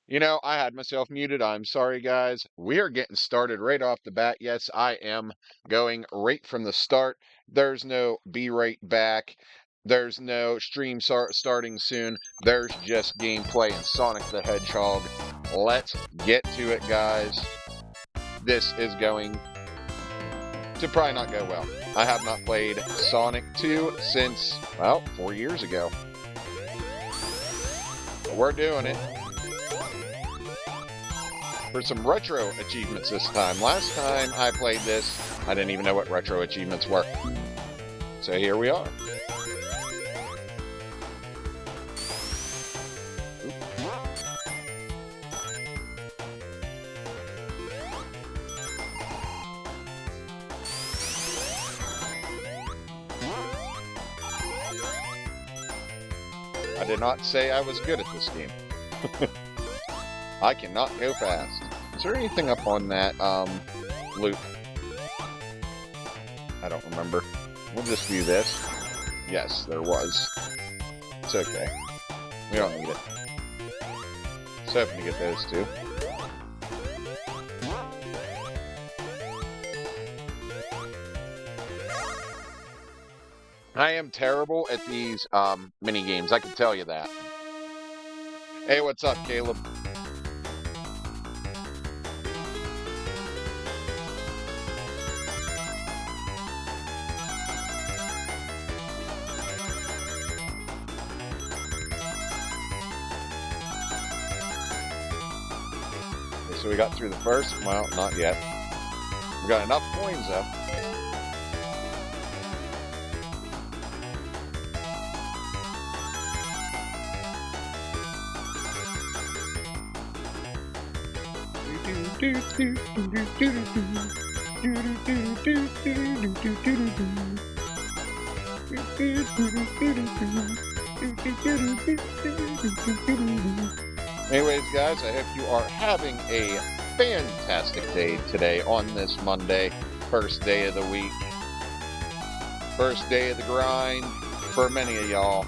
You know, I had myself muted. I'm sorry, guys. We are getting started right off the bat. Yes, I am going right from the start. There's no be right back. There's no stream starting soon. There's just gameplay and Sonic the Hedgehog. Let's get to it, guys. This is going to probably not go well. I have not played Sonic 2 since, well, 4 years ago. But we're doing it. For some retro achievements this time. Last time I played this, I didn't even know what retro achievements were. So here we are. I did not say I was good at this game. I cannot go fast. Is there anything up on that loop? I don't remember. We'll just do this. Yes, there was. It's okay. We don't need it. So hoping to get those two. I am terrible at these mini games. I can tell you that. Hey, what's up, Caleb? So we got through the first. Well, not yet. We got enough coins though. Anyways, guys, I hope you are having a fantastic day today on this Monday, first day of the week, first day of the grind for many of y'all.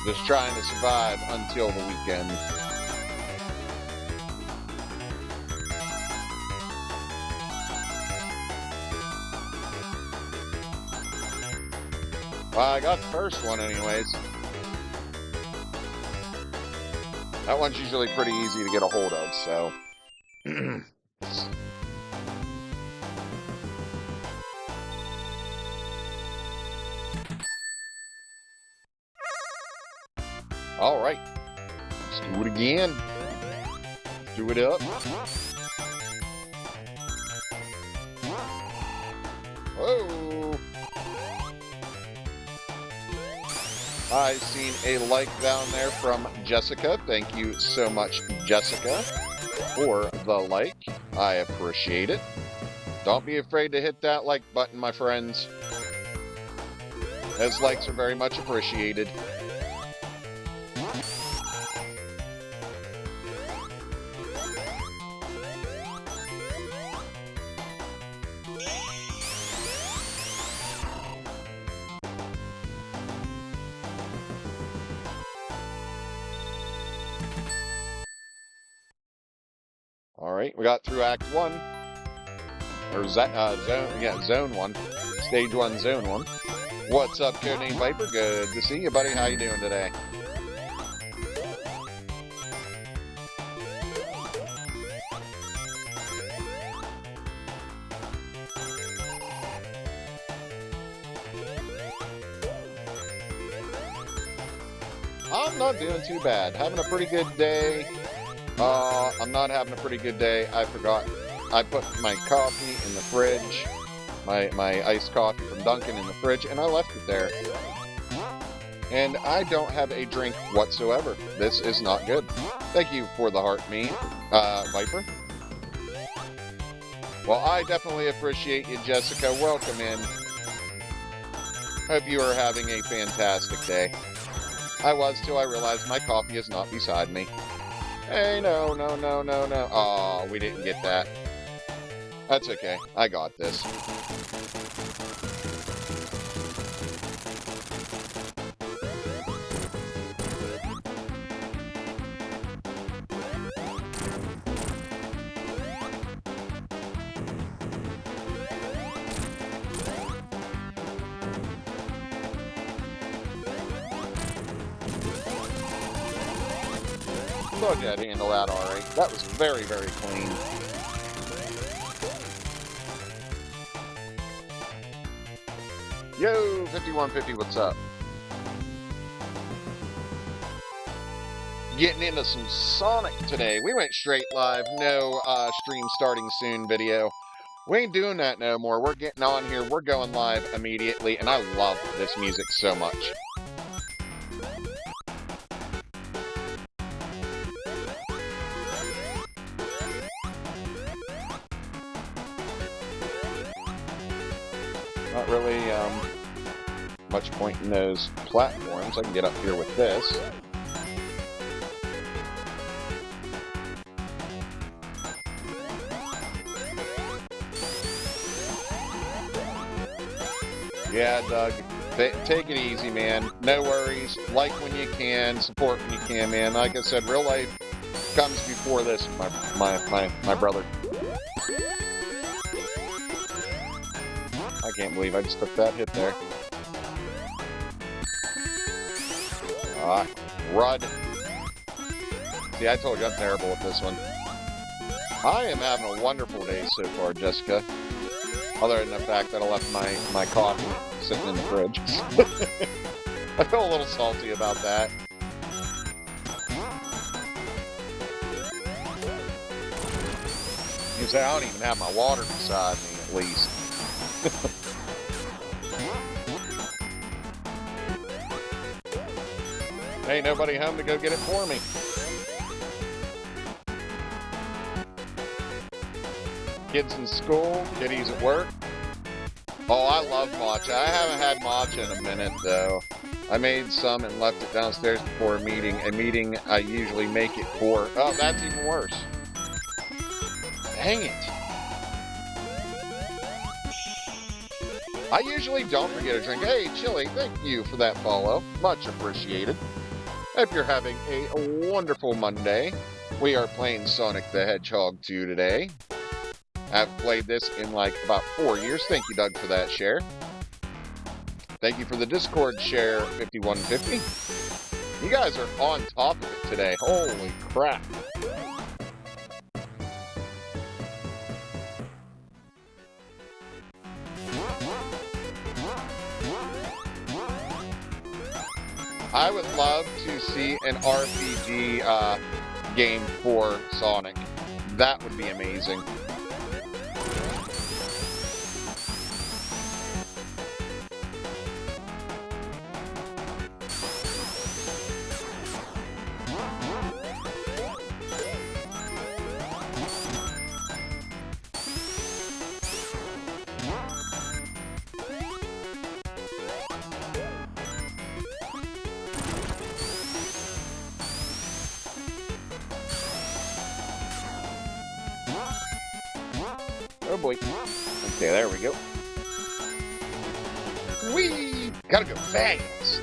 Just trying to survive until the weekend. Well, I got the first one anyways. That one's usually pretty easy to get a hold of, so. Alright. Let's do it again. Do it up. Whoa! I've seen a like down there from Jessica. Thank you so much, Jessica, for the like. I appreciate it. Don't be afraid to hit that like button, my friends. Those likes are very much appreciated. Alright, we got through Act 1. Or Zone 1. Stage 1, Zone 1. What's up, Codename Viper? Good to see you, buddy. How you doing today? I'm not doing too bad. Having a pretty good day. I'm not having a pretty good day. I forgot. I put my coffee in the fridge. My iced coffee from Dunkin' in the fridge, and I left it there. And I don't have a drink whatsoever. This is not good. Thank you for the heart, Viper. Well, I definitely appreciate you, Jessica. Welcome in. Hope you are having a fantastic day. I was till I realized my coffee is not beside me. Hey, no. Aw, we didn't get that. That's okay. I got this. thought you had handled that alright. That was very, very clean. Yo, 5150, what's up? Getting into some Sonic today. We went straight live, no stream starting soon video. We ain't doing that no more. We're getting on here, we're going live immediately, and I love this music so much. Not really much point in those platforms. I can get up here with this. Yeah, Doug, take it easy, man. No worries. Like when you can, support when you can, man. Like I said, real life comes before this, my brother. I can't believe I just took that hit there. Ah, Rud. See, I told you I'm terrible at this one. I am having a wonderful day so far, Jessica. Other than the fact that I left my coffee sitting in the fridge. I feel a little salty about that. You say I don't even have my water beside me, at least. Ain't nobody home to go get it for me. Kids in school, kiddies at work. Oh, I love matcha. I haven't had matcha in a minute, though. I made some and left it downstairs before a meeting. A meeting I usually make it for. Oh, that's even worse. Dang it. I usually don't forget a drink. Hey, Chili, thank you for that follow. Much appreciated. Hope you're having a wonderful Monday. We are playing Sonic the Hedgehog 2 today. I've played this in like about 4 years. Thank you, Doug, for that share. Thank you for the Discord share, 5150. You guys are on top of it today. Holy crap. I would love to see an RPG game for Sonic. That would be amazing. Oh boy. Okay, there we go. Whee! Gotta go fast!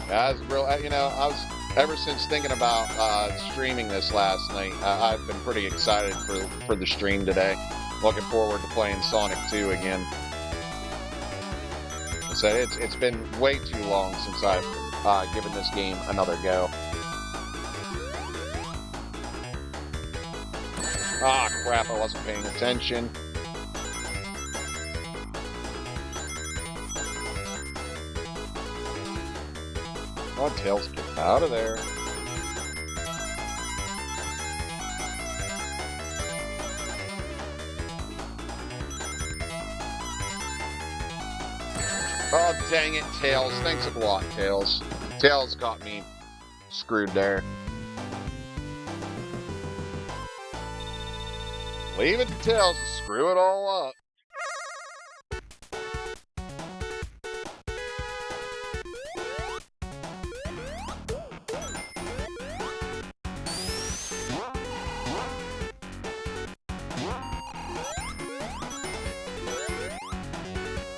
I was real, you know, I was ever since thinking about streaming this last night. I've been pretty excited for the stream today. Looking forward to playing Sonic 2 again. So it's been way too long since I've given this game another go. Ah, crap! I wasn't paying attention. Oh, Tails, get out of there. Oh, dang it, Tails. Thanks a lot, Tails. Tails got me screwed there. Leave it to Tails to screw it all up.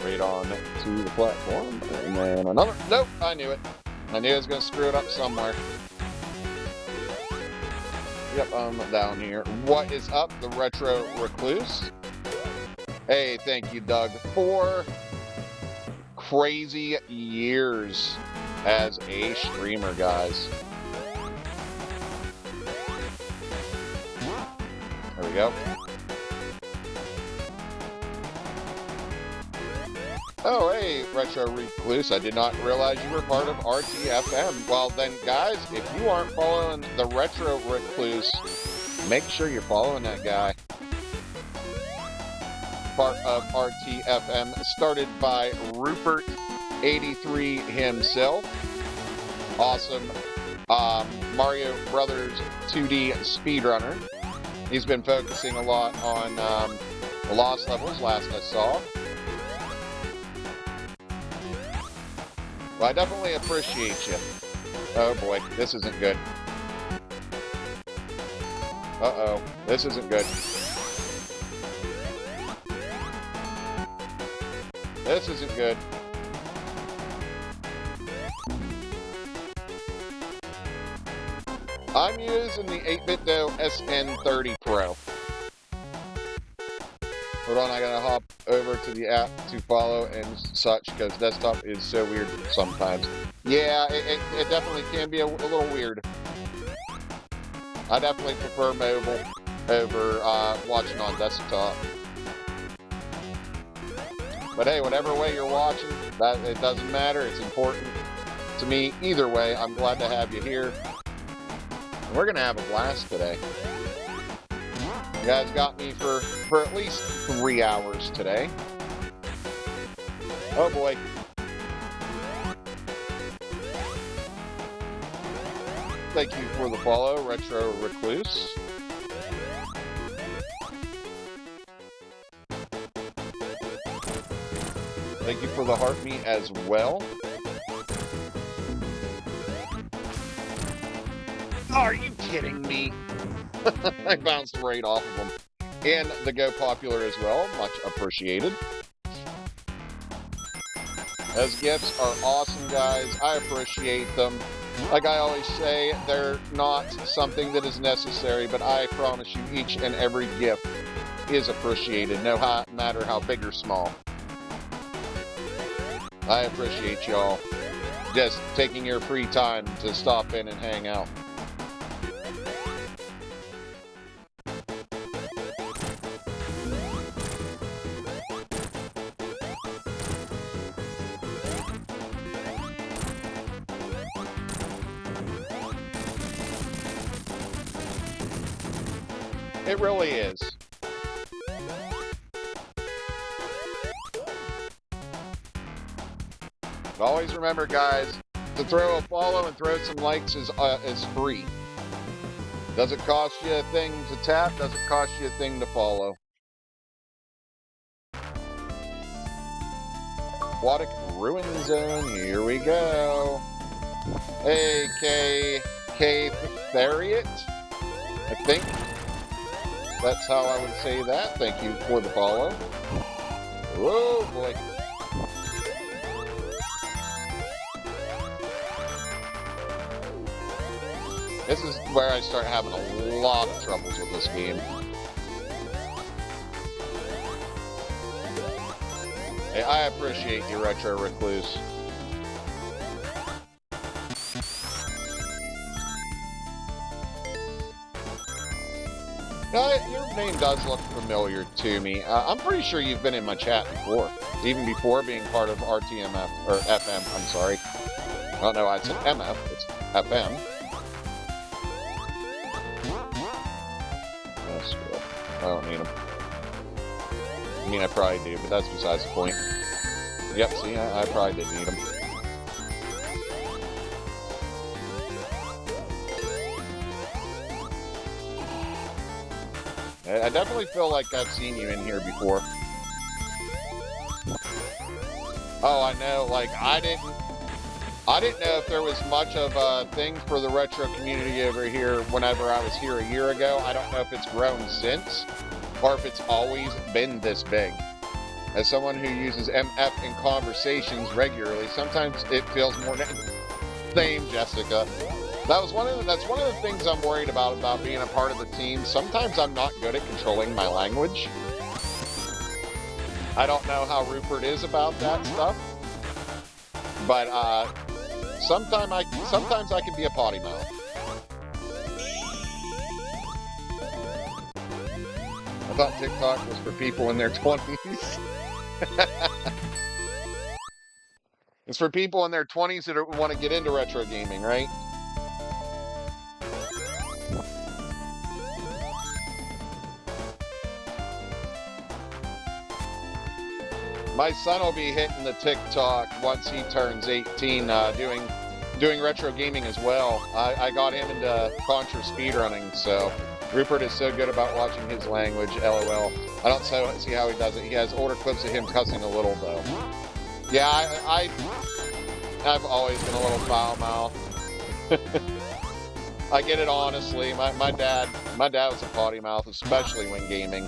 straight on to the platform. And then another. Nope, I knew it. I knew I was going to screw it up somewhere. Yep, I'm down here. What is up, the Retro Recluse? Hey, thank you, Doug. 4 crazy years as a streamer, guys. There we go. Oh, hey, Retro Recluse. I did not realize you were part of RTFM. Well, then, guys, if you aren't following the Retro Recluse, make sure you're following that guy. Part of RTFM, started by Rupert83 himself. Awesome Mario Brothers 2D speedrunner. He's been focusing a lot on the lost levels, last I saw. Well, I definitely appreciate you. Oh boy, this isn't good. Uh-oh, this isn't good. This isn't good. I'm using the 8BitDo SN30 Pro. Hold on, I gotta hop over to the app to follow and such, because desktop is so weird sometimes. Yeah, it definitely can be a little weird. I definitely prefer mobile over watching on desktop. But hey, whatever way you're watching, it doesn't matter. It's important to me. Either way, I'm glad to have you here. And we're gonna have a blast today. You guys got me for at least 3 hours today. Oh boy. Thank you for the follow, Retro Recluse. Thank you for the heart meat as well. Are you kidding me? I bounced right off of them. And the Go Popular as well, much appreciated. Those gifts are awesome, guys. I appreciate them. Like I always say, they're not something that is necessary, but I promise you each and every gift is appreciated, no matter how big or small. I appreciate y'all just taking your free time to stop in and hang out. It really is. But always remember, guys, to throw a follow and throw some likes is free. Doesn't cost you a thing to tap, doesn't cost you a thing to follow. Aquatic Ruin Zone, here we go. Hey, K Thariot, I think. That's how I would say that. Thank you for the follow. Whoa, boy. This is where I start having a lot of troubles with this game. Hey, I appreciate you, Retro Recluse. Your name does look familiar to me. I'm pretty sure you've been in my chat before, even before being part of RTMF, or FM, I'm sorry. Oh no, I said MF, it's FM. That's cool. I don't need them. I mean, I probably do, but that's besides the point. Yep, see, I probably did need them. I definitely feel like I've seen you in here before. Oh, I know, like, I didn't know if there was much of a thing for the retro community over here whenever I was here a year ago. I don't know if it's grown since, or if it's always been this big. As someone who uses MF in conversations regularly, sometimes it feels more same, Jessica. That's one of the things I'm worried about being a part of the team. Sometimes I'm not good at controlling my language. I don't know how Rupert is about that stuff, but sometimes I can be a potty mouth. I thought TikTok was for people in their 20s. It's for people in their 20s that want to get into retro gaming, right? My son will be hitting the TikTok once he turns 18, doing retro gaming as well. I got him into Contra speedrunning, so Rupert is so good about watching his language, LOL. I don't see how he does it. He has older clips of him cussing a little, though. Yeah, I've always been a little foul mouth. I get it honestly. My dad was a potty mouth, especially when gaming.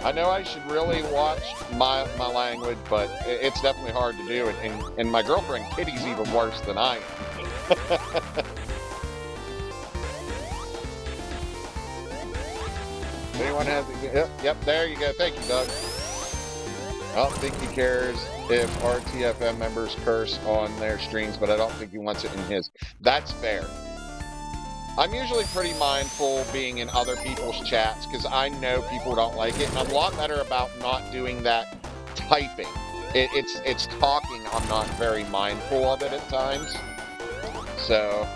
I know I should really watch my language, but it's definitely hard to do. And my girlfriend Kitty's even worse than I am. Anyone has it? Yep, there you go. Thank you, Doug. I don't think he cares if RTFM members curse on their streams, but I don't think he wants it in his. That's fair. I'm usually pretty mindful being in other people's chats because I know people don't like it, and I'm a lot better about not doing that typing. It's talking. I'm not very mindful of it at times. So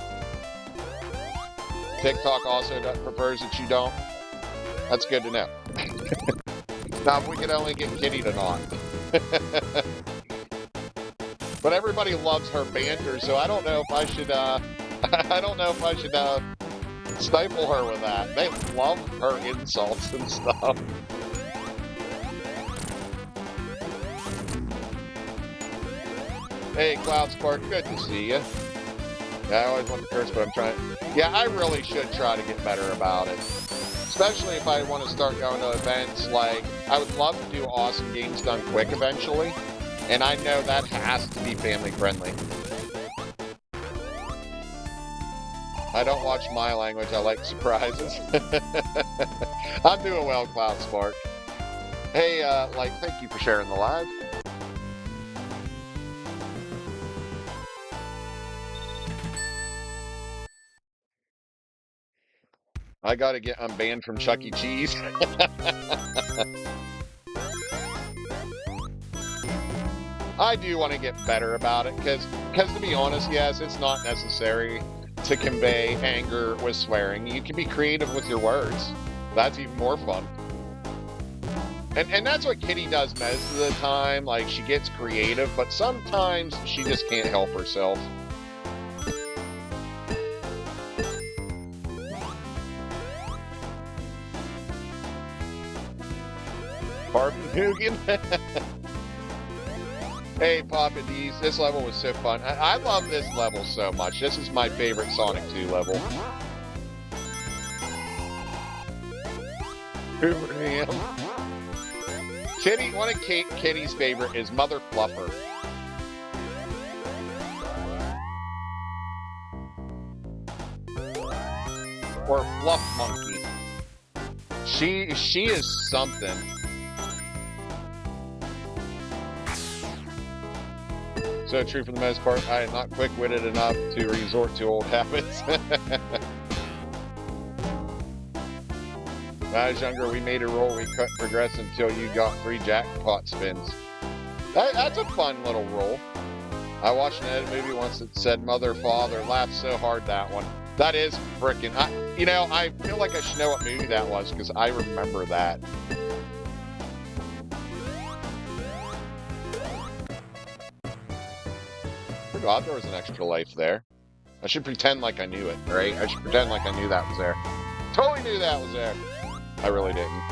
TikTok also prefers that you don't. That's good to know. Now, if we could only get Kitty to not. But everybody loves her banter, so I don't know if I should. I don't know if I should stifle her with that. They love her insults and stuff. Hey, Cloud Spark, good to see you. Yeah, I always want to curse, but I'm trying. Yeah, I really should try to get better about it. Especially if I want to start going to events. Like, I would love to do Awesome Games Done Quick eventually. And I know that has to be family friendly. I don't watch my language. I like surprises. I'm doing well, Cloud Spark. Hey, thank you for sharing the live. I gotta get unbanned from Chuck E. Cheese. I do want to get better about it, because to be honest, yes, it's not necessary to convey anger with swearing. You can be creative with your words. That's even more fun. And that's what Kitty does most of the time. Like, she gets creative, but sometimes she just can't help herself. Pardon, Hugin? Hey, Papa D's, this level was so fun. I love this level so much. This is my favorite Sonic 2 level. Hoover Kitty, one of Kitty's favorite is Mother Fluffer. Or Fluff Monkey. She is something. So true for the most part. I am not quick-witted enough to resort to old habits. When I was younger, we made a rule we couldn't progress until you got 3 jackpot spins. That's a fun little rule. I watched an edit movie once that said Mother, Father. Laughed so hard, that one. That is frickin'... I feel like I should know what movie that was, because I remember that. God, there was an extra life there. I should pretend like I knew it, right? I should pretend like I knew that was there. Totally knew that was there. I really didn't.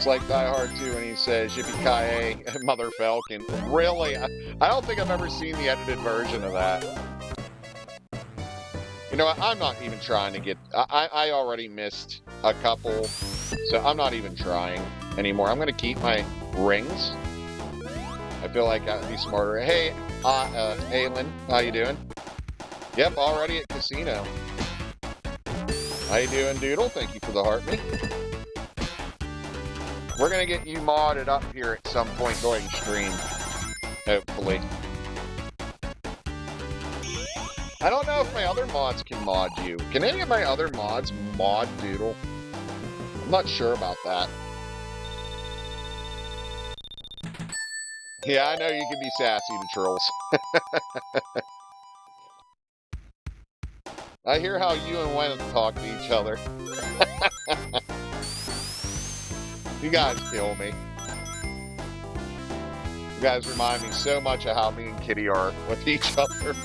It's like Die Hard 2 when he says, Yippee-ki-yay, Mother Falcon. Really? I don't think I've ever seen the edited version of that. You know what? I'm not even trying to get... I already missed a couple, so I'm not even trying anymore. I'm going to keep my rings. I feel like I'd be smarter. Hey, Aylin, how you doing? Yep, already at casino. How you doing, Doodle? Thank you for the heart me. We're going to get you modded up here at some point during stream, hopefully. I don't know if my other mods can mod you. Can any of my other mods mod Doodle? I'm not sure about that. Yeah, I know you can be sassy to trolls. I hear how you and Wen talk to each other. You guys kill me. You guys remind me so much of how me and Kitty are with each other.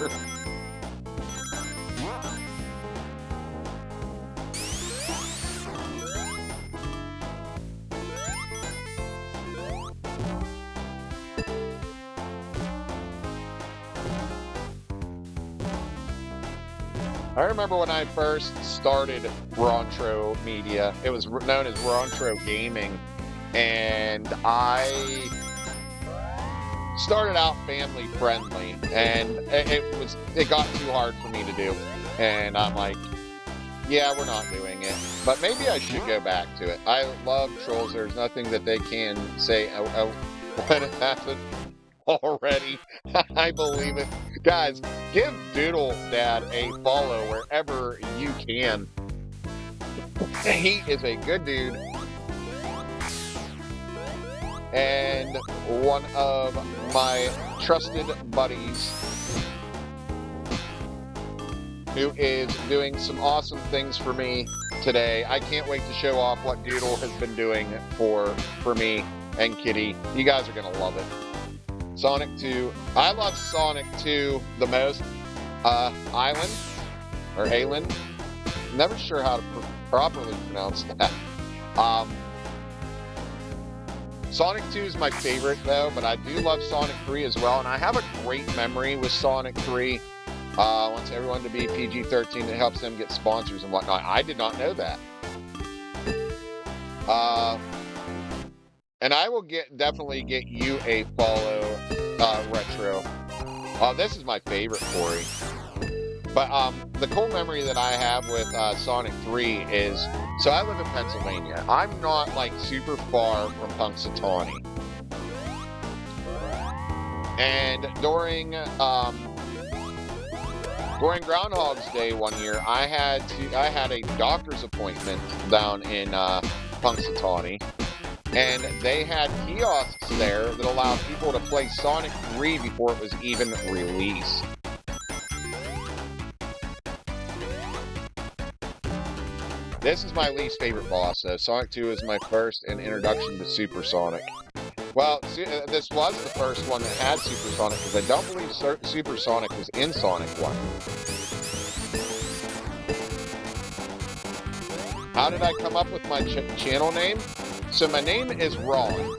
I remember when I first started Rontro Media, it was known as Rontro Gaming, and I started out family friendly, and it got too hard for me to do, and I'm like, yeah, we're not doing it, but maybe I should go back to it. I love trolls. There's nothing that they can say when it happened already. I believe it. Guys, give Doodle Dad a follow wherever you can. He is a good dude. And one of my trusted buddies who is doing some awesome things for me today. I can't wait to show off what Doodle has been doing for me and Kitty. You guys are going to love it. Sonic 2. I love Sonic 2 the most. Island, or Aylin. Never sure how to properly pronounce that. Sonic 2 is my favorite, though, but I do love Sonic 3 as well, and I have a great memory with Sonic 3. Wants everyone to be PG-13. It helps them get sponsors and whatnot. I did not know that. And I will definitely get you a follow, Retro. This is my favorite Cory. But the cool memory that I have with Sonic 3 is, so I live in Pennsylvania. I'm not like super far from Punxsutawney. And during Groundhog's Day one year, I had a doctor's appointment down in Punxsutawney. And they had kiosks there that allowed people to play Sonic 3 before it was even released. This is my least favorite boss, though. Sonic 2 is my first and introduction to Super Sonic. Well, this was the first one that had Super Sonic, because I don't believe Super Sonic was in Sonic 1. How did I come up with my channel name? So my name is Ron,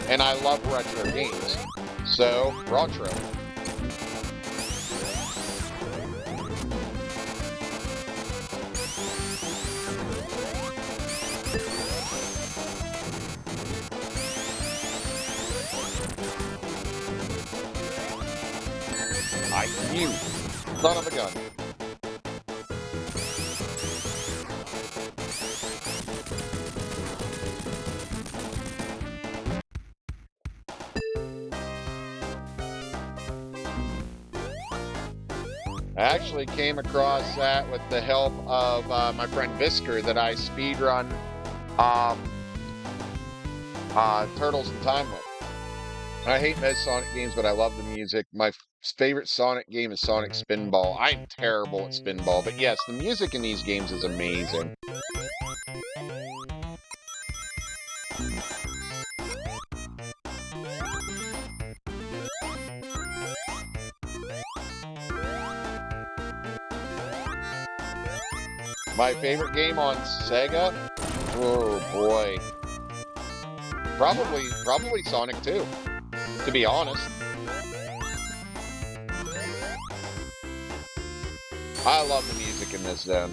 and I love retro games. So, Rontro. You son of a gun. I actually came across that with the help of my friend Visker that I speedrun Turtles in Time with. I hate most Sonic games, but I love the music. My favorite Sonic game is Sonic Spinball. I'm terrible at Spinball, but yes, the music in these games is amazing. My favorite game on Sega? Oh boy. Probably Sonic 2, to be honest. I love the music in this zone.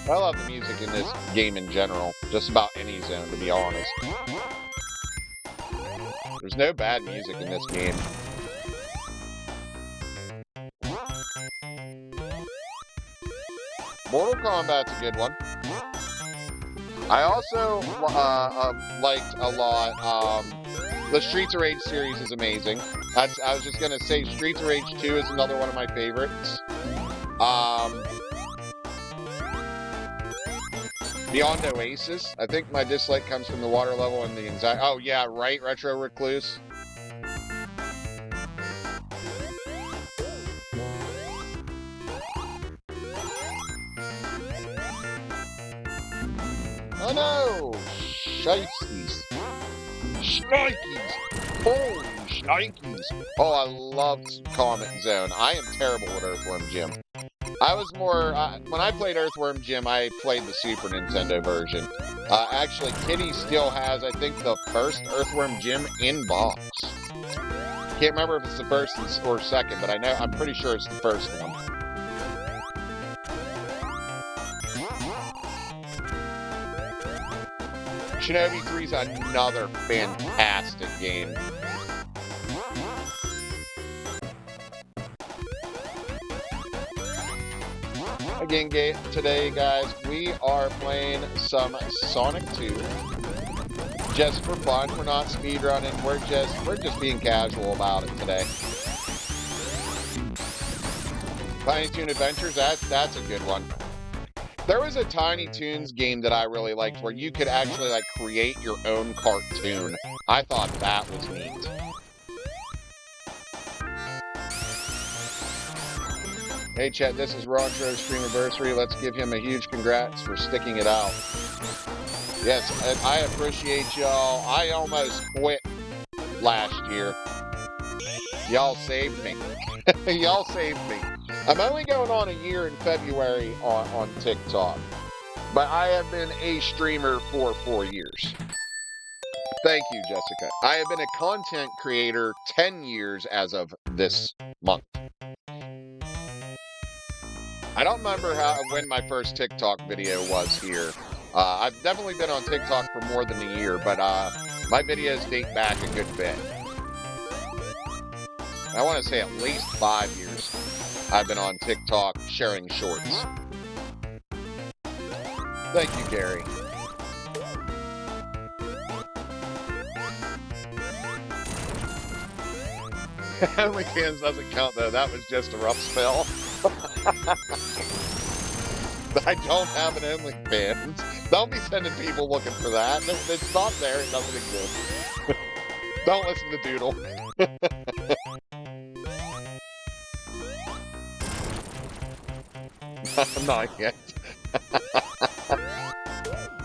I love the music in this game in general. Just about any zone, to be honest. There's no bad music in this game. Mortal Kombat's a good one. I also liked a lot. The Streets of Rage series is amazing. I was just gonna say Streets of Rage 2 is another one of my favorites. Beyond Oasis. I think my dislike comes from the water level and the anxiety. Oh yeah, right, Retro Recluse. Oh no! Shnikes. Shnikes! Holy shnikes! Oh, I loved Comet Zone. I am terrible at Earthworm Jim. I was more, when I played Earthworm Jim, I played the Super Nintendo version. Actually, Kitty still has, I think, the first Earthworm Jim in box. Can't remember if it's the first or second, but I'm pretty sure it's the first one. Shinobi 3 is another fantastic game. Again, today, guys, we are playing some Sonic 2. Just for fun. We're not speedrunning. We're just being casual about it today. Tiny Toon Adventures, that's a good one. There was a Tiny Toons game that I really liked where you could actually like create your own cartoon. I thought that was neat. Hey chat, this is Rontro's Streamer-versary. Let's give him a huge congrats for sticking it out. Yes, I appreciate y'all. I almost quit last year. Y'all saved me. Y'all saved me. I'm only going on a year in February on TikTok, but I have been a streamer for 4 years. Thank you, Jessica. I have been a content creator 10 years as of this month. I don't remember when my first TikTok video was here. I've definitely been on TikTok for more than a year, but my videos date back a good bit. I want to say at least 5 years I've been on TikTok sharing shorts. Thank you, Gary. OnlyFans doesn't count, though. That was just a rough spell. I don't have an OnlyFans. Don't be sending people looking for that. It's not there. It doesn't exist. Don't listen to Doodle. Not yet.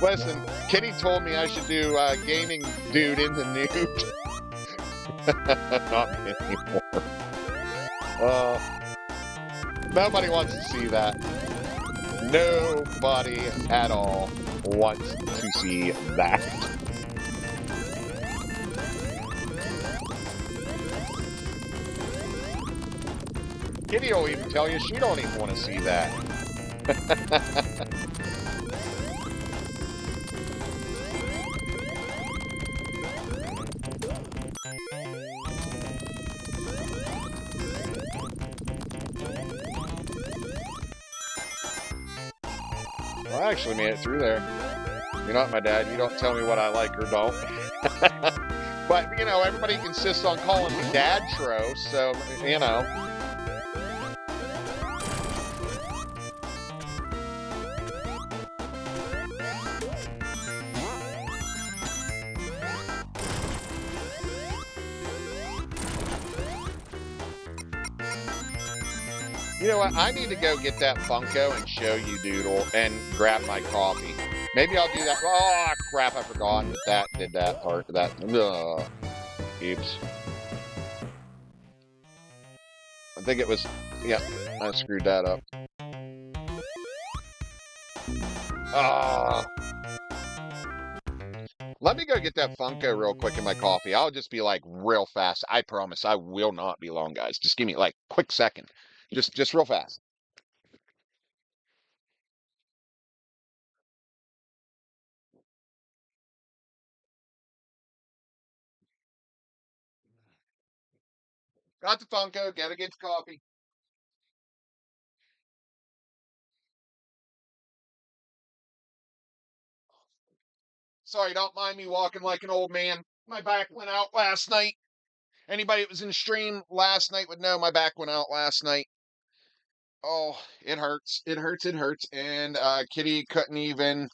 Listen, Kitty told me I should do gaming dude in the nude. Not anymore. Nobody wants to see that. Nobody at all wants to see that. Kitty will even tell you she don't even want to see that. Well, I actually made it through there. You're not my dad. You don't tell me what I like or don't. But, you know, everybody insists on calling me Dad Tro, so, you know. You know what? I need to go get that Funko and show you, Doodle, and grab my coffee. Maybe I'll do that. Oh, crap, I forgot that did that part. That. Oops. I think it was... Yeah, I screwed that up. Ah. Let me go get that Funko real quick in my coffee. I'll just be like real fast. I promise I will not be long, guys. Just give me like quick second. Just real fast. Got the Funko, gotta get the coffee. Sorry, don't mind me walking like an old man. My back went out last night. Anybody that was in stream last night would know my back went out last night. Oh, it hurts. It hurts. It hurts. And uh Kitty couldn't even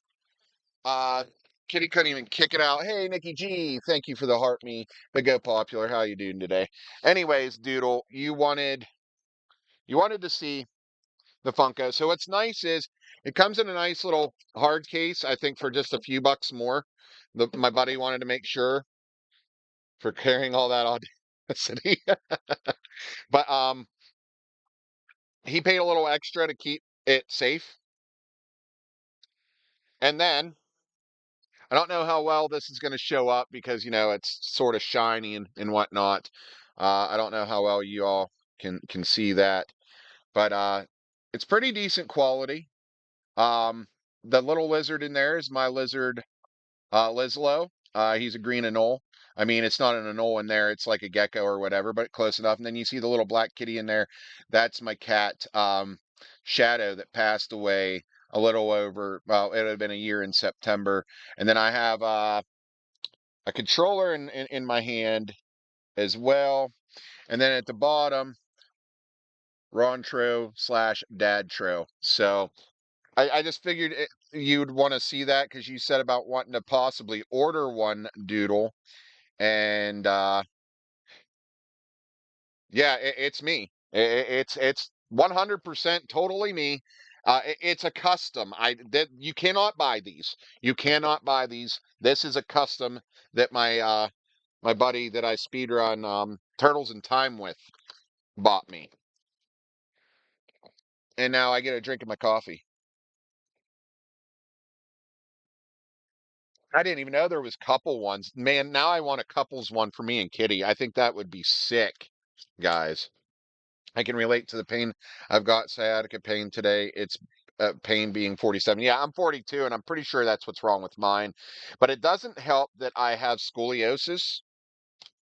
kick it out. Hey, Nikki G, thank you for the heart me. The Go Popular. How you doing today? Anyways, Doodle, you wanted to see the Funko. So what's nice is it comes in a nice little hard case, I think for just a few bucks more. My buddy wanted to make sure for carrying all that audacity. But he paid a little extra to keep it safe. And then I don't know how well this is going to show up because, it's sort of shiny and whatnot. I don't know how well you all can see that, but it's pretty decent quality. Um, the little lizard in there is my lizard, Lizlo. He's a green anole. I mean, it's not an anole in there. It's like a gecko or whatever, but close enough. And then you see the little black kitty in there. That's my cat, Shadow, that passed away a little over, well, it would have been a year in September. And then I have a controller in my hand as well. And then at the bottom, Ron Tro / Dad Tro. So I just figured you'd want to see that because you said about wanting to possibly order one, Doodle. And yeah, it's me. It's 100% totally me. It's a custom. That you cannot buy these. You cannot buy these. This is a custom that my buddy that I speedrun Turtles in Time with bought me. And now I get a drink of my coffee. I didn't even know there was couple ones. Man, now I want a couples one for me and Kitty. I think that would be sick, guys. I can relate to the pain. I've got sciatica pain today. It's pain being 47. Yeah, I'm 42, and I'm pretty sure that's what's wrong with mine. But it doesn't help that I have scoliosis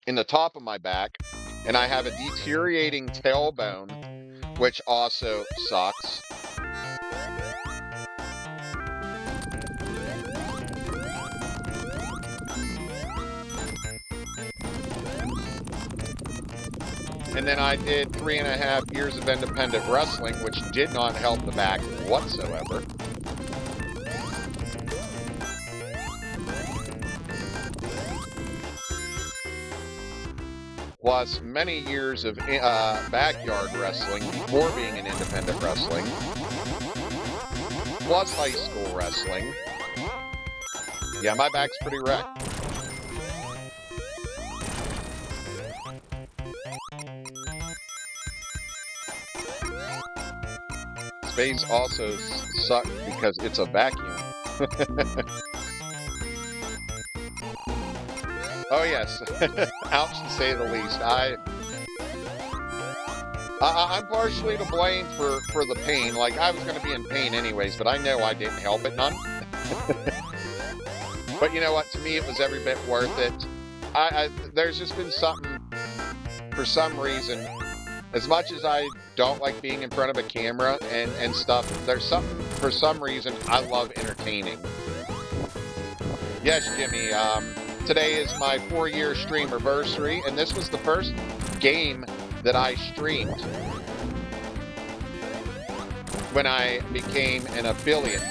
in the top of my back, and I have a deteriorating tailbone, which also sucks. And then I did 3.5 years of independent wrestling, which did not help the back whatsoever. Plus many years of backyard wrestling before being in independent wrestling. Plus high school wrestling. Yeah, my back's pretty wrecked. Space also sucks because it's a vacuum. Oh yes, ouch to say the least. I'm partially to blame for the pain. Like I was going to be in pain anyways, but I know I didn't help it none. But you know what? To me, it was every bit worth it. There's just been something for some reason. As much as I don't like being in front of a camera and stuff, there's something, for some reason, I love entertaining. Yes, Jimmy, today is my 4-year Streamer-versary, and this was the first game that I streamed when I became an affiliate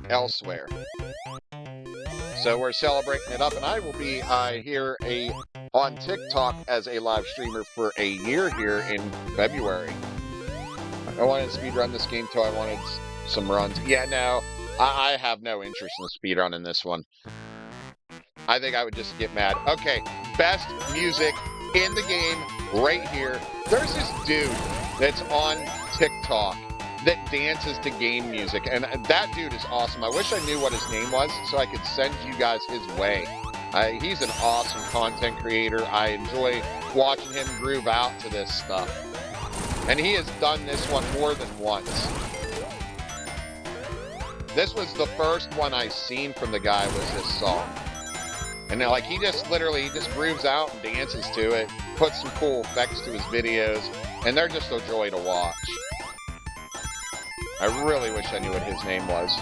elsewhere. So we're celebrating it up, and I will be here on TikTok as a live streamer for a year here in February. I wanted to speedrun this game till I wanted some runs. Yeah, no, I have no interest in the speedrun in this one. I think I would just get mad. Okay, best music in the game right here. There's this dude that's on TikTok, that dances to game music, and that dude is awesome. I wish I knew what his name was so I could send you guys his way. He's an awesome content creator. I enjoy watching him groove out to this stuff. And he has done this one more than once. This was the first one I seen from the guy was this song. And like he just grooves out and dances to it, puts some cool effects to his videos, and they're just a joy to watch. I really wish I knew what his name was.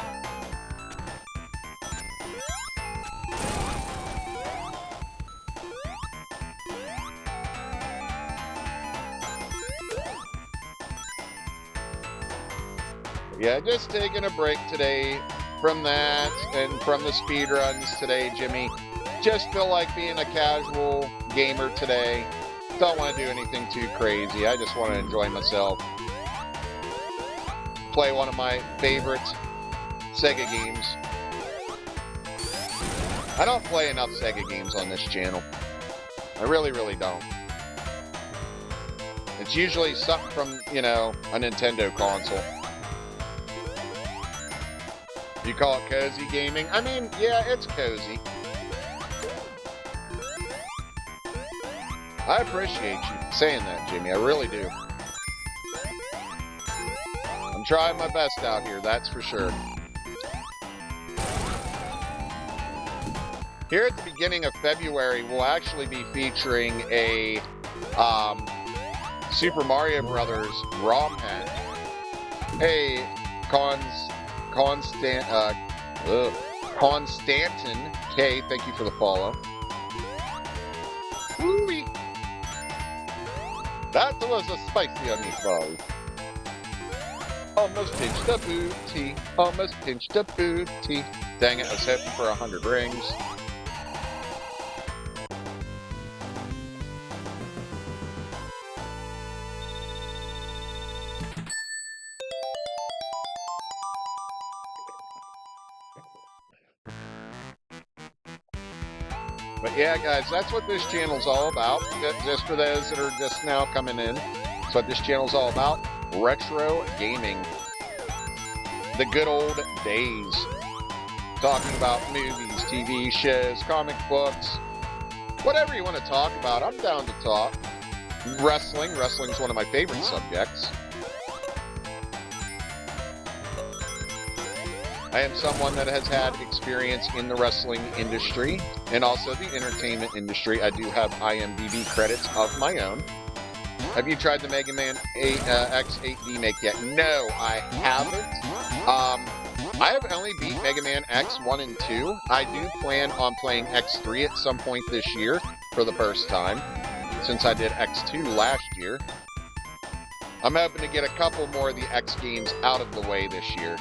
Yeah, just taking a break today from that and from the speedruns today, Jimmy. Just feel like being a casual gamer today. Don't want to do anything too crazy. I just want to enjoy myself. Play one of my favorite Sega games. I don't play enough Sega games on this channel. I really, really don't. It's usually something from, you know, a Nintendo console. You call it cozy gaming? I mean, yeah, it's cozy. I appreciate you saying that, Jimmy. I really do. I'm trying my best out here, that's for sure. Here at the beginning of February, we'll actually be featuring a Super Mario Brothers ROM hack. Hey, Constantin K, thank you for the follow. Woo-wee. That was a spicy on meatball. Almost pinched a booty. Almost pinched a booty. Dang it, I was hoping for 100 rings. But yeah, guys, that's what this channel's all about. Just for those that are just now coming in, that's what this channel's all about. Retro gaming. The good old days. Talking about movies, TV shows, comic books, whatever you want to talk about, I'm down to talk. Wrestling. Wrestling's one of my favorite subjects. I am someone that has had experience in the wrestling industry and also the entertainment industry. I do have IMDb credits of my own. Have you tried the Mega Man X8 remake yet? No, I haven't. I have only beat Mega Man X 1 and 2. I do plan on playing X3 at some point this year for the first time, since I did X2 last year. I'm hoping to get a couple more of the X games out of the way this year.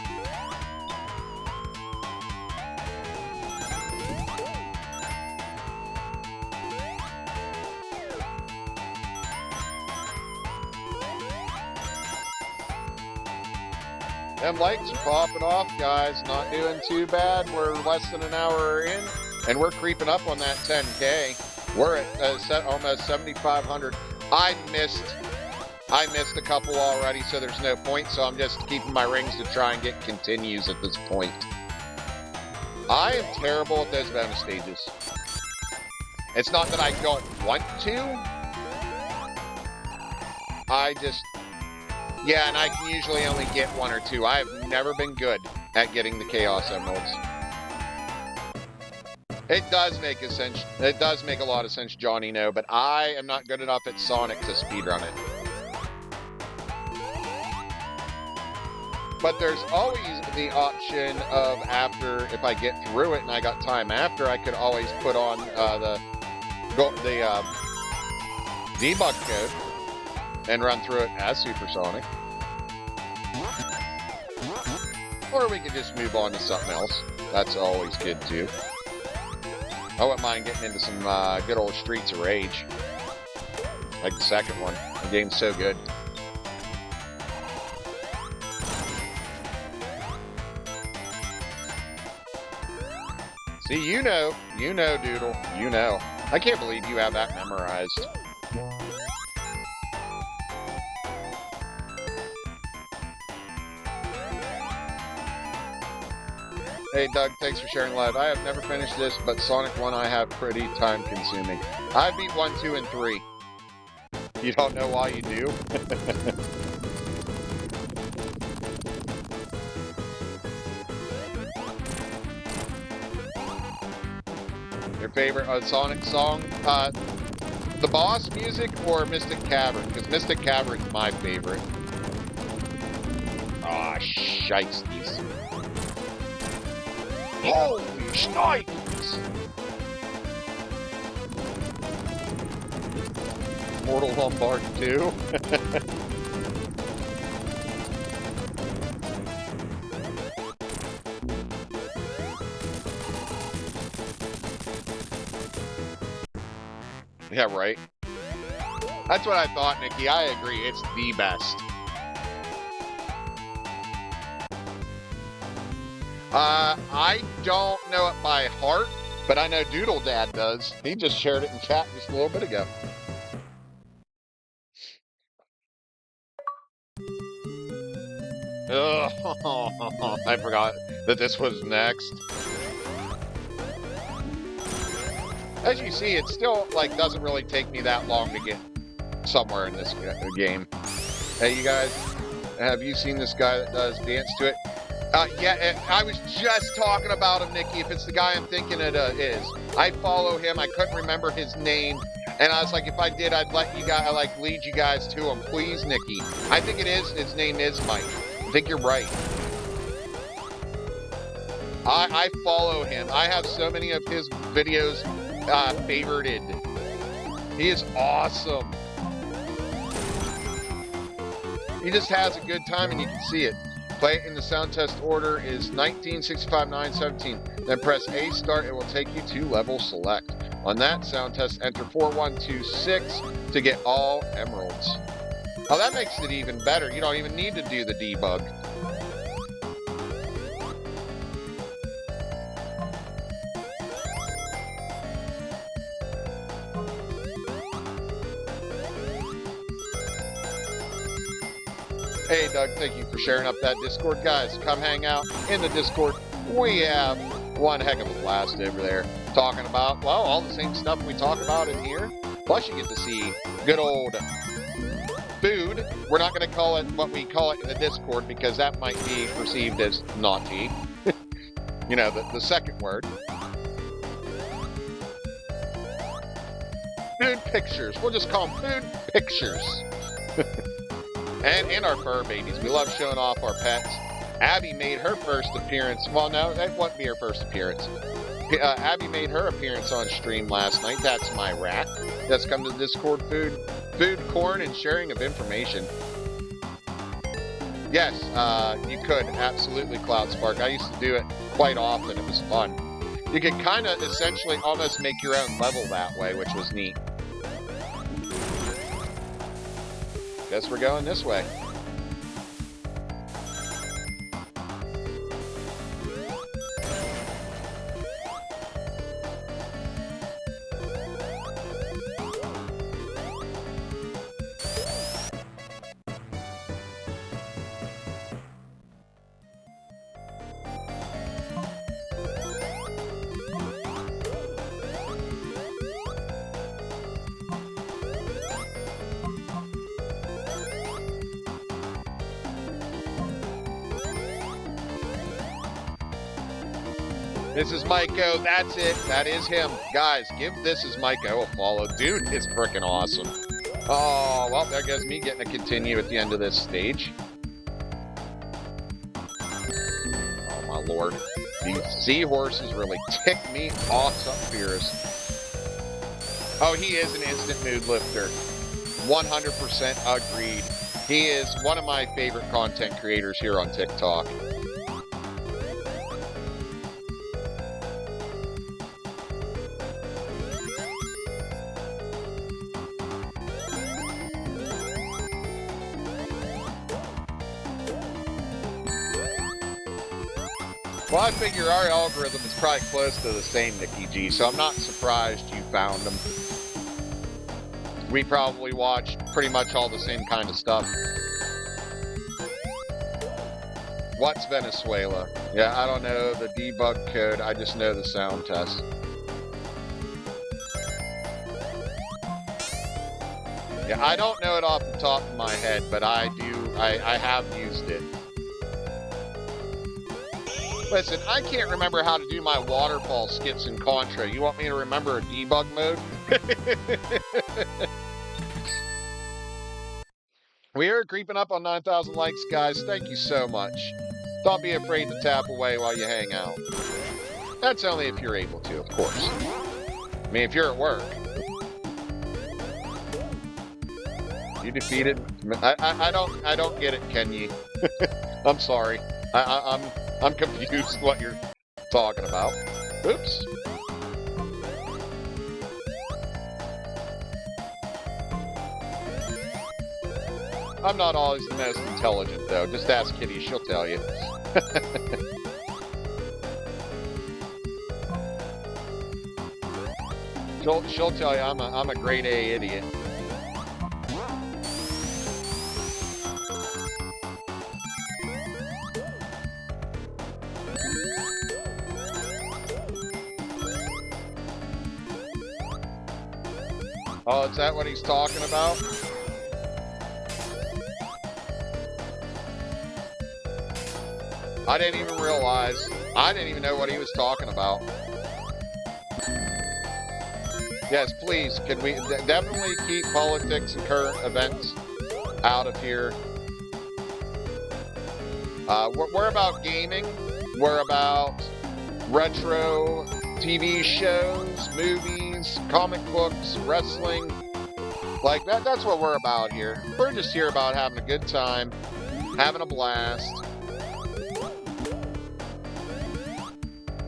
Them lights are popping off, guys. Not doing too bad. We're less than an hour in, and we're creeping up on that 10K. We're at almost 7,500. I missed a couple already, so there's no point. So I'm just keeping my rings to try and get continues at this point. I am terrible at those bonus stages. It's not that I don't want to. Yeah, and I can usually only get one or two. I have never been good at getting the Chaos Emeralds. It does make a sense. It does make a lot of sense, Johnny, no, but I am not good enough at Sonic to speedrun it. But there's always the option of after, if I get through it and I got time after, I could always put on the debug code and run through it as Supersonic. Or we could just move on to something else. That's always good too. I wouldn't mind getting into some good old Streets of Rage. Like the second one. The game's so good. See, you know, Doodle, you know. I can't believe you have that memorized. Hey, Doug, thanks for sharing live. I have never finished this, but Sonic 1 I have pretty time-consuming. I beat 1, 2, and 3. You don't know why you do? Your favorite Sonic song? The boss music or Mystic Cavern? Because Mystic Cavern's my favorite. Ah, shiesties. Holy shnikes! Mortal Lombard 2? Yeah, right. That's what I thought, Nikki. I agree. It's the best. I don't know it by heart, but I know Doodle Dad does. He just shared it in chat just a little bit ago. Ugh, I forgot that this was next. As you see, it still doesn't really take me that long to get somewhere in this game. Hey, you guys, have you seen this guy that does dance to it? Yeah, I was just talking about him, Nikki. If it's the guy I'm thinking it is, I follow him. I couldn't remember his name, and I was like, if I did, I'd let you guys, lead you guys to him, please, Nikki. I think it is. His name is Mike. I think you're right. I follow him. I have so many of his videos favorited. He is awesome. He just has a good time, and you can see it. Play it in the sound test order is 19, 65, 9, 17. Then press A start. It will take you to level select. On that sound test, enter 4126 to get all emeralds. Oh, that makes it even better. You don't even need to do the debug. Hey, Doug, thank you for sharing up that Discord. Guys, come hang out in the Discord. We have one heck of a blast over there talking about, well, all the same stuff we talk about in here. Plus, you get to see good old food. We're not going to call it what we call it in the Discord because that might be perceived as naughty. You know, the second word. Food pictures. We'll just call them food pictures. And our fur babies. We love showing off our pets. Abby made her first appearance. Well, no, that wouldn't be her first appearance. Abby made her appearance on stream last night. That's my rat. That's come to the Discord. Food, corn, and sharing of information. Yes, you could. Absolutely, Cloud Spark. I used to do it quite often. It was fun. You could kind of essentially almost make your own level that way, which was neat. Guess we're going this way. This is Maiko. That's it. That is him. Guys, give This Is Maiko a follow. Dude, it's freaking awesome. Oh, well, there goes me getting a continue at the end of this stage. Oh, my lord. These seahorses really tick me off up here. Oh, he is an instant mood lifter. 100% agreed. He is one of my favorite content creators here on TikTok. Well, I figure our algorithm is probably close to the same, Nikki G, so I'm not surprised you found them. We probably watch pretty much all the same kind of stuff. What's Venezuela? Yeah, I don't know the debug code. I just know the sound test. Yeah, I don't know it off the top of my head, but I do. I have used it. Listen, I can't remember how to do my waterfall skips in Contra. You want me to remember a debug mode? We are creeping up on 9,000 likes, guys. Thank you so much. Don't be afraid to tap away while you hang out. That's only if you're able to, of course. I mean, if you're at work. You defeated. I don't get it, Kenyi. I'm sorry. I'm confused what you're talking about. Oops. I'm not always the most intelligent, though. Just ask Kitty; she'll tell you. she'll tell you I'm a grade A idiot. Oh, is that what he's talking about? I didn't even realize. I didn't even know what he was talking about. Yes, please. Can we definitely keep politics and current events out of here? We're about gaming. We're about retro TV shows, movies, comic books, wrestling. Like that's what we're about here. We're just here about having a good time, having a blast.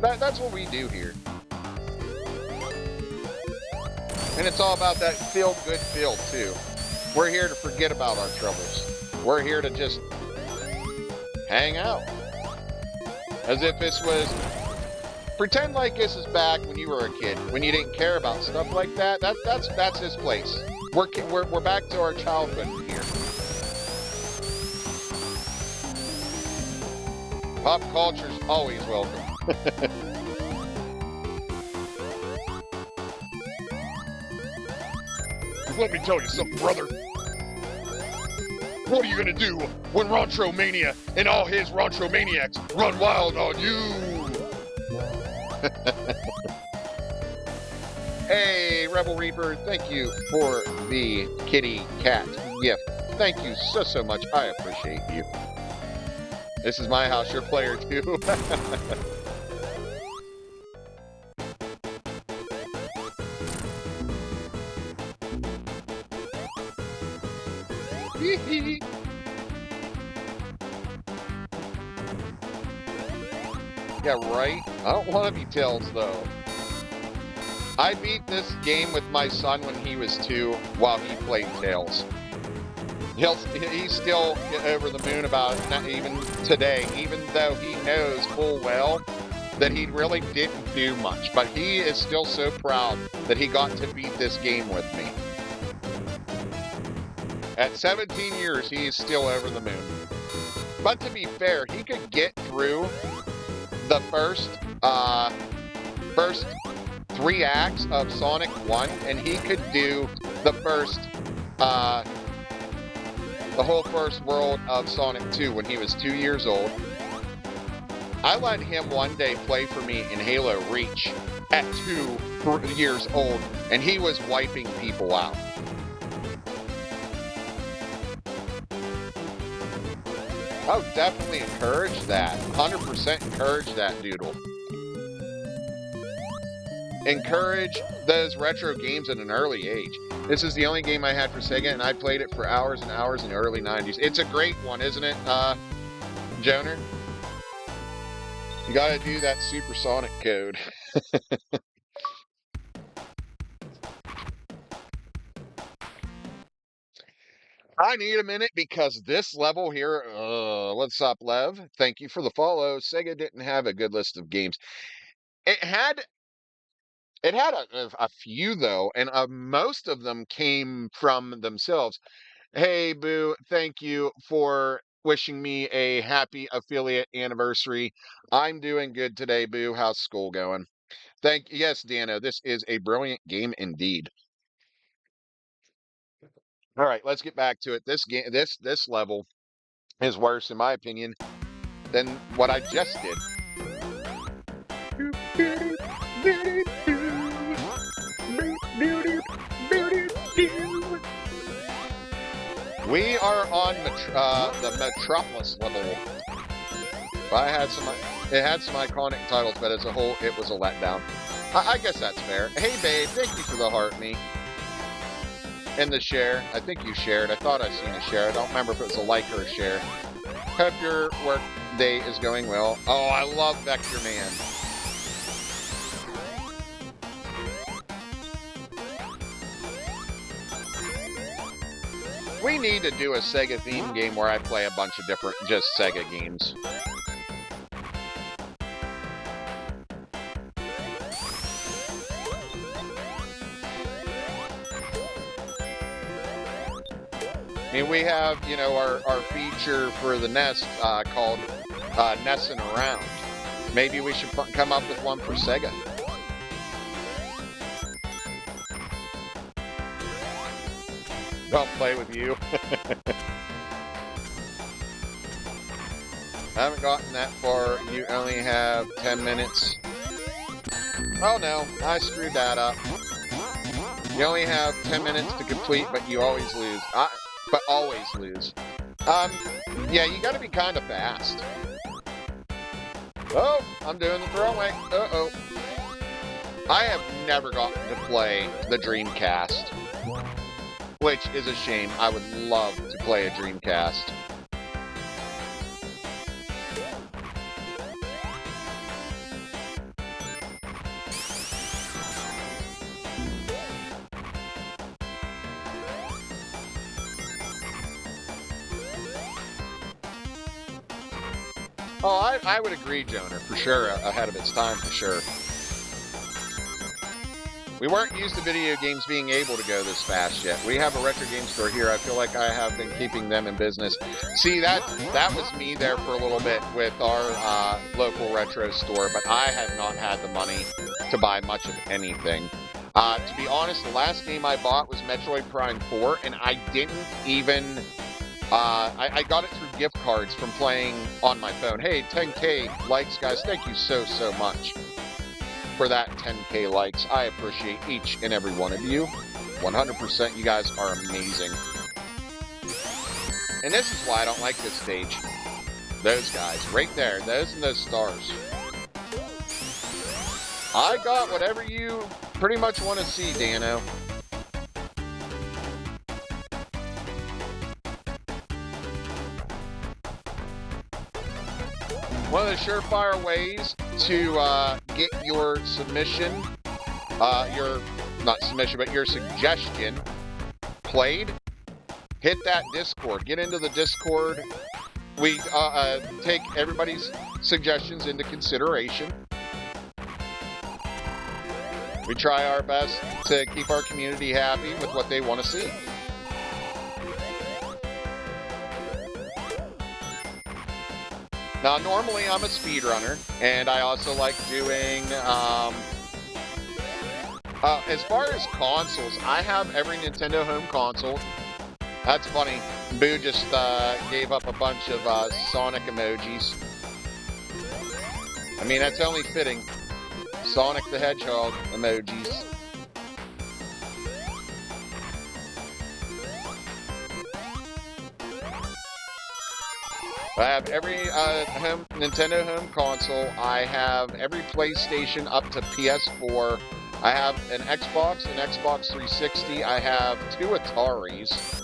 That's what we do here. And it's all about that feel-good feel, too. We're here to forget about our troubles. We're here to just hang out. As if this was... Pretend like this is back when you were a kid, when you didn't care about stuff like that. That's his place. We're back to our childhood here. Pop culture's always welcome. Let me tell you something, brother. What are you gonna do when Rancho Mania and all his Rancho Maniacs run wild on you? Hey, Rebel Reaper, thank you for the kitty cat gift. Thank you so much. I appreciate you. This is my house, your player too. Yeah, right? I don't want to be Tails, though. I beat this game with my son when he was 2 while he played Tails. He's still over the moon about it, not even today, even though he knows full well that he really didn't do much. But he is still so proud that he got to beat this game with me. At 17 years, he is still over the moon. But to be fair, he could get through the first 3 acts of Sonic 1, and he could do the whole first world of Sonic 2 when he was 2 years old. I let him one day play for me in Halo Reach at 2 years old, and he was wiping people out. Oh, definitely encourage that. 100% encourage that, Doodle. Encourage those retro games at an early age. This is the only game I had for Sega, and I played it for hours and hours in the early 90s. It's a great one, isn't it, Joner? You gotta do that supersonic code. I need a minute because this level here, what's up, Lev? Thank you for the follow. Sega didn't have a good list of games. It had a few, though, and most of them came from themselves. Hey, Boo, thank you for wishing me a happy affiliate anniversary. I'm doing good today, Boo. How's school going? Yes, Dano, this is a brilliant game indeed. All right, let's get back to it. This game, this level is worse, in my opinion, than what I just did. We are on the Metropolis level. It had some iconic titles, but as a whole, it was a letdown. I guess that's fair. Hey, babe, thank you for the heart me. And the share. I think you shared. I thought I seen a share. I don't remember if it was a like or a share. Hope your work day is going well. Oh, I love Vector Man. We need to do a Sega theme game where I play a bunch of different, just Sega games. I mean, we have, you know, our feature for the Nest called Nessin' Around. Maybe we should come up with one for Sega. I'll play with you. I haven't gotten that far. You only have 10 minutes. Oh no, I screwed that up. You only have 10 minutes to complete, but you always lose. But always lose. Yeah, you gotta be kind of fast. Oh, I'm doing the throwaway. Uh-oh. I have never gotten to play the Dreamcast, which is a shame. I would love to play a Dreamcast. Oh, I would agree, Jonah, for sure, ahead of its time, for sure. We weren't used to video games being able to go this fast yet. We have a retro game store here. I feel like I have been keeping them in business. See, that was me there for a little bit with our local retro store, but I have not had the money to buy much of anything. To be honest, the last game I bought was Metroid Prime 4, and I didn't even... I got it through gift cards from playing on my phone. Hey, 10K likes, guys. Thank you so much for that 10K likes. I appreciate each and every one of you. 100%, you guys are amazing. And this is why I don't like this stage. Those guys, right there. Those and those stars. I got whatever you pretty much want to see, Dano. One of the surefire ways to get your submission, your suggestion played, hit that Discord. Get into the Discord. We take everybody's suggestions into consideration. We try our best to keep our community happy with what they want to see. Now, normally I'm a speedrunner, and I also like doing, as far as consoles, I have every Nintendo home console. That's funny. Boo just gave up a bunch of Sonic emojis. I mean, that's only fitting. Sonic the Hedgehog emojis. I have every Nintendo home console. I have every PlayStation up to PS4. I have an Xbox 360. I have 2 Ataris.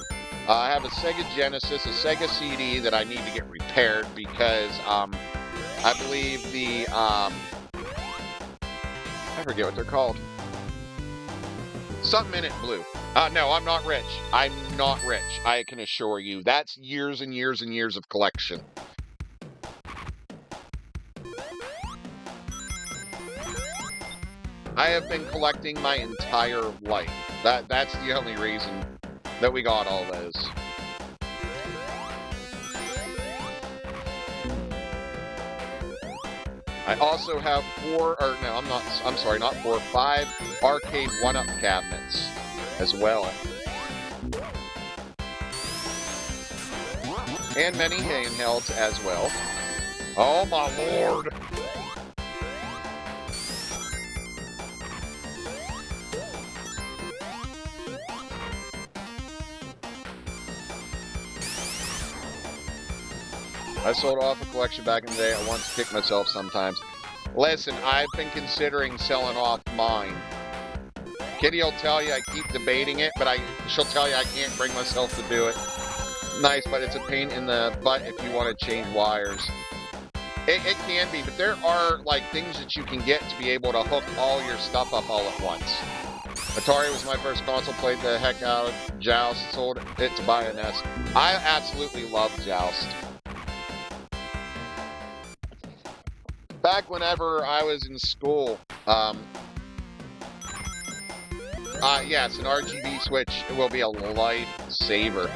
I have a Sega Genesis, a Sega CD that I need to get repaired because I believe the I forget what they're called. Something in it blue. No, I'm not rich. I'm not rich. I can assure you. That's years and years and years of collection. I have been collecting my entire life. That's the only reason that we got all those. I also have not 4, 5 arcade 1-up cabinets as well. And many handhelds as well. Oh my lord! I sold off a collection back in the day. I want to kick myself sometimes. Listen, I've been considering selling off mine. Kitty will tell you I keep debating it, but she'll tell you I can't bring myself to do it. Nice, but it's a pain in the butt if you want to change wires. It can be, but there are like things that you can get to be able to hook all your stuff up all at once. Atari was my first console, played the heck out of Joust, sold it to buy an S. I absolutely love Joust. Back whenever I was in school, yes, an RGB switch will be a lifesaver.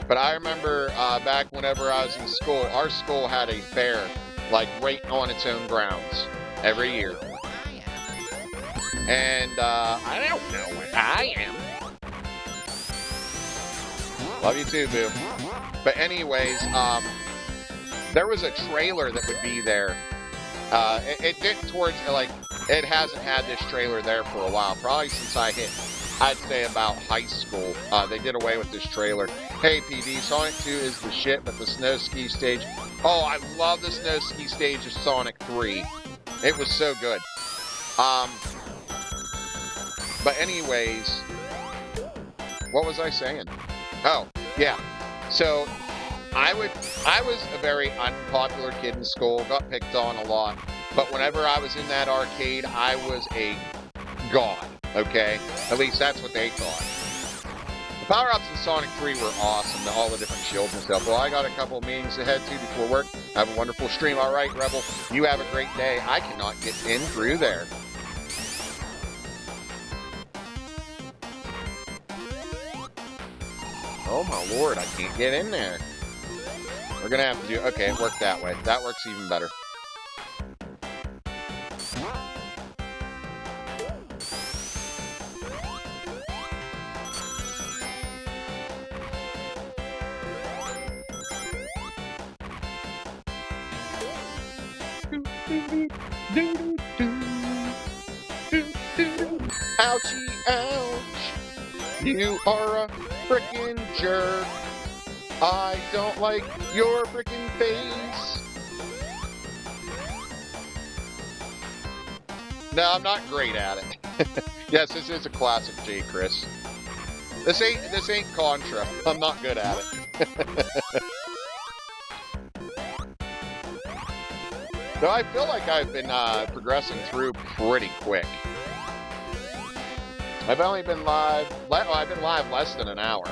But I remember back whenever I was in school, our school had a fair, like right on its own grounds, every year. And I don't know what I am. Love you too, boo. But anyways, there was a trailer that would be there. It did towards, like, it hasn't had this trailer there for a while, probably since I'd say about high school. They did away with this trailer. Hey, PD, Sonic 2 is the shit, but the snow ski stage, oh, I love the snow ski stage of Sonic 3. It was so good. But anyways, what was I saying? Oh, yeah. So, I was a very unpopular kid in school, got picked on a lot, but whenever I was in that arcade, I was a god, okay? At least that's what they thought. The power-ups in Sonic 3 were awesome, all the different shields and stuff. Well, I got a couple of meetings to head to before work. Have a wonderful stream. All right, Rebel, you have a great day. I cannot get in through there. Oh my lord, I can't get in there. We're gonna have to do, okay, it worked that way. That works even better. Ouchie, ouch. You are a frickin' jerk. I don't like your frickin' face. No, I'm not great at it. Yes, this is a classic J. Chris. This ain't Contra. I'm not good at it. Though I feel like I've been progressing through pretty quick. I've only been live. I've been live less than an hour.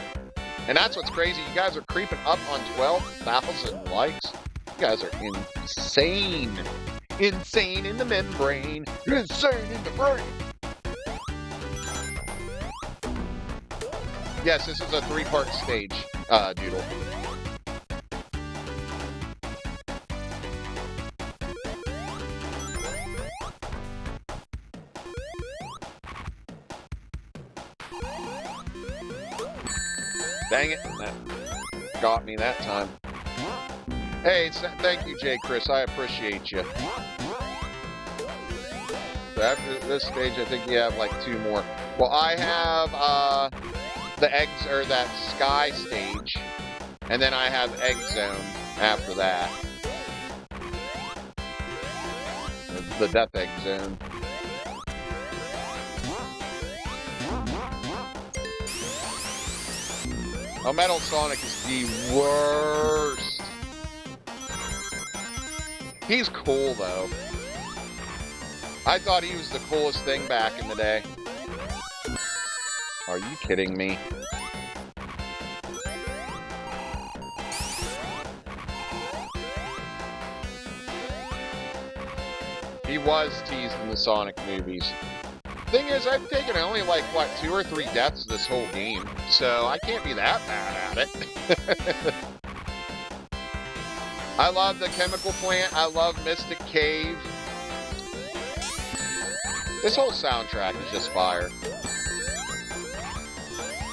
And that's what's crazy. You guys are creeping up on 12,000 likes. You guys are insane. Insane in the membrane. Insane in the brain. Yes, this is a 3-part stage, Doodle. Dang it, that got me that time. Hey, thank you, J. Chris. I appreciate you. So after this stage, I think you have like 2 more. Well, I have the eggs, or that sky stage, and then I have egg zone after that. The death egg zone. Oh, Metal Sonic is the worst. He's cool, though. I thought he was the coolest thing back in the day. Are you kidding me? He was teased in the Sonic movies. Thing is, I've taken only like, what, 2 or 3 deaths this whole game, so I can't be that bad at it. I love the chemical plant. I love Mystic Cave. This whole soundtrack is just fire.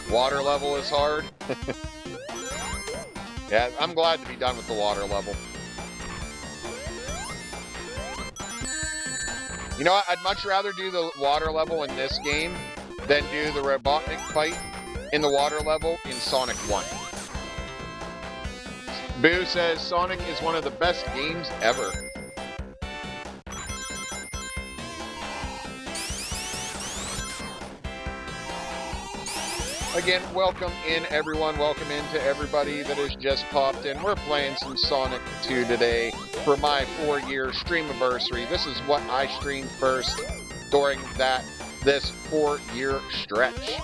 Water level is hard. Yeah, I'm glad to be done with the water level. You know what? I'd much rather do the water level in this game than do the Robotnik fight in the water level in Sonic 1. Boo says Sonic is one of the best games ever. Again, welcome in everyone. Welcome in to everybody that has just popped in. We're playing some Sonic 2 today for my 4-year Streamer-versary. This is what I streamed first during this 4-year stretch.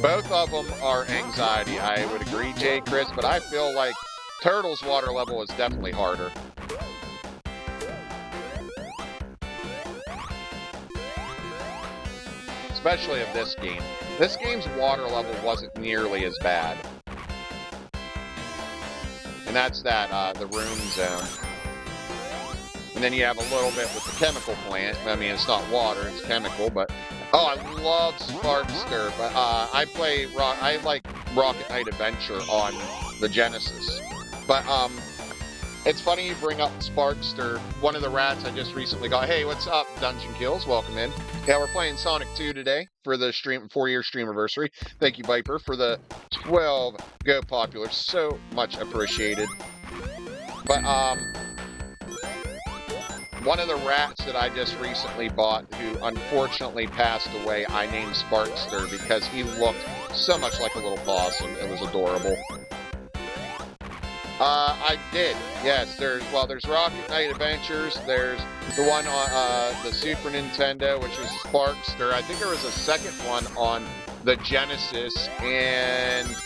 Both of them are anxiety, I would agree, Jay Chris, but I feel like Turtles water level is definitely harder. Especially of this game. This game's water level wasn't nearly as bad. And that's the Rune Zone. And then you have a little bit with the chemical plant. I mean, it's not water, it's chemical, but... Oh, I love Sparkster, but I like Rocket Knight Adventure on the Genesis. But, it's funny you bring up Sparkster. One of the rats I just recently got. Hey, what's up, Dungeon Kills? Welcome in. Yeah, we're playing Sonic 2 today for the 4-year Streamer-versary. Thank you, Viper, for the 12 Go Popular. So much appreciated. But, one of the rats that I just recently bought, who unfortunately passed away, I named Sparkster because he looked so much like a little possum. It was adorable. I did. Yes, there's Rocket Knight Adventures. There's the one on the Super Nintendo, which was Sparkster. I think there was a second one on the Genesis, and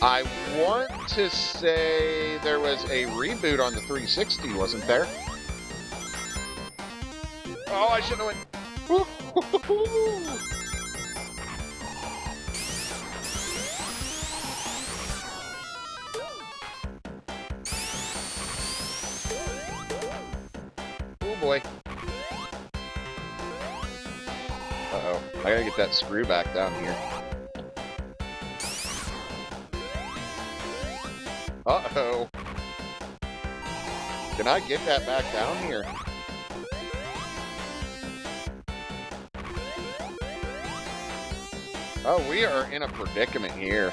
I want to say there was a reboot on the 360, wasn't there? Oh, I shouldn't have went. Boy. Uh-oh. I gotta get that screw back down here. Uh-oh. Can I get that back down here? Oh, we are in a predicament here.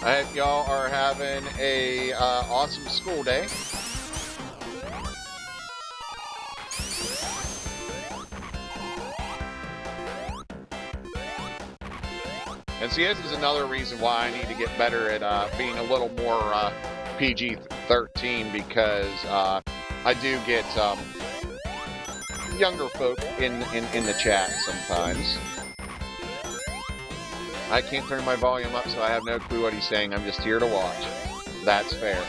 I hope y'all are having a awesome school day. And see, this is another reason why I need to get better at being a little more PG-13, because I do get younger folk in the chat sometimes. I can't turn my volume up, so I have no clue what he's saying. I'm just here to watch. That's fair.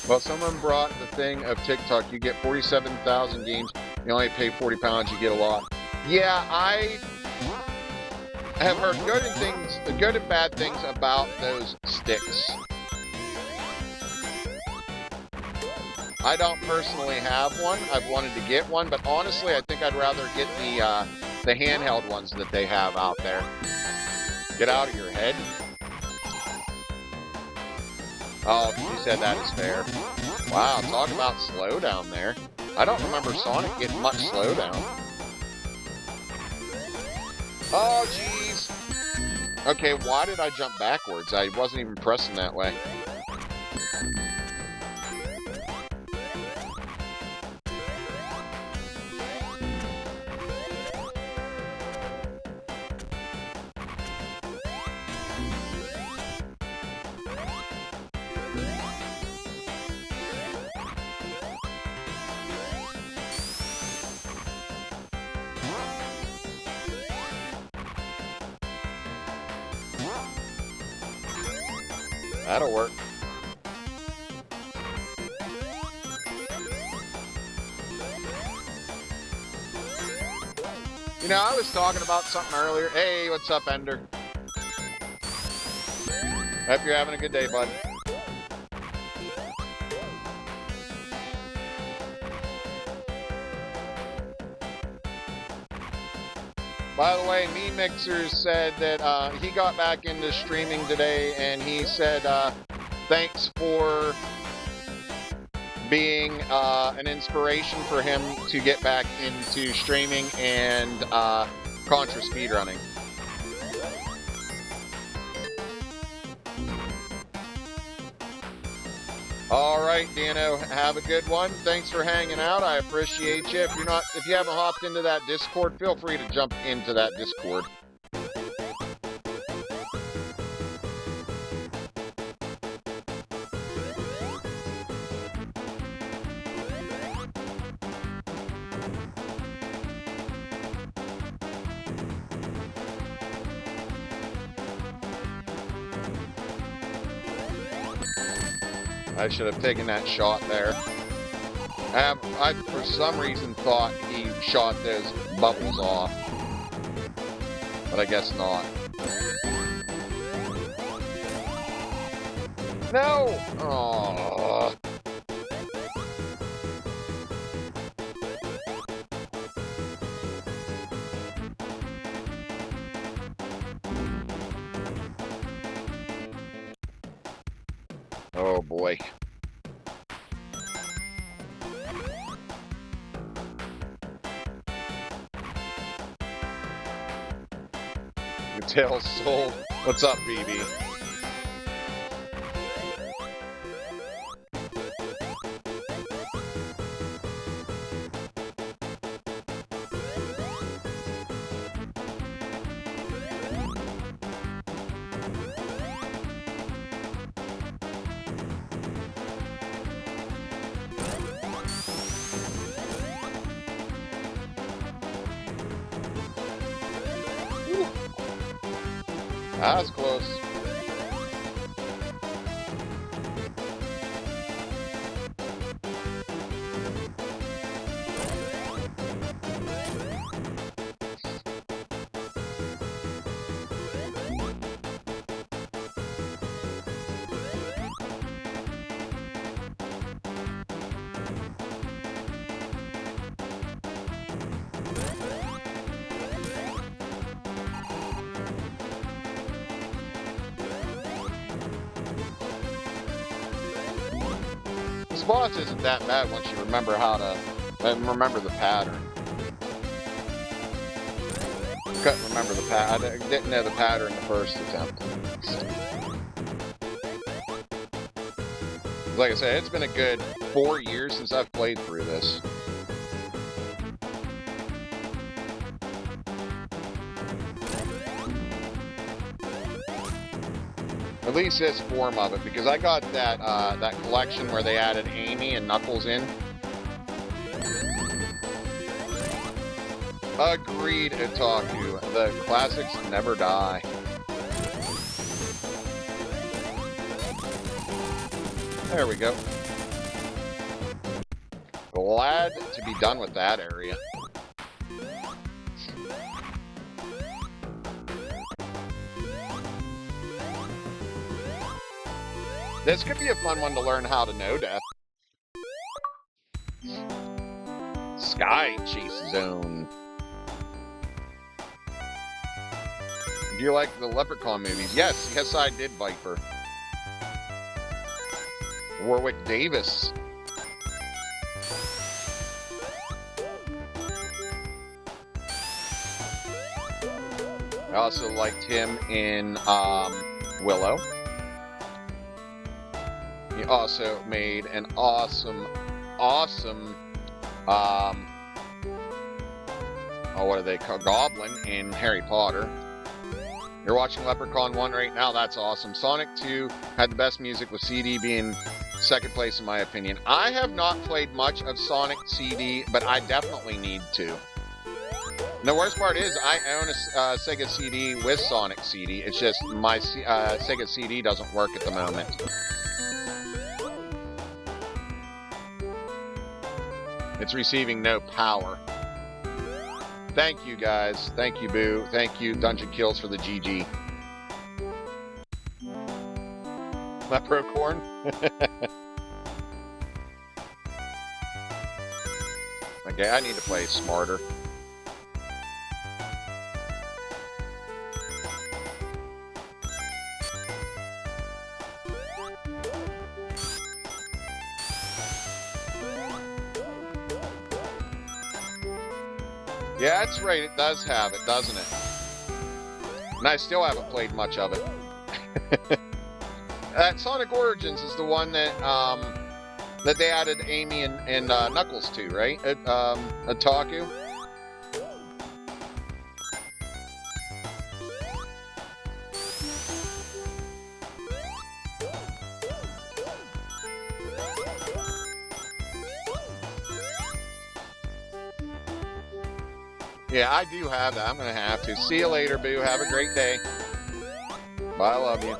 Well, someone brought the thing of TikTok. You get 47,000 games. You only pay £40. You get a lot. Yeah, I have heard good and bad things about those sticks. I don't personally have one. I've wanted to get one, but honestly, I think I'd rather get the handheld ones that they have out there. Get out of your head. Oh, you said that is fair. Wow, talk about slowdown there. I don't remember Sonic getting much slowdown. Oh, jeez. Okay, why did I jump backwards? I wasn't even pressing that way. That'll work. You know, I was talking about something earlier. Hey, what's up, Ender? Hope you're having a good day, bud. By the way, Me Mixer said that he got back into streaming today, and he said thanks for being an inspiration for him to get back into streaming and Contra speedrunning. All right, Dano, have a good one. Thanks for hanging out. I appreciate you. If you haven't hopped into that Discord, feel free to jump into that Discord. I should have taken that shot there. I for some reason thought he shot those bubbles off, but I guess not. No! Aww. Oh boy. Tail sold. What's up, BB? That was close. This boss isn't that bad once you remember how to remember the pattern. Couldn't remember the pattern. I didn't know the pattern the first attempt. Like I said, it's been a good 4 years since I've played through this. At least this form of it, because I got that that collection where they added Amy and Knuckles in. Agreed, Otaku. The classics never die. There we go. Glad to be done with that area. This could be a fun one to learn how to know death. Sky Chase Zone. Do you like the Leprechaun movies? Yes, yes I did, Viper. Warwick Davis. I also liked him in Willow. He also made an awesome, oh, what are they called? Goblin in Harry Potter. You're watching Leprechaun 1 right now, that's awesome. Sonic 2 had the best music, with CD being second place in my opinion. I have not played much of Sonic CD, but I definitely need to. And the worst part is I own a Sega CD with Sonic CD. It's just my Sega CD doesn't work at the moment. It's receiving no power. Thank you, guys. Thank you, Boo. Thank you, Dungeon Kills, for the GG. Leprechaun. Okay, I need to play smarter. Yeah, that's right. It does have it, doesn't it? And I still haven't played much of it. Sonic Origins is the one that that they added Amy and Knuckles to, right? Otaku. Yeah, I do have that. I'm gonna have to. See you later, Boo. Have a great day. Bye, I love you.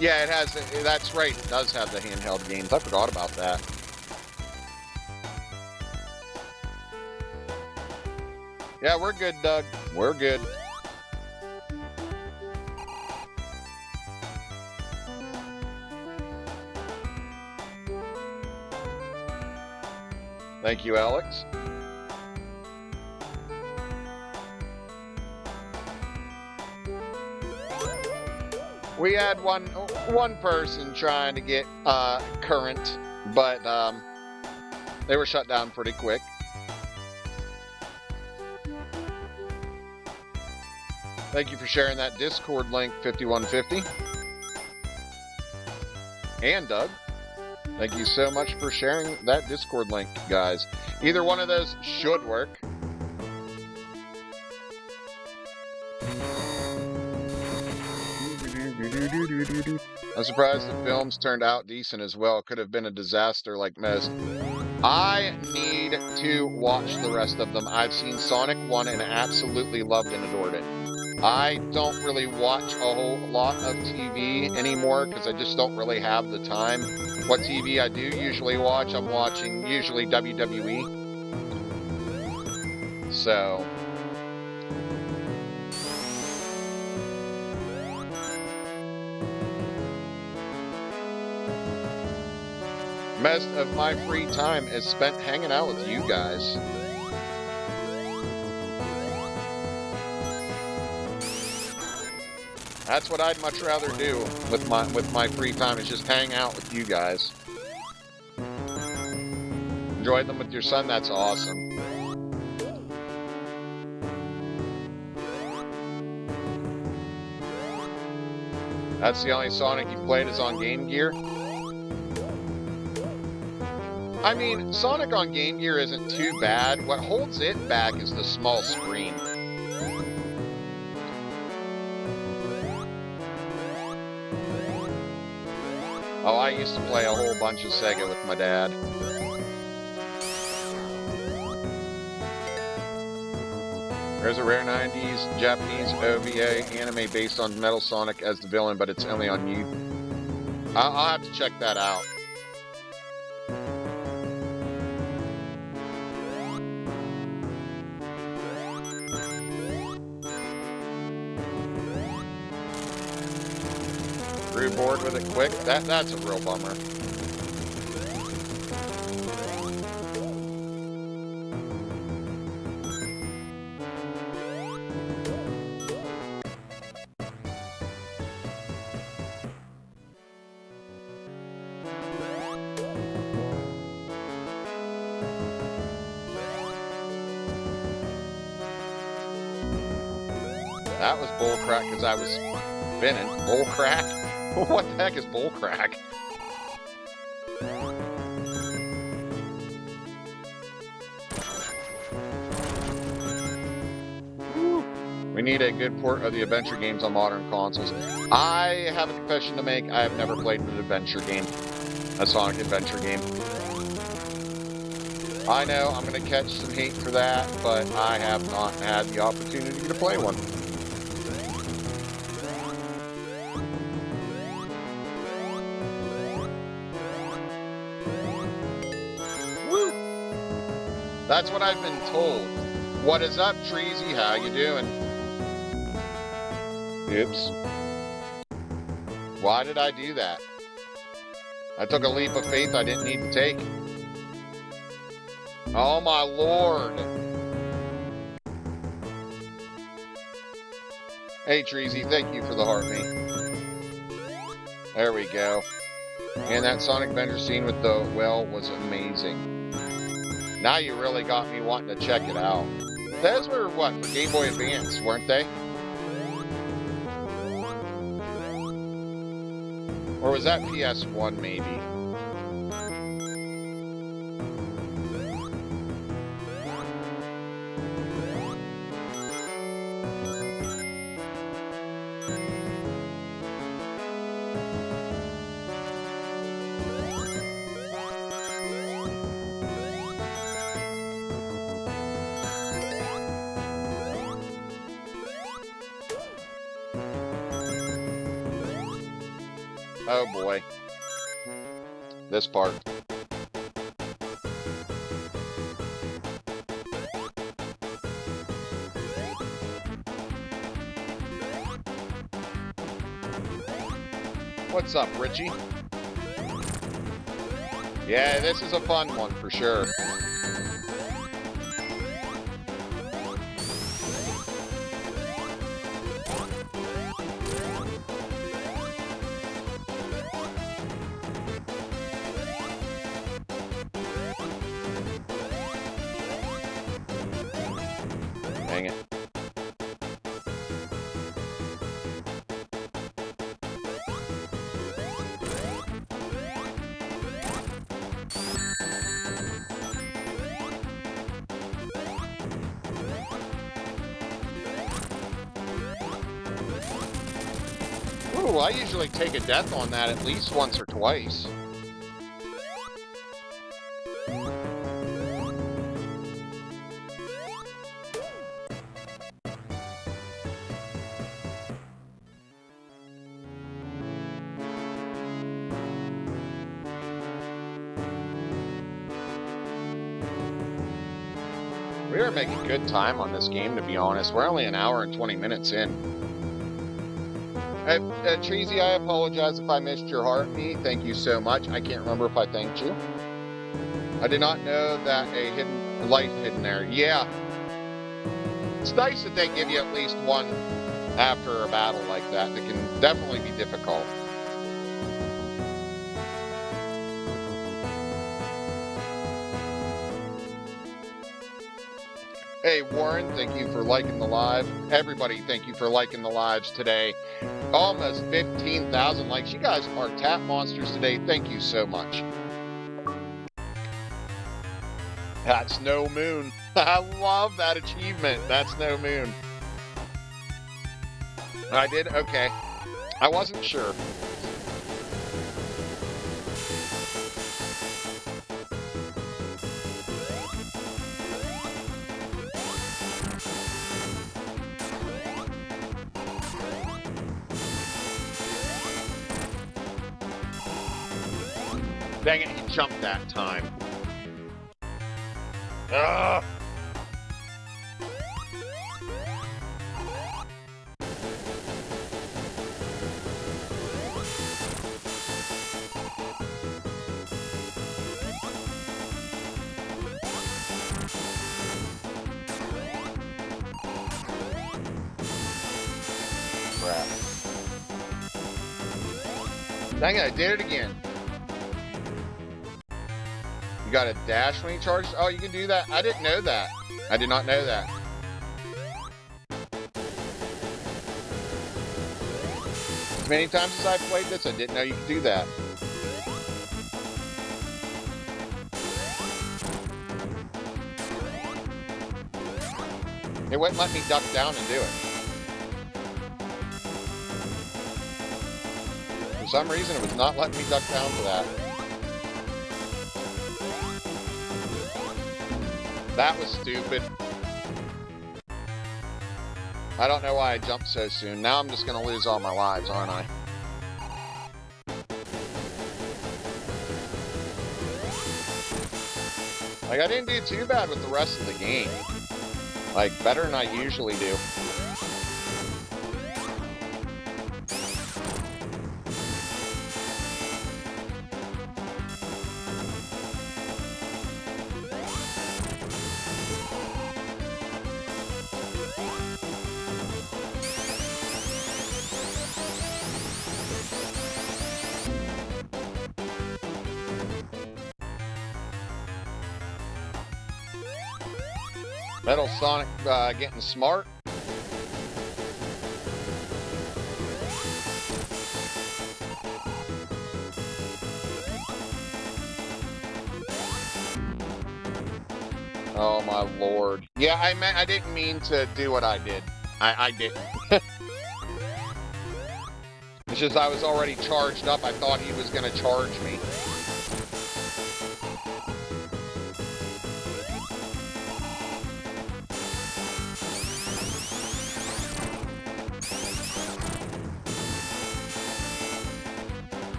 Yeah, it has. That's right. It does have the handheld games. I forgot about that. Yeah, we're good, Doug. We're good. Thank you, Alex. We had one person trying to get current, but they were shut down pretty quick. Thank you for sharing that Discord link, 5150. And Doug, thank you so much for sharing that Discord link, guys. Either one of those should work. I'm surprised the films turned out decent as well. It could have been a disaster like most. I need to watch the rest of them. I've seen Sonic 1 and absolutely loved and adored it. I don't really watch a whole lot of TV anymore because I just don't really have the time. What TV I do usually watch, I'm watching usually WWE. So... most of my free time is spent hanging out with you guys. That's what I'd much rather do with my free time, is just hang out with you guys. Enjoy them with your son, that's awesome. That's the only Sonic you've played is on Game Gear? I mean, Sonic on Game Gear isn't too bad. What holds it back is the small screen. Oh, I used to play a whole bunch of Sega with my dad. There's a rare 90s Japanese OVA anime based on Metal Sonic as the villain, but it's only on YouTube. I'll have to check that out. Grew bored with it quick. That's a real bummer. That was bullcrack because I was spinning. Bullcrack? What the heck is bullcrack? We need a good port of the adventure games on modern consoles. I have a confession to make. I have never played an adventure game. A Sonic adventure game. I know I'm going to catch some hate for that, but I have not had the opportunity to play one. Woo! That's what I've been told. What is up, Treasy? How you doing? Oops. Why did I do that? I took a leap of faith I didn't need to take. Oh my lord. Hey Treasy, thank you for the heart mate. There we go. And that Sonic Adventure scene with the well was amazing. Now you really got me wanting to check it out. Those were what, for Game Boy Advance, weren't they? Or was that PS1 maybe? Oh boy. This part. What's up, Richie? Yeah, this is a fun one for sure. Dang it. Ooh, I usually take a death on that at least once or twice. We are making good time on this game, to be honest. We're only an hour and 20 minutes in. Treasy, I apologize if I missed your heartbeat. Thank you so much. I can't remember if I thanked you. I did not know that a hidden life hidden there. Yeah. It's nice that they give you at least one after a battle like that. That can definitely be difficult. Hey, Warren, thank you for liking the live. Everybody, thank you for liking the lives today. Almost 15,000 likes. You guys are tap monsters today. Thank you so much. That's no moon. I love that achievement. That's no moon. I did? Okay. I wasn't sure. Dang it, he jumped that time. Ugh. Crap. Dang it, I did it again. You got a dash when he charges? Oh, you can do that? I didn't know that. I did not know that. As many times as I've played this, I didn't know you could do that. It wouldn't let me duck down and do it. some reason, it was not letting me duck down for that. That was stupid. I don't know why I jumped so soon. Now I'm just going to lose all my lives, aren't I? Like, I didn't do too bad with the rest of the game. Like, better than I usually do. Metal Sonic getting smart. Oh my lord. Yeah, I didn't mean to do what I did. I didn't. It's just I was already charged up. I thought he was going to charge me.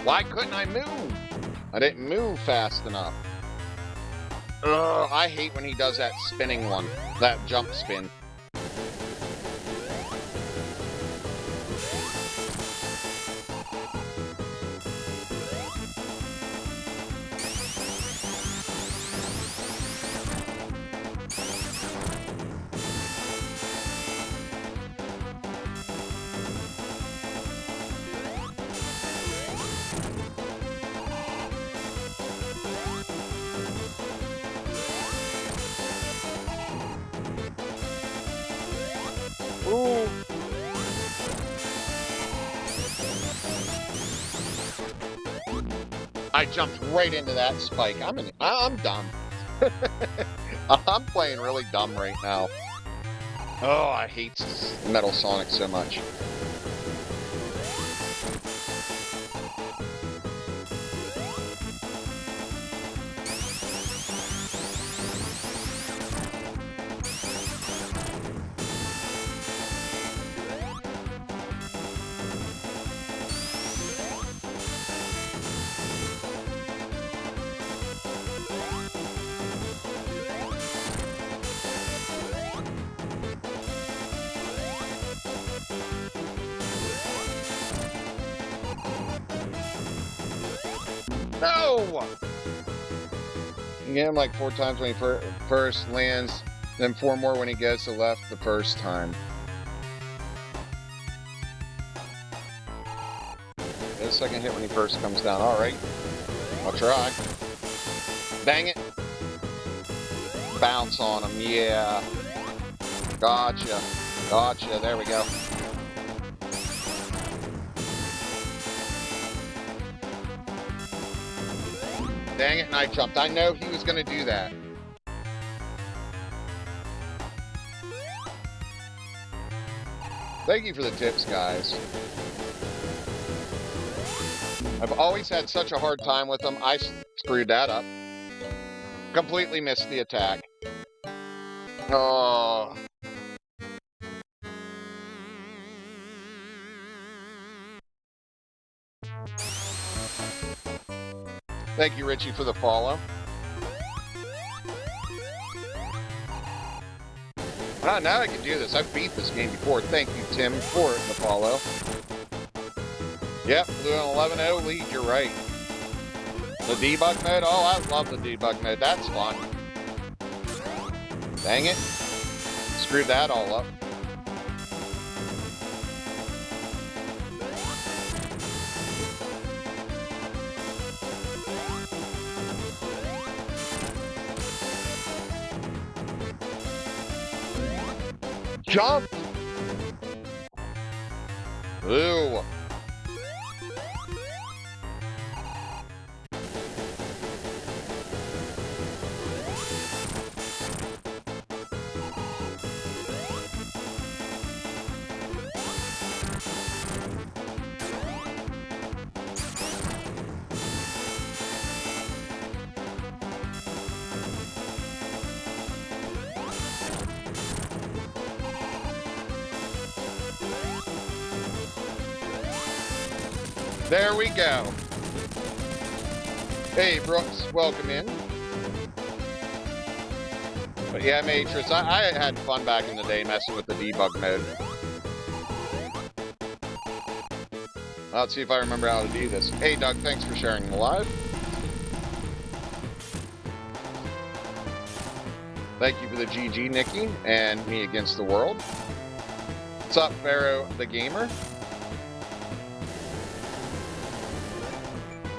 Why couldn't I move? I didn't move fast enough. Ugh, I hate when he does that spinning one, that jump spin. Ooh. I jumped right into that spike. I'm dumb. I'm playing really dumb right now. Oh, I hate Metal Sonic so much. No! You get him like 4 times when he first lands, then 4 more when he goes to left the first time. Get a second hit when he first comes down. Alright. I'll try. Dang it. Bounce on him. Yeah. Gotcha. Gotcha. There we go. Dang it, and I jumped. I know he was going to do that. Thank you for the tips, guys. I've always had such a hard time with them. I screwed that up. Completely missed the attack. Oh. Thank you, Richie, for the follow. Ah, now I can do this. I've beat this game before. Thank you, Tim, for the follow. Yep, blue an 11-0 lead. You're right. The debug mode? Oh, I love the debug mode. That's fun. Dang it. Screwed that all up. Jump! Ooh. There we go. Hey, Brooks, welcome in. But yeah, Matrix, I had fun back in the day messing with the debug mode. Let's see if I remember how to do this. Hey, Doug, thanks for sharing the live. Thank you for the GG, Nikki, and me against the world. What's up, Pharaoh the Gamer?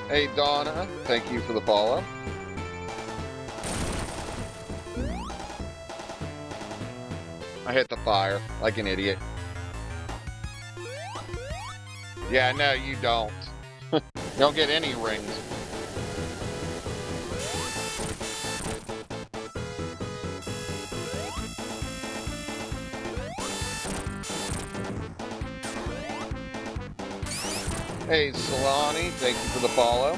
Hey, Donna, thank you for the follow. I hit the fire like an idiot. Yeah, no, you don't. You don't get any rings. Hey, Solani, thank you for the follow.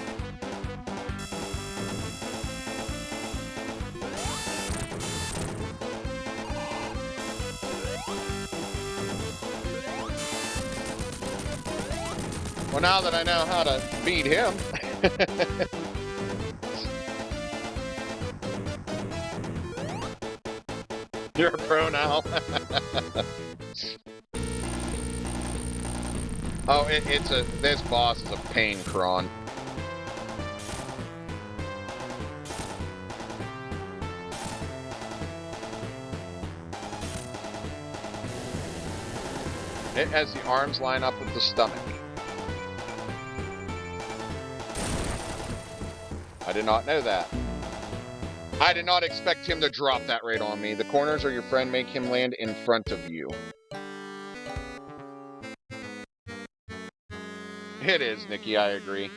Well, now that I know how to beat him. You're a pro now. Oh, this boss is a pain, Kron. It has the arms line up with the stomach. I did not know that. I did not expect him to drop that right on me. The corners are your friend, make him land in front of you. It is, Nikki, I agree.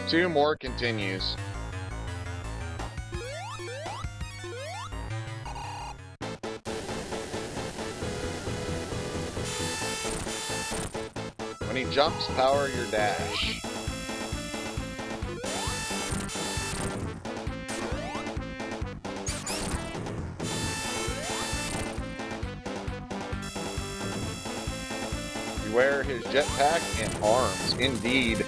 2 more continues. When he jumps, power your dash. Beware his jetpack and arms, indeed.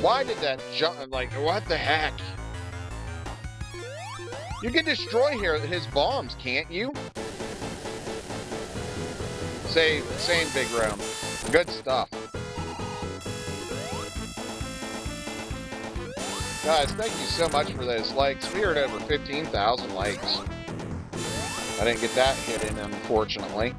Why did that jump? Like, what the heck? You can destroy his bombs, can't you? Same, Big Room. Good stuff. Guys, thank you so much for those likes. We are at over 15,000 likes. I didn't get that hit in, unfortunately.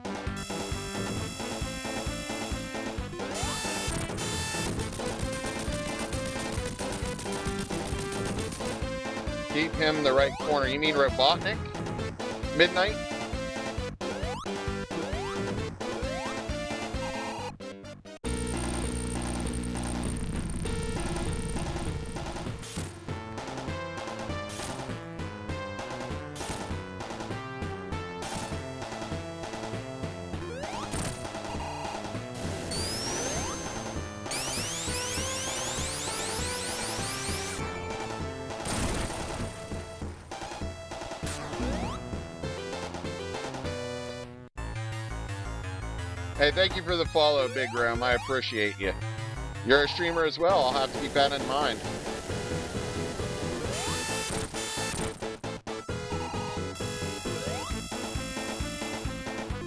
Keep him the right corner. You mean Robotnik? Midnight? Hey, thank you for the follow, Big Rome. I appreciate you. You're a streamer as well. I'll have to keep that in mind.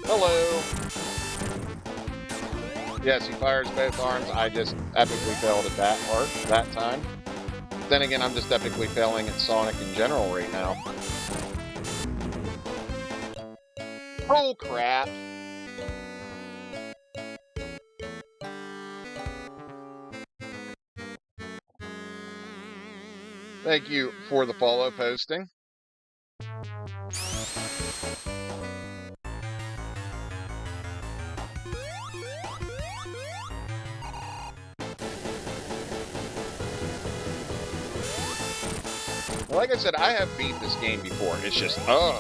Hello. Yes, he fires both arms. I just epically failed at that part, that time. Then again, I'm just epically failing at Sonic in general right now. Oh, crap. Thank you for the follow posting. Like I said, I have beat this game before. It's just, I'm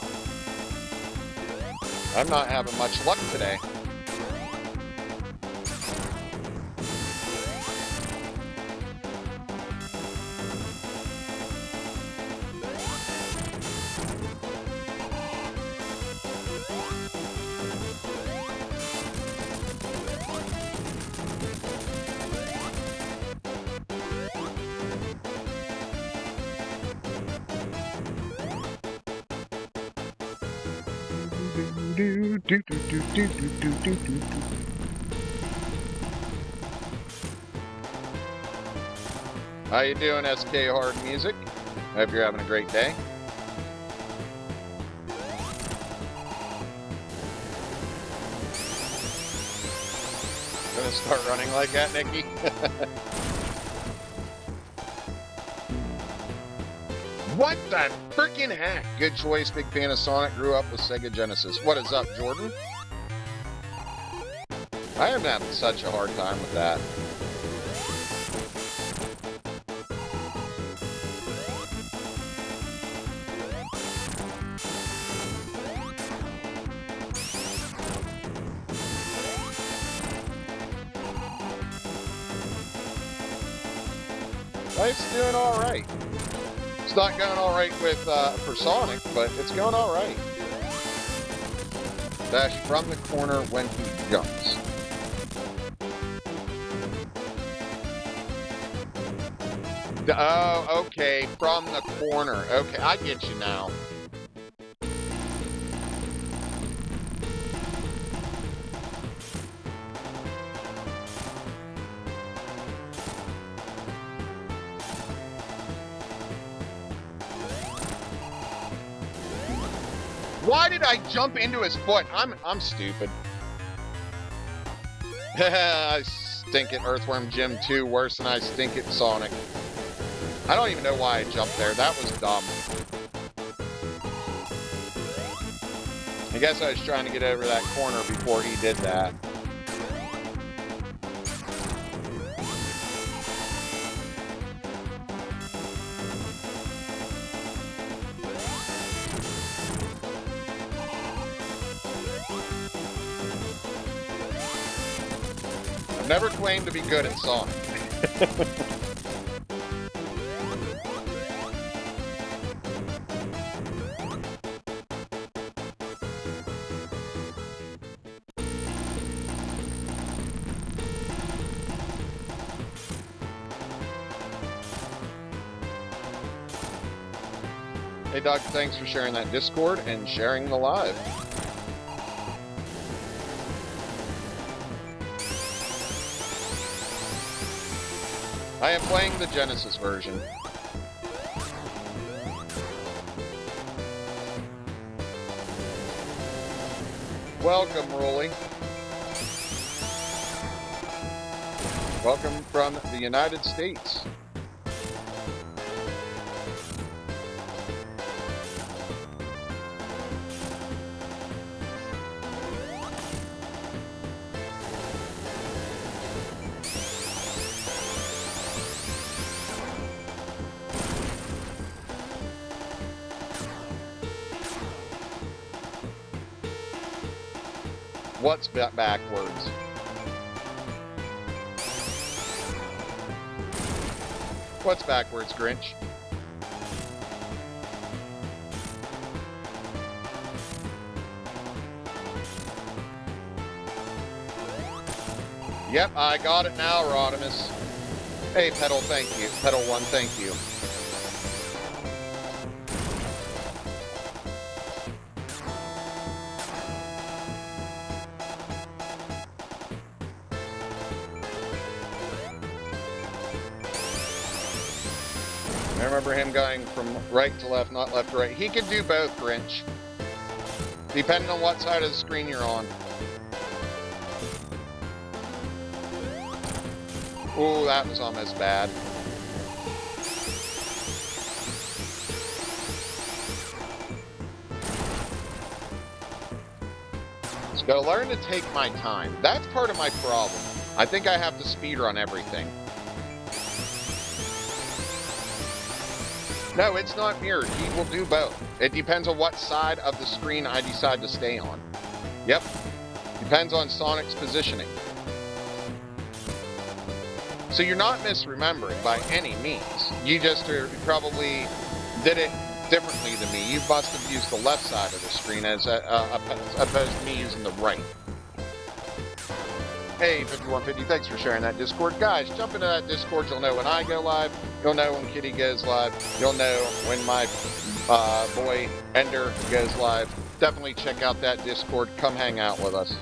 not having much luck today. How you doing, SK Hard Music? Hope you're having a great day. Gonna start running like that, Nikki? What the freaking heck? Good choice, big fan of Sonic, grew up with Sega Genesis. What is up, Jordan? I am having such a hard time with that. Life's doing all right. It's not going all right with for Sonic, but it's going all right. Dash from the corner when he jumps. Oh, okay, from the corner. Okay, I get you now. Why did I jump into his foot? I'm stupid. I stink at Earthworm Jim 2 worse than I stink at Sonic. I don't even know why I jumped there. That was dumb. I guess I was trying to get over that corner before he did that. I've never claimed to be good at Sonic. Hey, Doug, thanks for sharing that Discord and sharing the live. I am playing the Genesis version. Welcome, Rolly. Welcome from the United States. What's backwards? What's backwards, Grinch? Yep, I got it now, Rodimus. Hey, Pedal, thank you. Pedal 1, thank you. I remember him going from right to left, not left to right. He can do both, Grinch. Depending on what side of the screen you're on. Ooh, that was almost bad. Just gotta learn to take my time. That's part of my problem. I think I have to speedrun everything. No, it's not mirrored. He will do both. It depends on what side of the screen I decide to stay on. Yep. Depends on Sonic's positioning. So you're not misremembering by any means. You just probably did it differently than me. You must have used the left side of the screen as opposed to me using the right. Hey, 5150, thanks for sharing that Discord. Guys, jump into that Discord. You'll know when I go live. You'll know when Kitty goes live. You'll know when my boy Ender goes live. Definitely check out that Discord. Come hang out with us.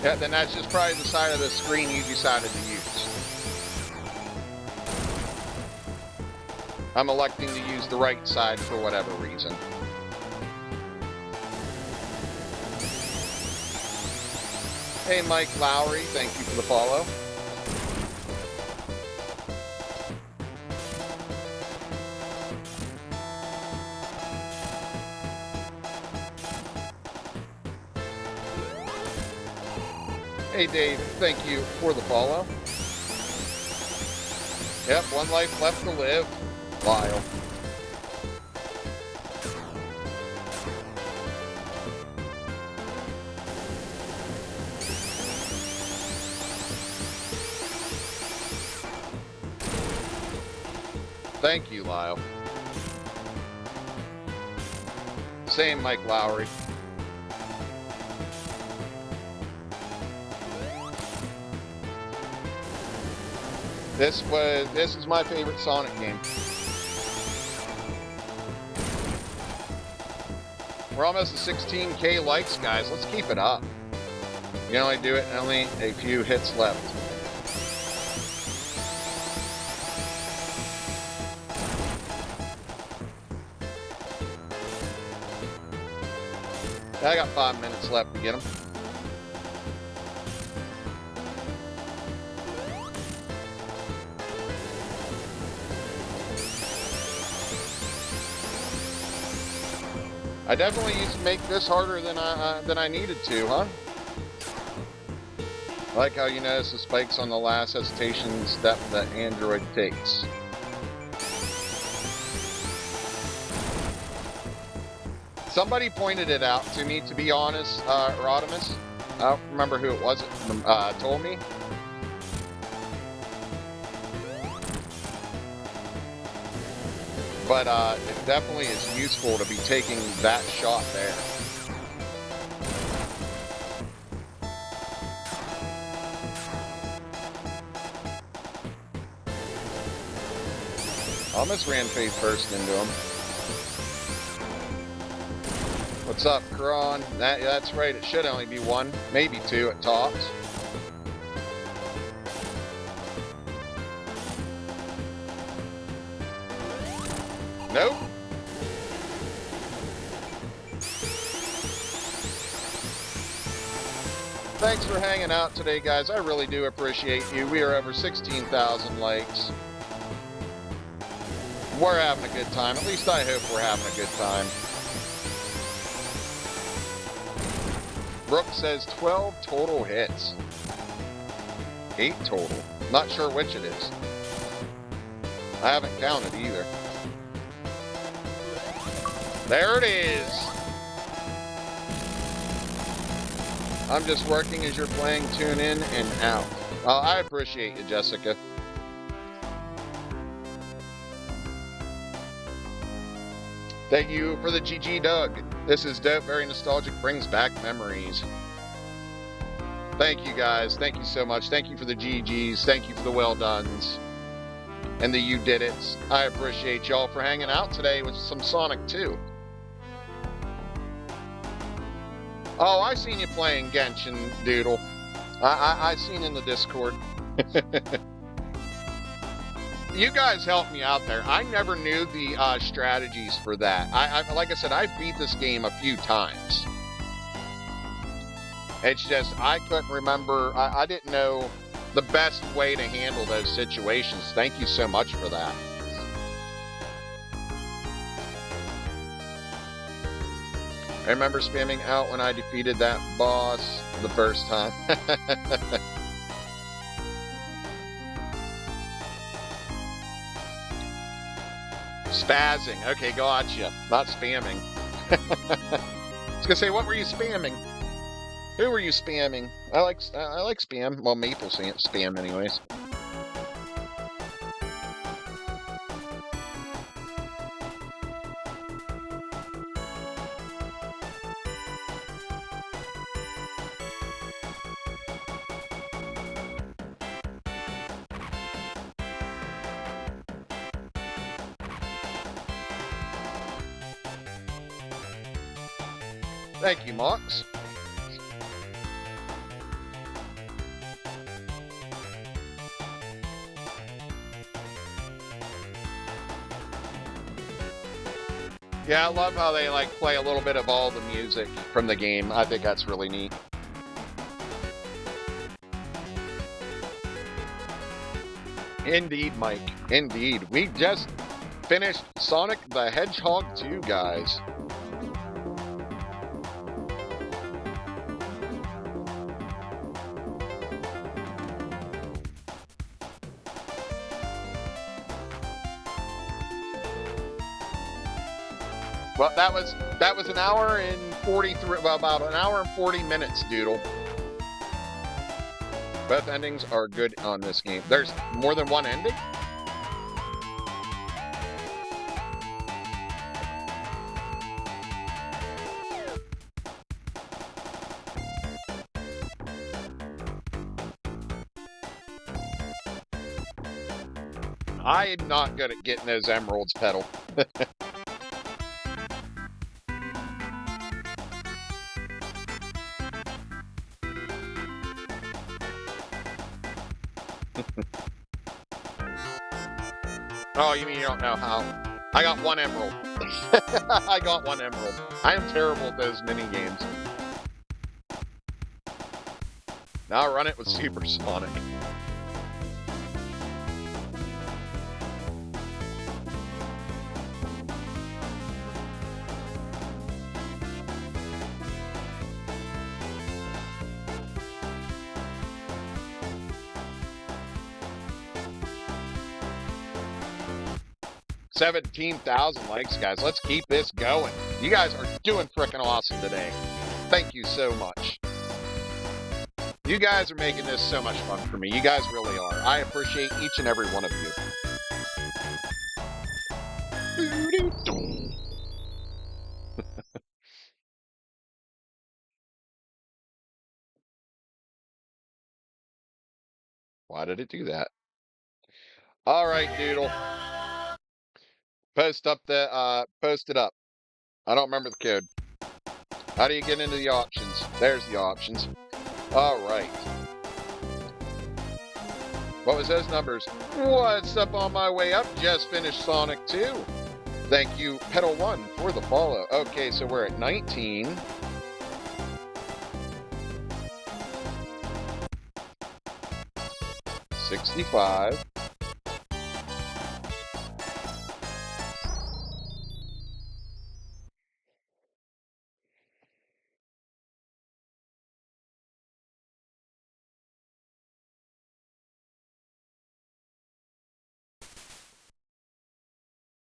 Yeah, then that's just probably the side of the screen you decided to use. I'm electing to use the right side for whatever reason. Hey, Mike Lowry, thank you for the follow. Hey, Dave, thank you for the follow. Yep, one life left to live. Lyle. Thank you, Lyle. Same, Mike Lowry. This is my favorite Sonic game. We're almost at 16K likes, guys. Let's keep it up. You can only do it in only a few hits left. I got 5 minutes left to get them. I definitely used to make this harder than I needed to, huh? I like how you notice the spikes on the last hesitation step that Android takes. Somebody pointed it out to me, to be honest, Rodimus. I don't remember who it was that told me. But it definitely is useful to be taking that shot there. Almost ran face first into him. What's up, Kron? That's right, it should only be one, maybe two at tops. Nope. Thanks for hanging out today, guys. I really do appreciate you. We are over 16,000 likes. We're having a good time. At least I hope we're having a good time. Brooke says 12 total hits. 8 total. Not sure which it is. I haven't counted either. There it is. I'm just working as you're playing. Tune in and out. I appreciate you, Jessica. Thank you for the GG, Doug. This is dope, very nostalgic, brings back memories. Thank you, guys. Thank you so much. Thank you for the GGs. Thank you for the well dones. And the you did it. I appreciate y'all for hanging out today with some Sonic 2. Oh, I seen you playing Genshin, Doodle. I seen in the Discord. You guys helped me out there. I never knew the strategies for that. Like I said, I've beat this game a few times. It's just, I couldn't remember. I didn't know the best way to handle those situations. Thank you so much for that. I remember spamming out when I defeated that boss the first time. Spazzing. Okay, gotcha. Not spamming. I was gonna say, what were you spamming? Who were you spamming? I like spam. Well, Maple spam anyways. Thank you, Mox. Yeah, I love how they like play a little bit of all the music from the game. I think that's really neat. Indeed, Mike. Indeed. We just finished Sonic the Hedgehog 2, guys. Well, that was an hour and 43, well, about an hour and 40 minutes, Doodle. Both endings are good on this game. There's more than one ending? I am not good at getting those emeralds, Pedal. Oh, you mean you don't know how? I got one emerald. I got one emerald. I am terrible at those mini games. Now I run it with Super Sonic. $17,000 likes, guys. Let's keep this going. You guys are doing frickin' awesome today. Thank you so much. You guys are making this so much fun for me. You guys really are. I appreciate each and every one of you. Why did it do that? All right, Doodle. Post it up. I don't remember the code. How do you get into the options? There's the options. All right. What was those numbers? What's up on my way up? Just finished Sonic 2. Thank you, Pedal1, for the follow. Okay, so we're at 19. $65.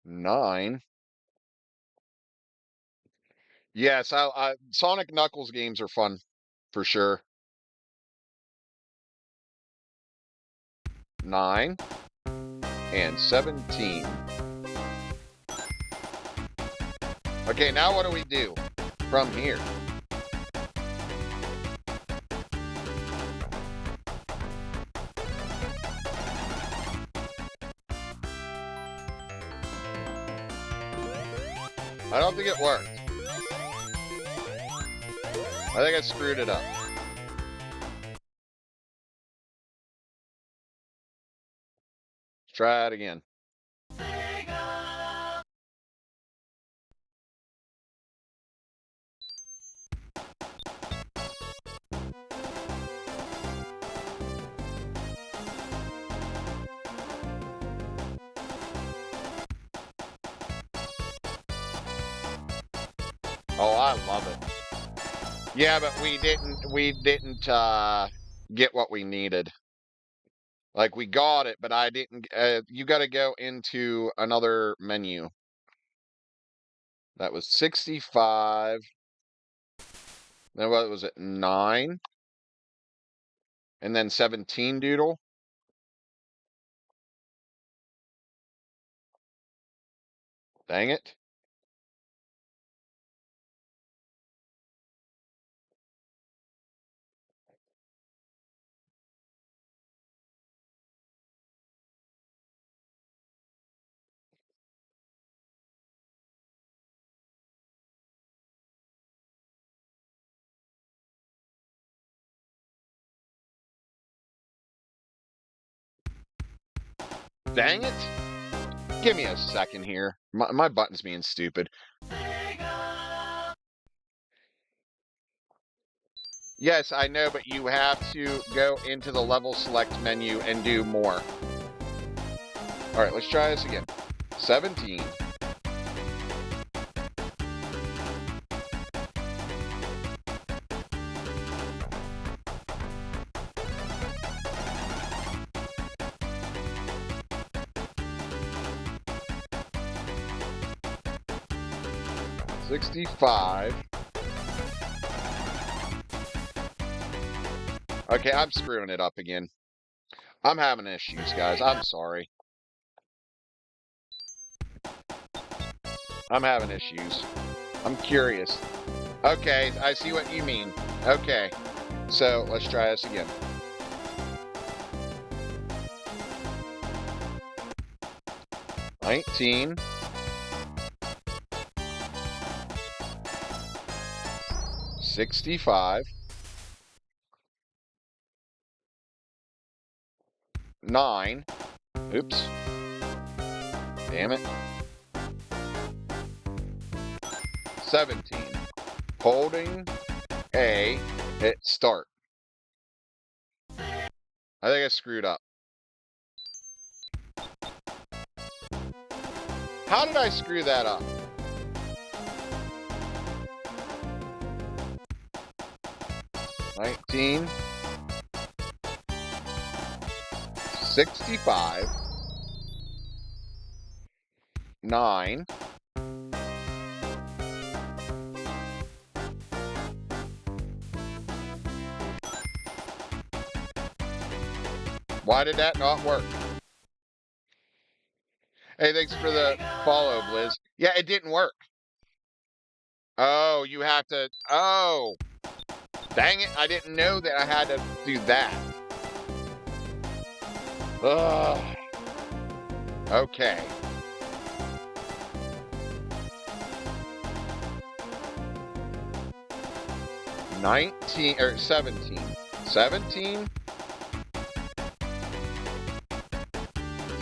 $9. Yes, Sonic Knuckles games are fun, for sure. $9 and $17. Okay, now what do we do from here? I don't think it worked. I think I screwed it up. Let's try it again. Oh, I love it. Yeah, but we didn't get what we needed. Like we got it, but I didn't you got to go into another menu. That was 65. Then what was it? 9 and then 17 doodle. Dang it. Dang it. Give me a second here. My button's being stupid. Yes, I know, but you have to go into the level select menu and do more. All right, let's try this again. 17. $65. Okay, I'm screwing it up again. I'm having issues, guys. I'm sorry. I'm having issues. I'm curious. Okay, I see what you mean. Okay, so let's try this again. $19. 65. 9. Oops. Damn it. 17. Holding A, hit start. I think I screwed up. How did I screw that up? $19. 65. 9. Why did that not work? Hey, thanks for the follow, Blizz. Yeah, it didn't work. Oh, you have to... Oh! Dang it, I didn't know that I had to do that. Ugh. Okay. $19 or $17. $17.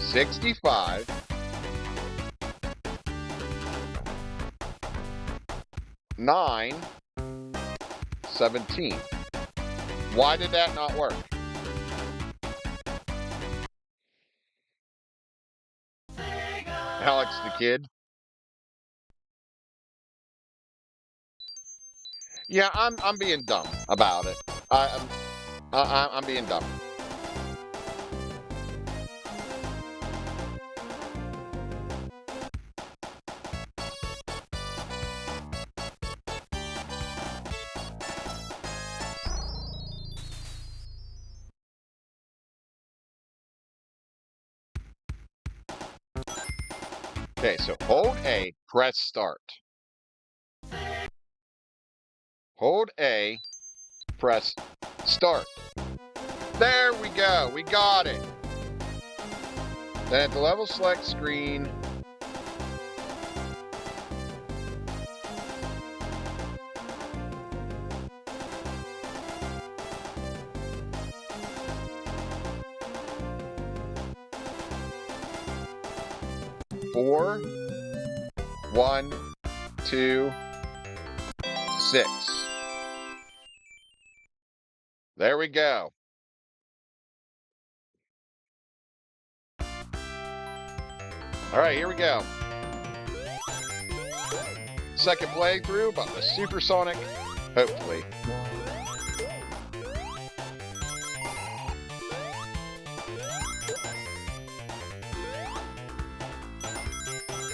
65. 9. 17. Why did that not work? Alex the Kid. Yeah, I'm being dumb about it. I'm being dumb. Okay, so hold A, press start. hold A, press start. There we go. We got it. Then at the level select screen, four, 1, 2, 6. There we go. All right, here we go. Second playthrough, but the supersonic, hopefully.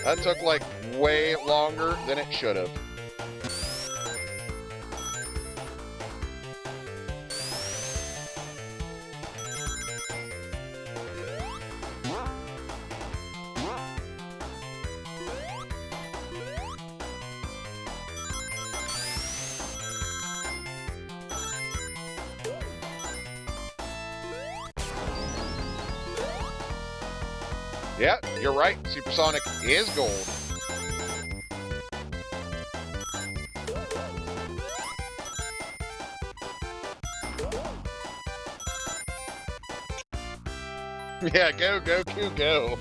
That took like way longer than it should have. Yeah, you're right. Supersonic is gold. Yeah, go, go.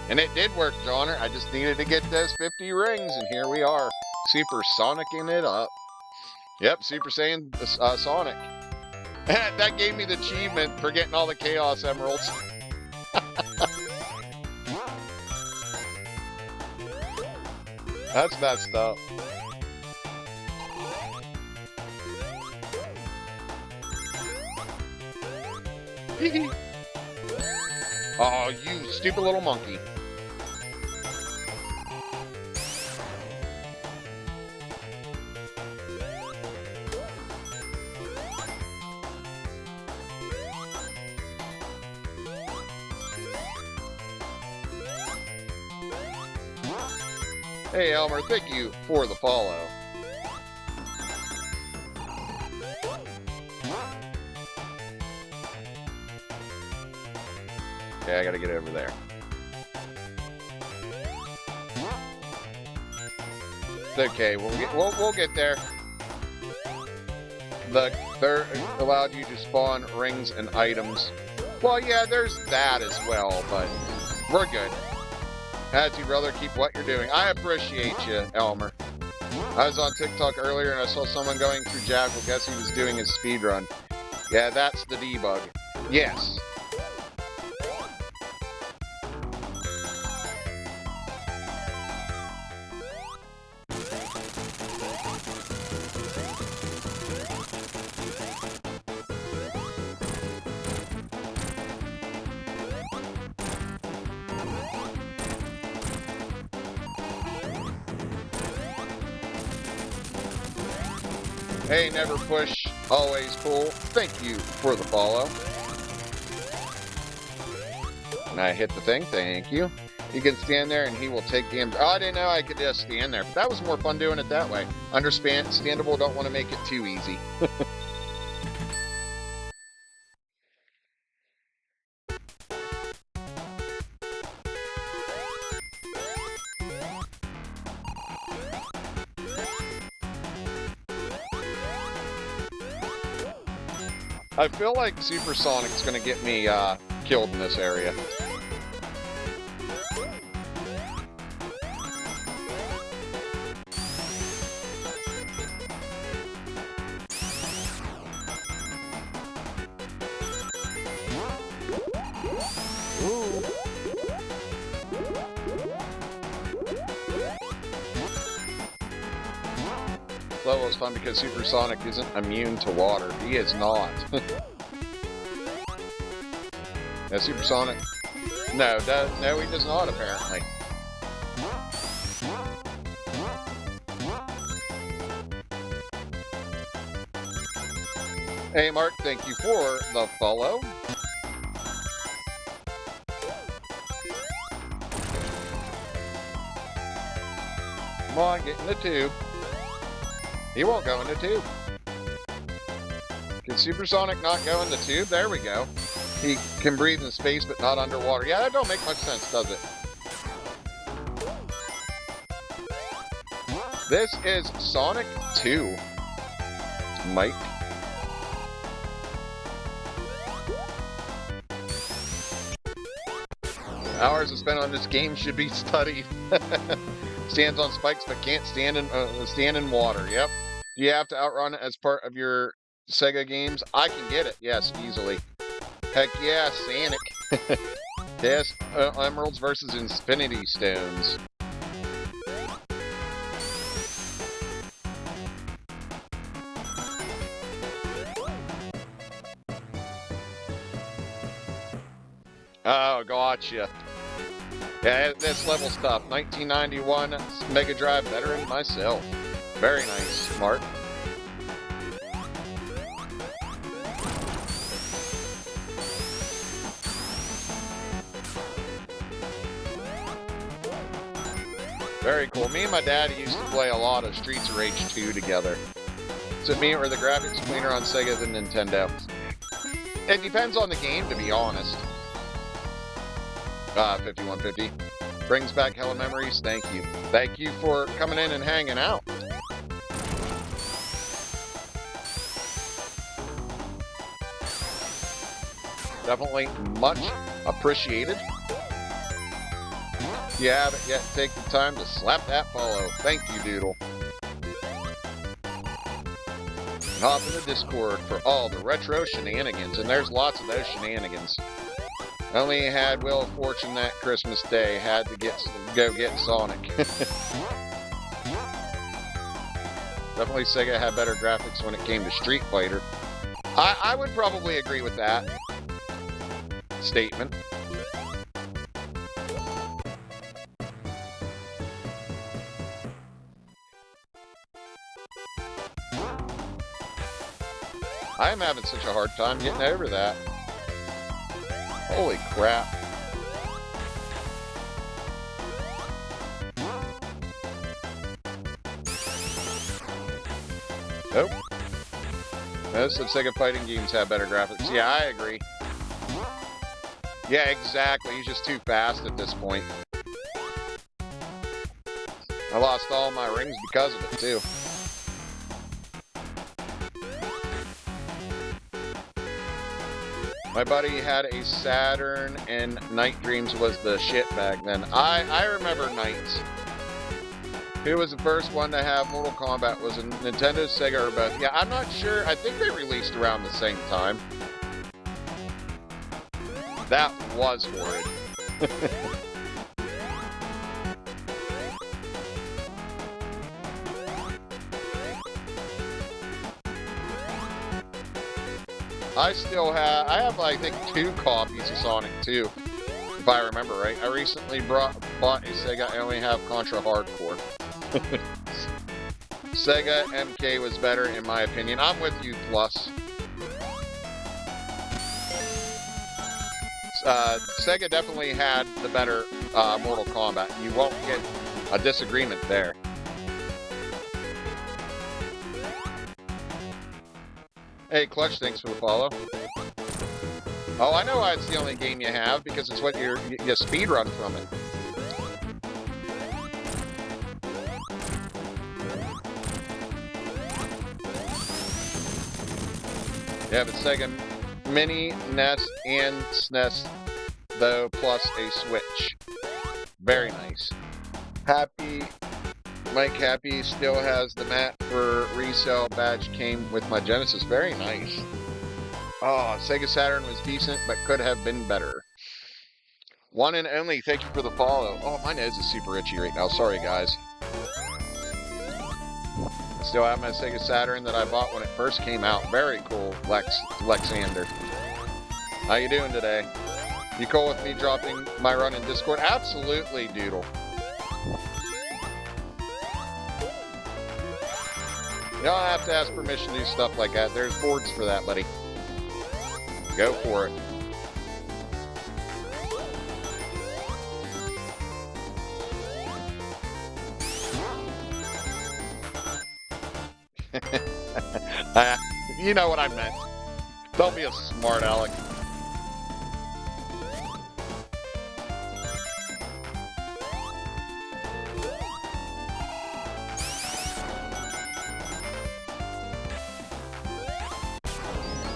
And it did work, Johnner. I just needed to get those 50 rings, and here we are. Supersonicing it up. Yep, Super Saiyan Sonic. That gave me the achievement for getting all the Chaos Emeralds. That's messed up. Oh, you stupid little monkey. Hey, Elmer, thank you for the follow. Okay, I gotta get over there. It's okay, we'll get there. The third allowed you to spawn rings and items. Well, yeah, there's that as well, but we're good. Attitude, brother, keep what you're doing. I appreciate you, Elmer. I was on TikTok earlier and I saw someone going through Jackal. Guess he was doing his speedrun. Yeah, that's the debug. Yes. Hey, never push, always cool. Thank you for the follow. And I hit the thing, thank you. You can stand there and he will take the... Oh, I didn't know I could just stand there. But that was more fun doing it that way. Understandable, don't want to make it too easy. I feel like Supersonic's gonna get me killed in this area. Ooh. Level is fun because Supersonic isn't immune to water. He is not. Yeah, Supersonic. No, no, he does not, apparently. Hey, Mark, thank you for the follow. Come on, get in the tube. He won't go in the tube. Can Supersonic not go in the tube? There we go. He can breathe in space, but not underwater. Yeah, that don't make much sense, does it? This is Sonic 2. Mike. Hours spent on this game should be studied. Stands on spikes, but can't stand in water. Yep. Do you have to outrun it as part of your Sega games? I can get it. Yes, easily. Heck yeah, Sonic. Yes, Emeralds versus Infinity Stones. Oh, gotcha. Yeah, this level's tough. 1991 Mega Drive veteran myself. Very nice, Mark. Very cool. Me and my daddy used to play a lot of Streets of Rage 2 together. Is it me or the graphics cleaner on Sega than Nintendo? It depends on the game, to be honest. 5150. Brings back hella memories. Thank you. Thank you for coming in and hanging out. Definitely much appreciated. If you haven't yet, take the time to slap that follow. Thank you, Doodle. And hop in the Discord for all the retro shenanigans, and there's lots of those shenanigans. Only had Wheel of Fortune that Christmas Day. Had to go get Sonic. Definitely Sega had better graphics when it came to Street Fighter. I would probably agree with that statement. I am having such a hard time getting over that. Holy crap. Nope. Most of Sega fighting games have better graphics. Yeah, I agree. Yeah, exactly. He's just too fast at this point. I lost all my rings because of it, too. My buddy had a Saturn, and Night Dreams was the shit back then. I remember Nights. Who was the first one to have Mortal Kombat? Was it Nintendo, Sega, or both? Yeah, I'm not sure. I think they released around the same time. That was horrid. I have, I think, 2 copies of Sonic 2, if I remember right. I recently bought a Sega. I only have Contra Hardcore. Sega MK was better, in my opinion. I'm with you, Plus. Sega definitely had the better Mortal Kombat. You won't get a disagreement there. Hey, Clutch, thanks for the follow. Oh, I know why it's the only game you have, because it's what you speedrun from it. Yeah, but Sega Mini, NES, and SNES, though, plus a Switch. Very nice. Mike Happy still has the mat for resale badge, came with my Genesis. Very nice. Oh, Sega Saturn was decent, but could have been better. One and only, thank you for the follow. Oh, my nose is super itchy right now. Sorry, guys. I still have my Sega Saturn that I bought when it first came out. Very cool, Lexander. How you doing today? You cool with me dropping my run in Discord? Absolutely, Doodle. You don't have to ask permission to do stuff like that. There's boards for that, buddy. Go for it. You know what I meant. Don't be a smart aleck.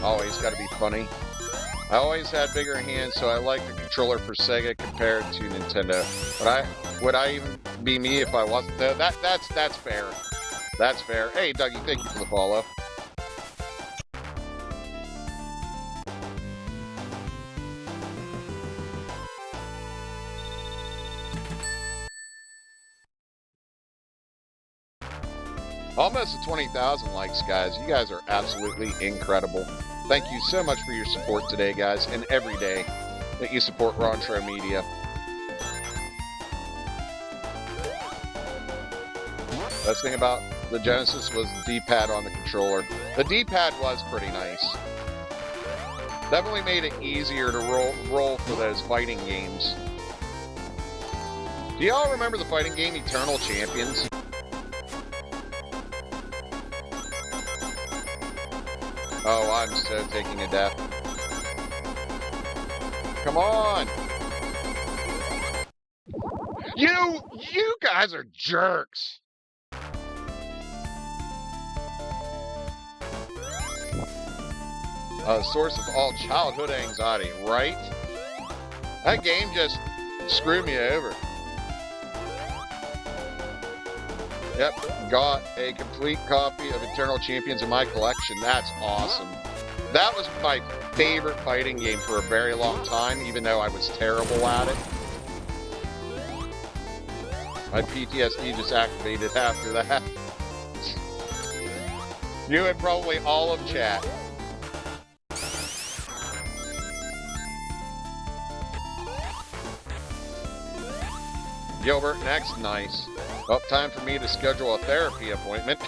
Always got to be funny. I always had bigger hands, so I like the controller for Sega compared to Nintendo. Would I even be me if I wasn't? Though? That's fair. That's fair. Hey, Dougie, thank you for the follow. Almost to 20,000 likes, guys. You guys are absolutely incredible. Thank you so much for your support today, guys, and every day that you support Rontro Media. Best thing about the Genesis was the D-pad on the controller. The D-pad was pretty nice. Definitely made it easier to roll for those fighting games. Do y'all remember the fighting game Eternal Champions? Oh, I'm so taking a death. Come on! You guys are jerks! A source of all childhood anxiety, right? That game just screwed me over. Yep, got a complete copy of Eternal Champions in my collection. That's awesome. That was my favorite fighting game for a very long time, even though I was terrible at it. My PTSD just activated after that. You and probably all of chat. Gilbert, next, nice. Well, time for me to schedule a therapy appointment.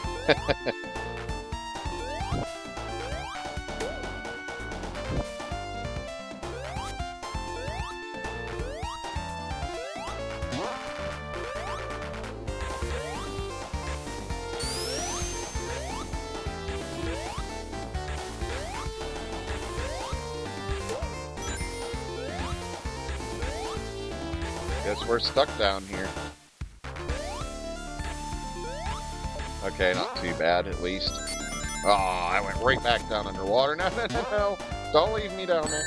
Guess we're stuck down here. Okay, not too bad, at least. Oh, I went right back down underwater. No, no, no, no. Don't leave me down there.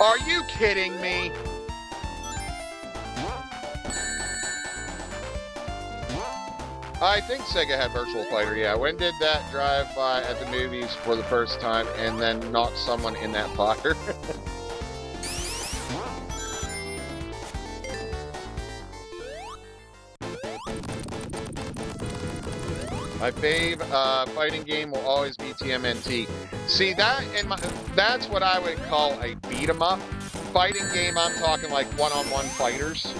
Are you kidding me? I think Sega had Virtual Fighter, yeah. When did that drive by at the movies for the first time and then knock someone in that fire? My fave fighting game will always be TMNT. See, that's what I would call a beat-em-up fighting game. I'm talking like one-on-one fighters,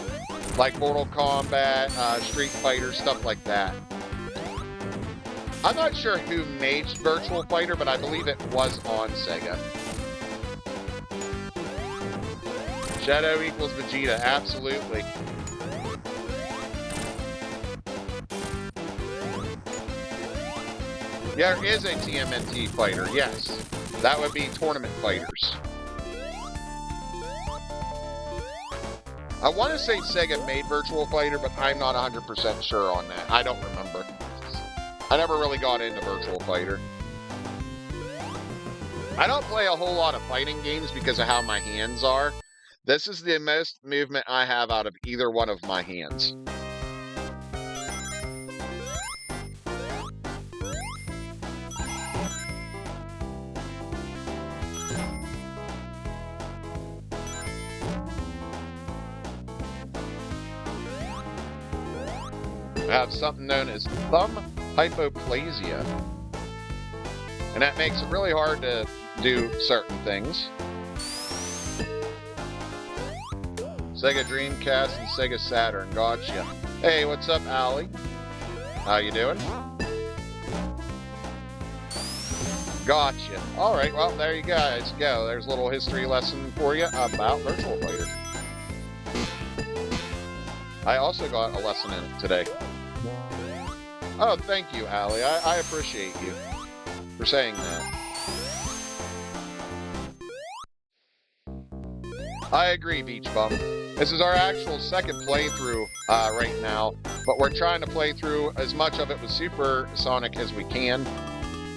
like Mortal Kombat, Street Fighter, stuff like that. I'm not sure who made Virtual Fighter, but I believe it was on Sega. Shadow equals Vegeta, absolutely. Yeah, there is a TMNT fighter, yes. That would be Tournament Fighters. I want to say Sega made Virtual Fighter, but I'm not 100% sure on that. I don't remember. I never really got into Virtual Fighter. I don't play a whole lot of fighting games because of how my hands are. This is the most movement I have out of either one of my hands. I have something known as thumb hypoplasia, and that makes it really hard to do certain things. Sega Dreamcast and Sega Saturn, gotcha. Hey, what's up, Allie? How you doing? Gotcha. Alright, well, there you guys go. There's a little history lesson for you about Virtual Fighter. I also got a lesson in it today. Oh, thank you, Allie. I appreciate you for saying that. I agree, Beach Bum. This is our actual second playthrough right now, but we're trying to play through as much of it with Supersonic as we can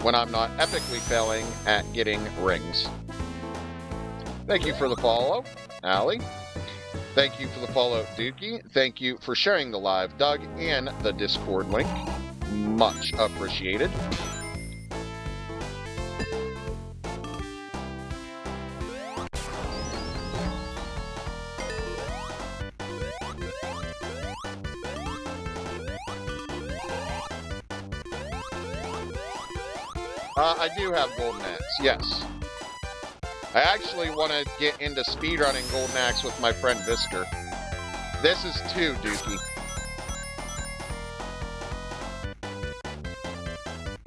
when I'm not epically failing at getting rings. Thank you for the follow, Allie. Thank you for the follow, Dookie. Thank you for sharing the live, Doug, and the Discord link. Much appreciated. I do have Golden Axe, yes. I actually want to get into speedrunning Golden Axe with my friend Visker. This is 2, Dookie.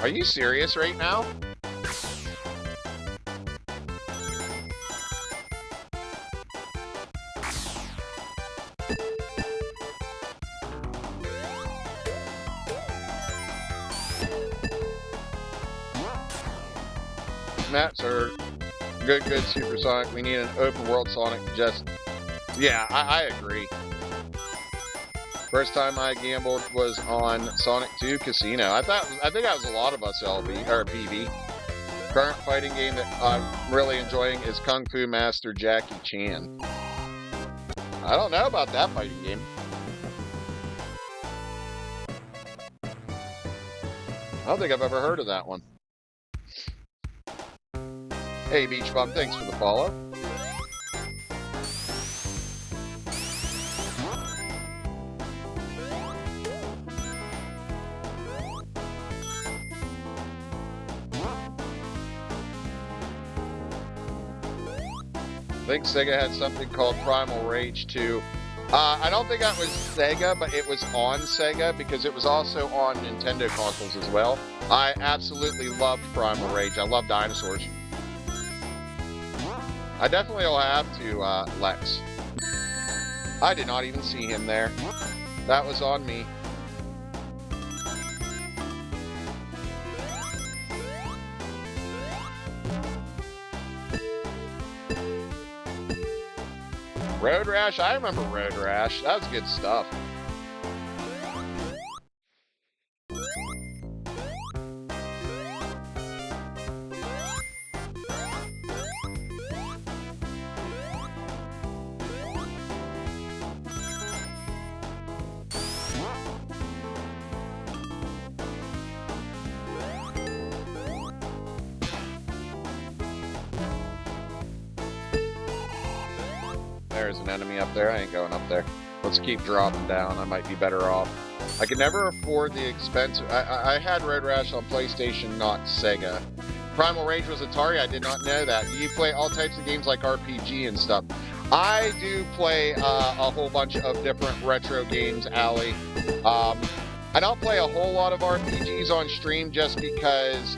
Are you serious right now? Maps are good, Supersonic. We need an open world Sonic. Just, yeah, I agree. First time I gambled was on Sonic 2 Casino. I think that was a lot of us LB or PB. Current fighting game that I'm really enjoying is Kung Fu Master Jackie Chan. I don't know about that fighting game. I don't think I've ever heard of that one. Hey, Beach Bum, thanks for the follow. I think Sega had something called Primal Rage 2. I don't think that was Sega, but it was on Sega because it was also on Nintendo consoles as well. I absolutely loved Primal Rage. I love dinosaurs. I definitely will have to, Lex. I did not even see him there. That was on me. Road Rash? I remember Road Rash. That was good stuff. There's an enemy up there. I ain't going up there. Let's keep dropping down. I might be better off. I could never afford the expensive... I had Road Rash on PlayStation, not Sega. Primal Rage was Atari. I did not know that. Do you play all types of games like RPG and stuff? I do play a whole bunch of different retro games, Allie. I don't play a whole lot of RPGs on stream just because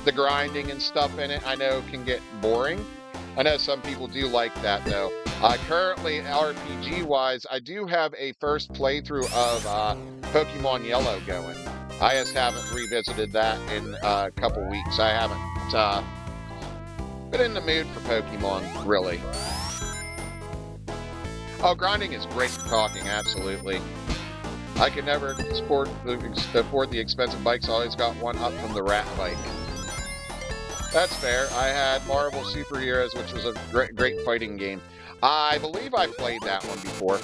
the grinding and stuff in it I know can get boring. I know some people do like that, though. Currently, RPG-wise, I do have a first playthrough of Pokemon Yellow going. I just haven't revisited that in a couple weeks. I haven't been in the mood for Pokemon, really. Oh, grinding is great for talking, absolutely. I could never afford the expensive bikes. I always got one up from the rat bike. That's fair. I had Marvel Superheroes, which was a great fighting game. I believe I played that one before.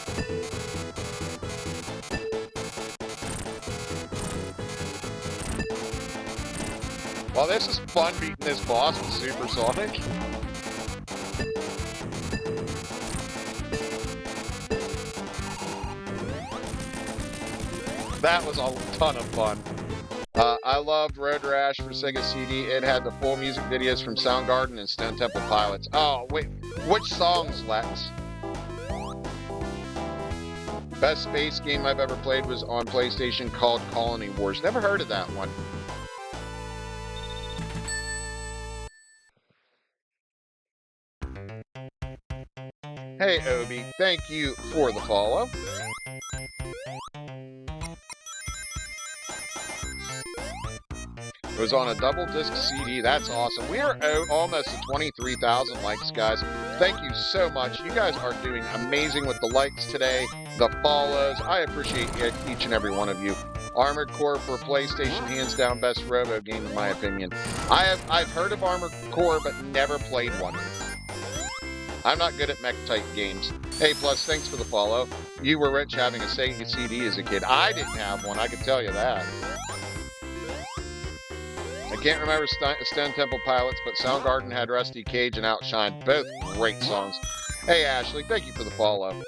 Well, this is fun beating this boss with Supersonic. That was a ton of fun. I loved Road Rash for Sega CD. It had the full music videos from Soundgarden and Stone Temple Pilots. Oh, wait. Which songs, Lex? Best space game I've ever played was on PlayStation called Colony Wars. Never heard of that one. Hey, Obi. Thank you for the follow. was on a double disc CD. That's awesome. We are almost at 23,000 likes, guys. Thank you so much. You guys are doing amazing with the likes today, the follows. I appreciate each and every one of you. Armored Core for PlayStation, hands down best robo game in my opinion. I've heard of Armored Core, but never played one. I'm not good at mech type games. Hey, Plus, thanks for the follow. You were rich having a Sega CD as a kid. I didn't have one, I can tell you that. I can't remember Stone Temple Pilots, but Soundgarden had Rusty Cage and Outshine. Both great songs. Hey, Ashley, thank you for the follow.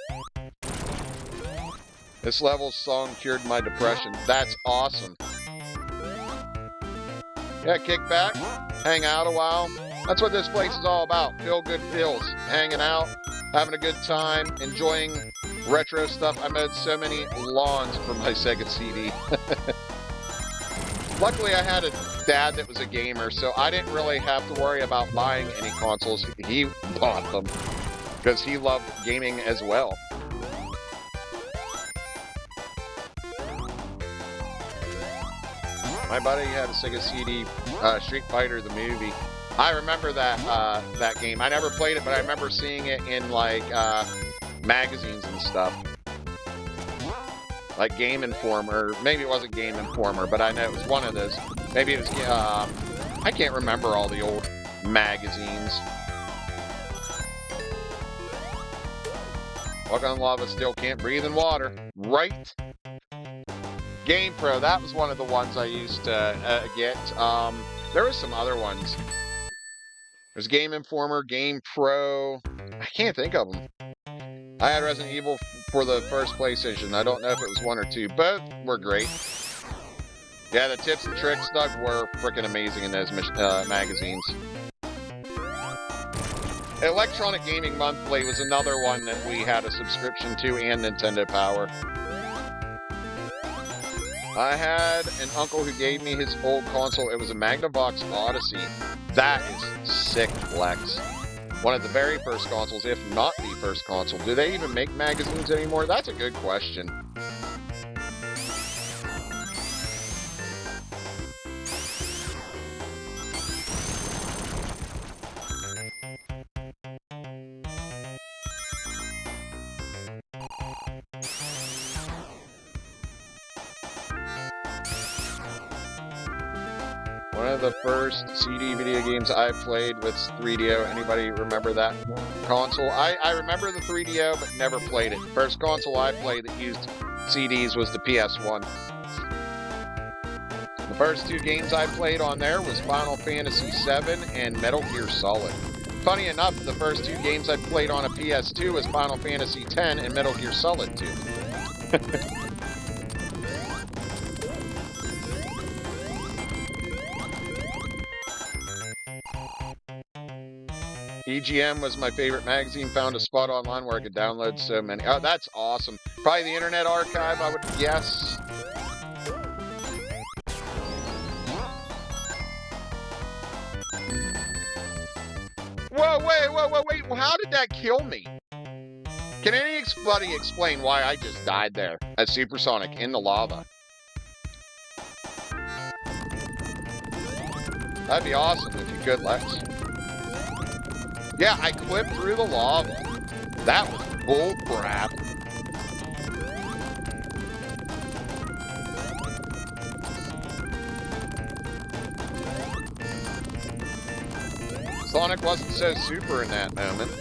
This level's song cured my depression. That's awesome. Yeah, kick back, hang out a while. That's what this place is all about. Feel good feels. Hanging out, having a good time, enjoying retro stuff. I mowed so many lawns for my Sega CD. Luckily, I had a dad that was a gamer, so I didn't really have to worry about buying any consoles. He bought them because he loved gaming as well. My buddy had a Sega CD, Street Fighter the movie. I remember that that game. I never played it, but I remember seeing it in like magazines and stuff. Like Game Informer. Maybe it wasn't Game Informer, but I know it was one of those. Maybe it was, I can't remember all the old magazines. Walk on lava, still can't breathe in water. Right? Game Pro, that was one of the ones I used to get. There was some other ones. There's Game Informer, Game Pro. I can't think of them. I had Resident Evil for the first PlayStation. I don't know if it was 1 or 2. Both were great. Yeah, the tips and tricks, Doug, were freaking amazing in those magazines. Electronic Gaming Monthly was another one that we had a subscription to, and Nintendo Power. I had an uncle who gave me his old console. It was a Magnavox Odyssey. That is sick, Lex. One of the very first consoles, if not the first console. Do they even make magazines anymore? That's a good question. One of the first CD video games I played was 3DO. Anybody remember that console? I remember the 3DO, but never played it. First console I played that used CDs was the PS1. The first 2 games I played on there was Final Fantasy VII and Metal Gear Solid. Funny enough, the first 2 games I played on a PS2 was Final Fantasy X and Metal Gear Solid 2. EGM was my favorite magazine. Found a spot online where I could download so many. Oh, that's awesome. Probably the Internet Archive, I would guess. Whoa, wait. Well, how did that kill me? Can anybody explain why I just died there at Supersonic in the lava? That'd be awesome if you could, Lex. Yeah, I clipped through the lava. That was bull crap. Sonic wasn't so super in that moment.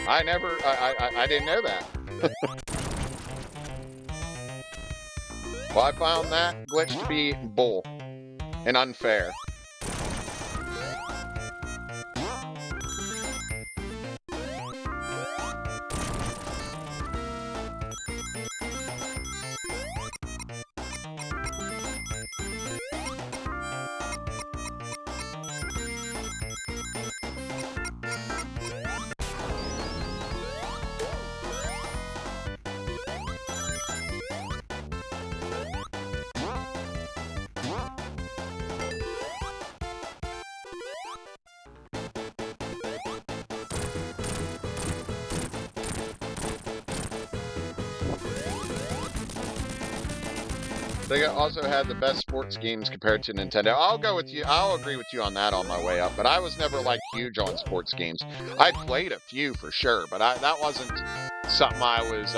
I didn't know that. Well, I found that glitch to be bull and unfair. They also had the best sports games compared to Nintendo. I'll go with you. I'll agree with you on that on my way up. But I was never like huge on sports games. I played a few for sure, but that wasn't something I was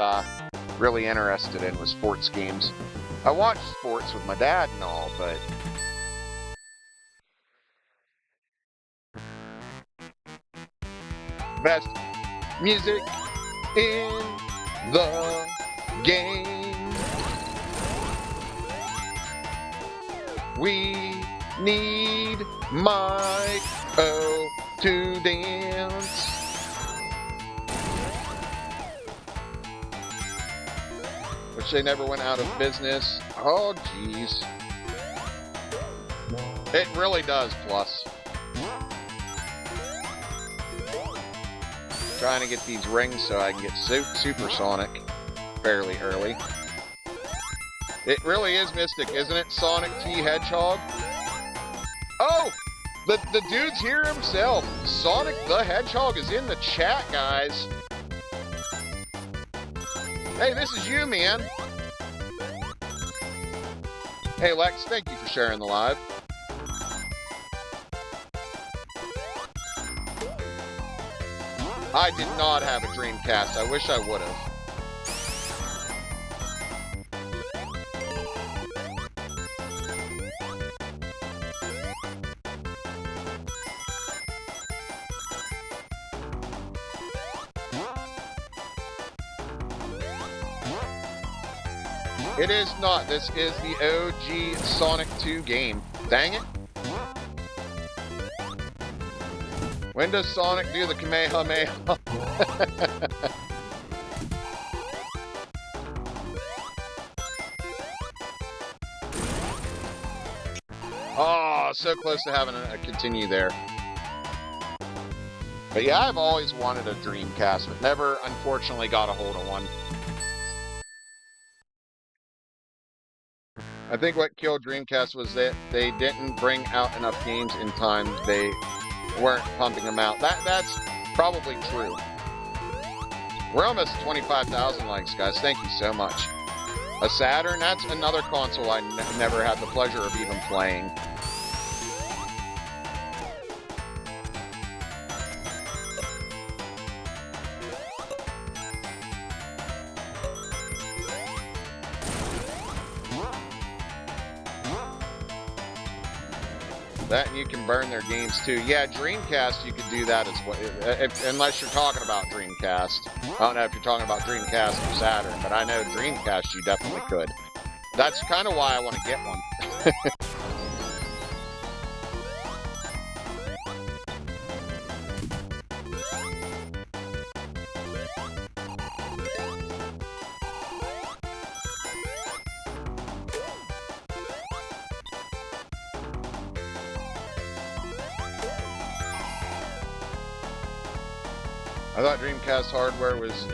really interested in, was sports games. I watched sports with my dad and all, but best music in the game. We need Mike O to dance. Which they never went out of business. Oh, jeez. It really does, plus. Trying to get these rings so I can get supersonic fairly early. It really is Mystic, isn't it? Sonic T Hedgehog. Oh! The dude's here himself. Sonic the Hedgehog is in the chat, guys. Hey, this is you, man. Hey, Lex, thank you for sharing the live. I did not have a Dreamcast. I wish I would have. It is not. This is the OG Sonic 2 game. Dang it. When does Sonic do the Kamehameha? Oh, so close to having a continue there. But yeah, I've always wanted a Dreamcast, but never, unfortunately, got a hold of one. I think what killed Dreamcast was that they didn't bring out enough games in time. They weren't pumping them out. That's probably true. We're almost 25,000 likes, guys. Thank you so much. A Saturn, that's another console I never had the pleasure of even playing. That, and you can burn their games too. Yeah, Dreamcast, you could do that as well, unless you're talking about Dreamcast. I don't know if you're talking about Dreamcast or Saturn, but I know Dreamcast you definitely could. That's kind of why I want to get one. I thought Dreamcast hardware was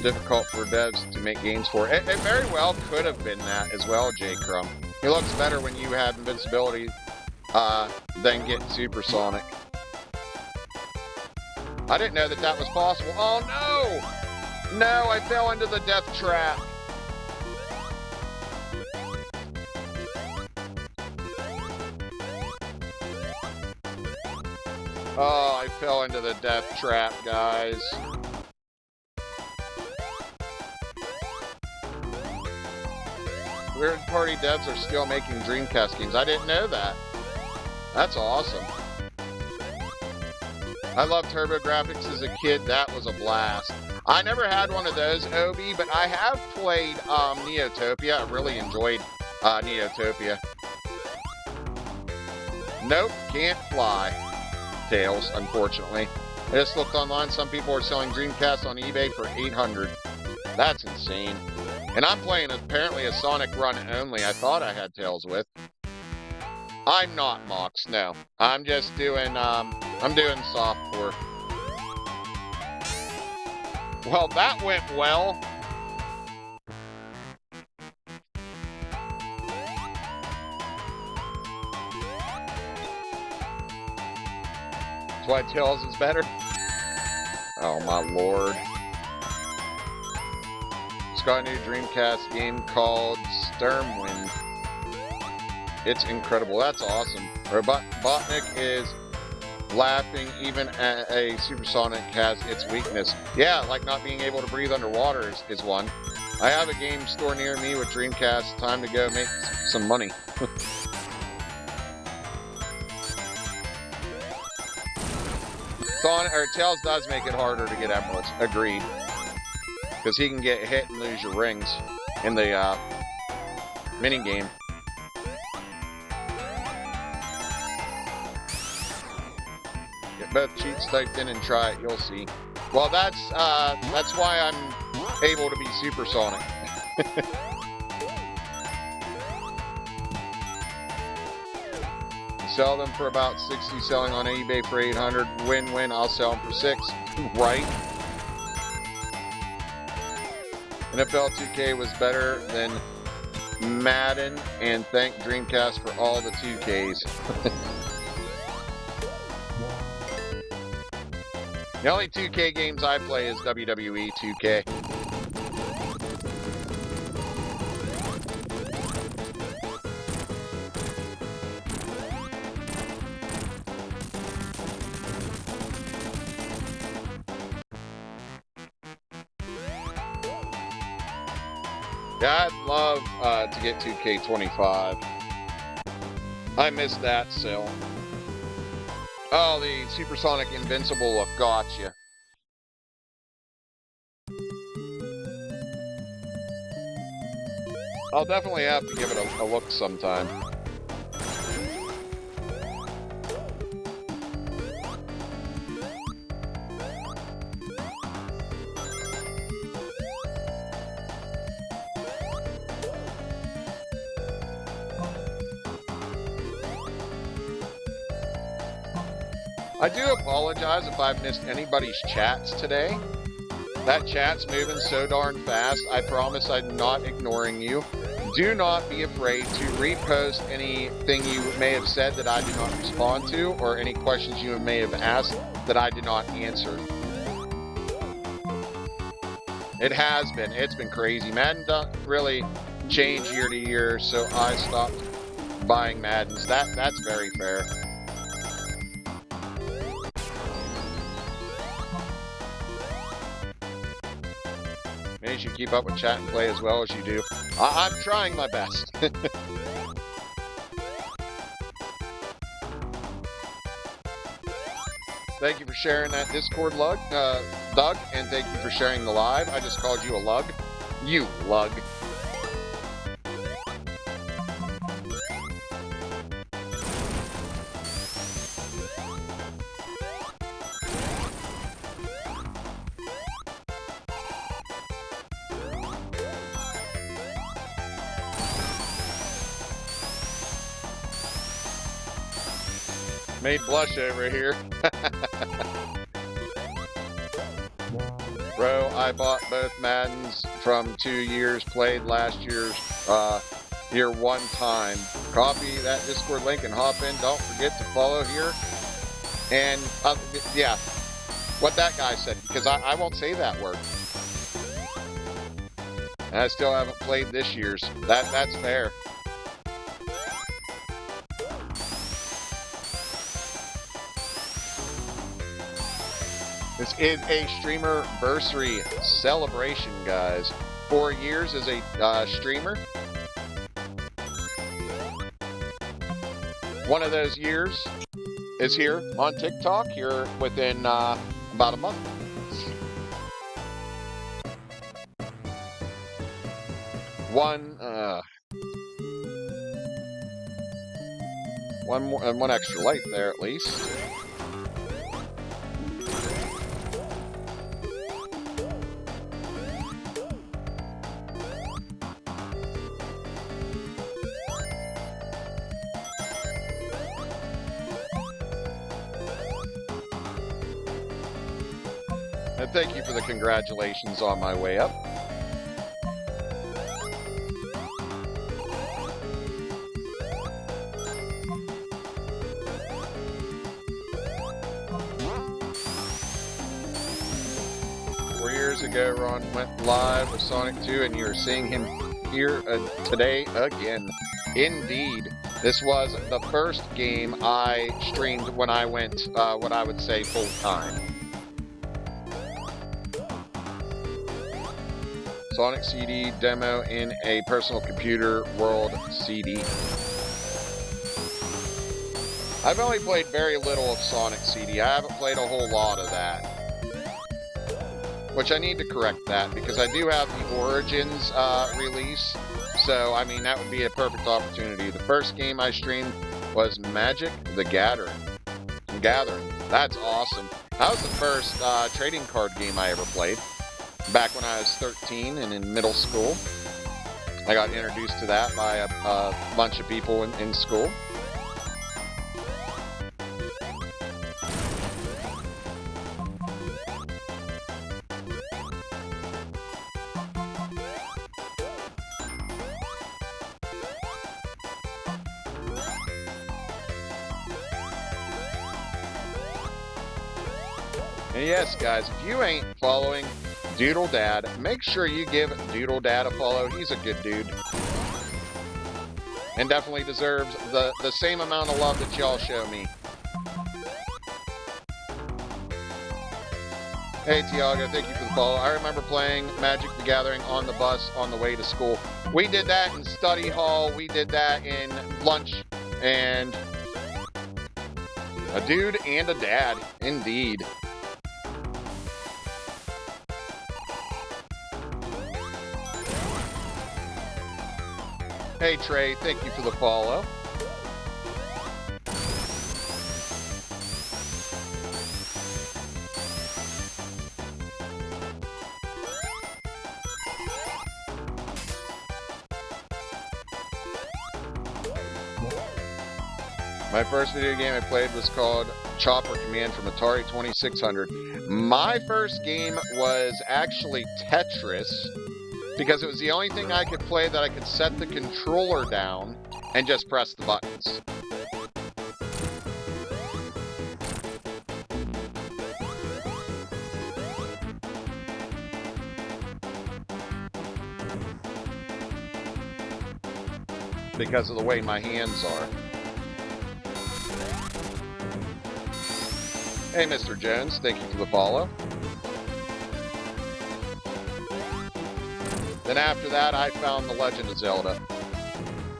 difficult for devs to make games for. It very well could have been that as well, J. Crumb. It looks better when you have invincibility than getting supersonic. I didn't know that that was possible. Oh no! No, I fell into the death trap. Oh, I fell into the death trap, guys. Weird Party devs are still making Dreamcast games. I didn't know that. That's awesome. I loved TurboGrafx as a kid. That was a blast. I never had one of those, Obi, but I have played Neotopia. I really enjoyed Neotopia. Nope, can't fly. Tails, unfortunately. I just looked online. Some people are selling Dreamcast on eBay for $800. That's insane. And I'm playing apparently a Sonic run only. I thought I had Tails with. I'm not, Mox. No, I'm just doing. I'm doing softcore. Well, that went well. That's why Tails is better. Oh my lord. It's got a new Dreamcast game called Stormwind. It's incredible. That's awesome. Robotnik is laughing even at a supersonic has its weakness. Yeah, like not being able to breathe underwater is one. I have a game store near me with Dreamcast. Time to go make some money. Tails does make it harder to get emeralds. Agreed. Because he can get hit and lose your rings in the mini game. Get both cheats typed in and try it. You'll see. Well, that's why I'm able to be supersonic. Sell them for about 60, selling on eBay for 800. Win-win, I'll sell them for 6. Right? NFL 2K was better than Madden, and thank Dreamcast for all the 2Ks. The only 2K games I play is WWE 2K. Yeah, I'd love to get 2K25. I missed that still. Oh, the Supersonic Invincible look, gotcha. I'll definitely have to give it a look sometime. I do apologize if I've missed anybody's chats today. That chat's moving so darn fast. I promise I'm not ignoring you. Do not be afraid to repost anything you may have said that I did not respond to, or any questions you may have asked that I did not answer. It has been. It's been crazy. Madden doesn't really change year to year, so I stopped buying Maddens. That's very fair. You should keep up with chat and play as well as you do. I'm trying my best. Thank you for sharing that Discord lug, Doug, and thank you for sharing the live. I just called you a lug. You lug. Made blush over here. Bro, I bought both Maddens from 2 years, played last year's year one time. Copy that Discord link and hop in. Don't forget to follow here. And yeah, what that guy said, because I won't say that word. And I still haven't played this year's. That's fair. This is a Streamer-versary celebration, guys. 4 years as a streamer. One of those years is here on TikTok, here within about a month. One extra light there at least. And thank you for the congratulations on my way up. Ago, Ron went live with Sonic 2, and you're seeing him here today again. Indeed. This was the first game I streamed when I went, what I would say, full-time. Sonic CD demo in a personal computer world CD. I've only played very little of Sonic CD. I haven't played a whole lot of that. Which I need to correct that, because I do have the Origins release. So, I mean, that would be a perfect opportunity. The first game I streamed was Magic the Gathering. That's awesome. That was the first trading card game I ever played. Back when I was 13 and in middle school. I got introduced to that by a bunch of people in school. And yes, guys, if you ain't following Doodle Dad, make sure you give Doodle Dad a follow. He's a good dude. And definitely deserves the same amount of love that y'all show me. Hey, Tiago, thank you for the follow. I remember playing Magic the Gathering on the bus on the way to school. We did that in study hall. We did that in lunch. And a dude and a dad, indeed. Hey Trey, thank you for the follow. My first video game I played was called Chopper Command from Atari 2600. My first game was actually Tetris, because it was the only thing I could play that I could set the controller down and just press the buttons. Because of the way my hands are. Hey, Mr. Jones, thank you for the follow. Then after that, I found The Legend of Zelda,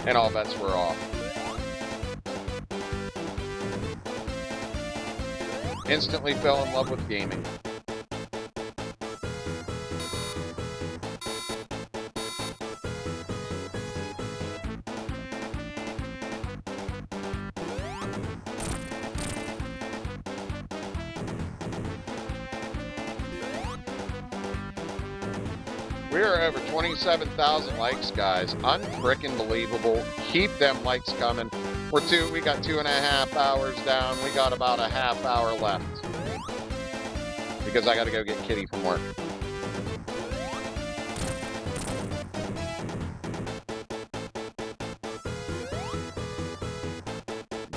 and all bets were off. Instantly fell in love with gaming. We are over 27,000 likes, guys. Unfrickin' believable. Keep them likes coming. We got 2.5 hours down. We got about a half hour left. Because I gotta go get Kitty from work.